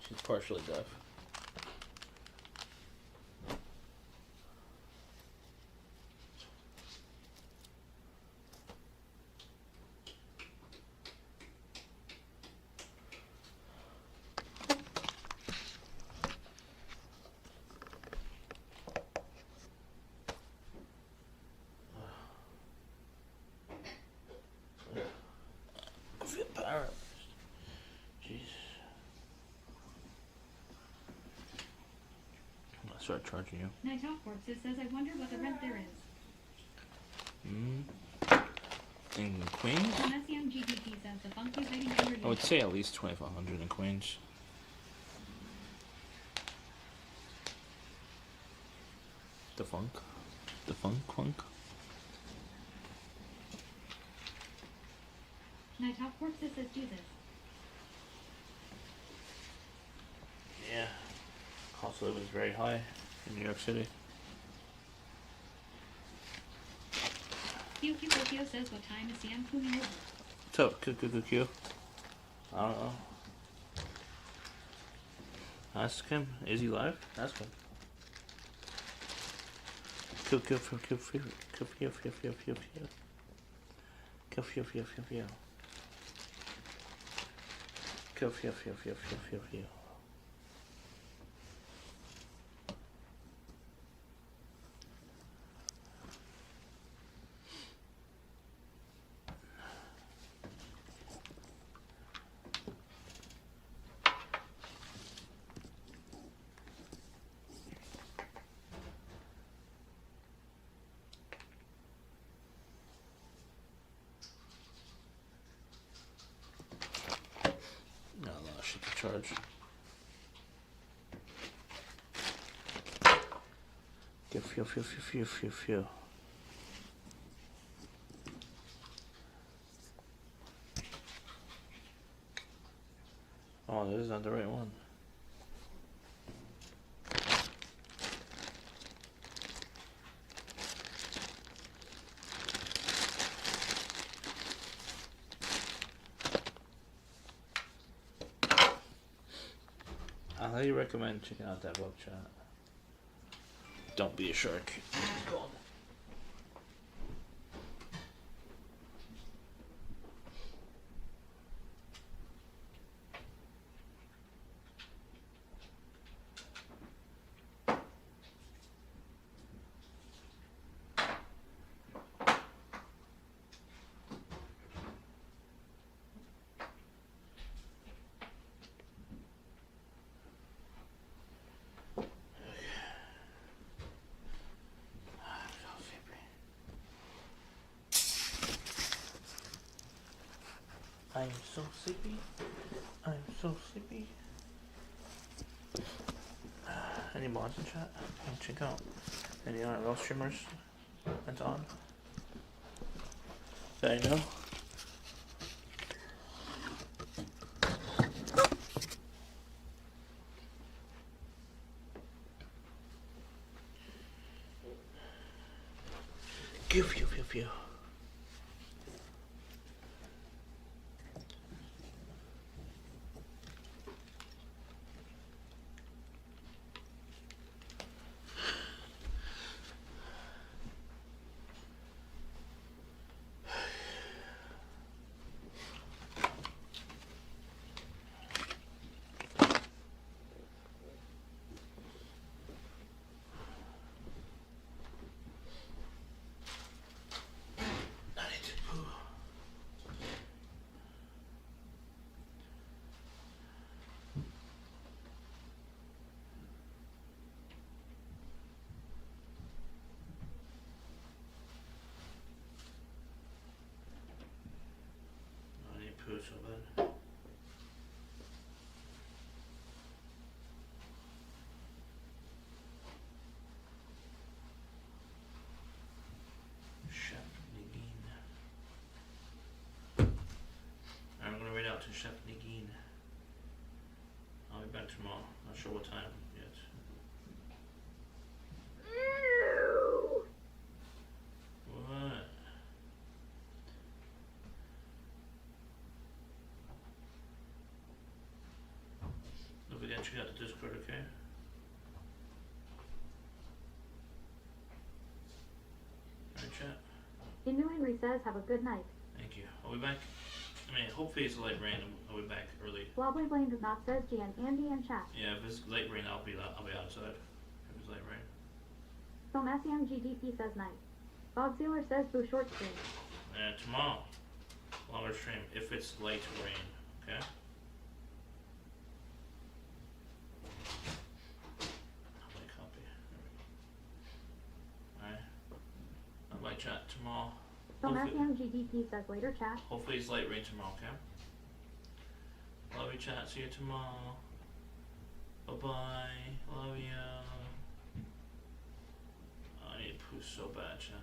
She's partially deaf. start charging you. Night Off Works says, I wonder what the rent there is. In Queens? SEMGDP says the funk is waiting for I would say at least 2,500 in Queens. The funk? The funk? Night Off Works says, Jesus. Yeah. Cost of living is very high in New York City. QQ says, what time is CM coming over? What's up, QQQQ? I don't know. Ask him. Is he live? Ask him. No, shit to charge. Few. Oh, this is not the right one. I highly recommend checking out that book, chat. Don't be a shark. Go on. I'm so sleepy. I'm so sleepy. Any mods in chat? Check out. Any IRL streamers that's on that I know? Phew. Poo so bad. Chef Nagin. I'm gonna read out to Chef Nagin. I'll be back tomorrow. Not sure what time yet. What? Don't forget to check out the Discord, okay? Alright, chat. Inu Henry says, have a good night. Thank you. I'll be back. I mean, hopefully it's light rain. I'll be back early. Wobbly Blaine does not says Gian, Andy, and chat. Yeah, if it's light rain, I'll be outside. If it's light rain. Film SEMGDP says night. Bob Sealer says boo short stream. Tomorrow, longer stream. If it's light rain, okay? How many copy? chat tomorrow. So Hopefully- Matthew GDP says later chat. Hopefully it's light rain tomorrow, okay? Love you, chat. See you tomorrow. Bye-bye. Love you. Oh, I need to poo so bad, chat.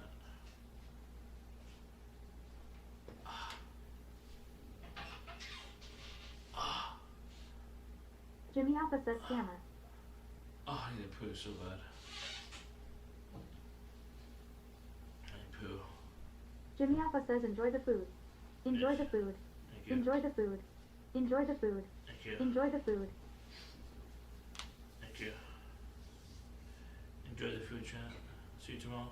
Jimmy Alpha says scammer. Oh, I need to poo so bad. I need to poo. Jimmy Alpha says enjoy the food. Enjoy the food. Thank you. Enjoy the food. Enjoy the food. Thank you. Enjoy the food. Thank you. Enjoy the food, chat. See you tomorrow.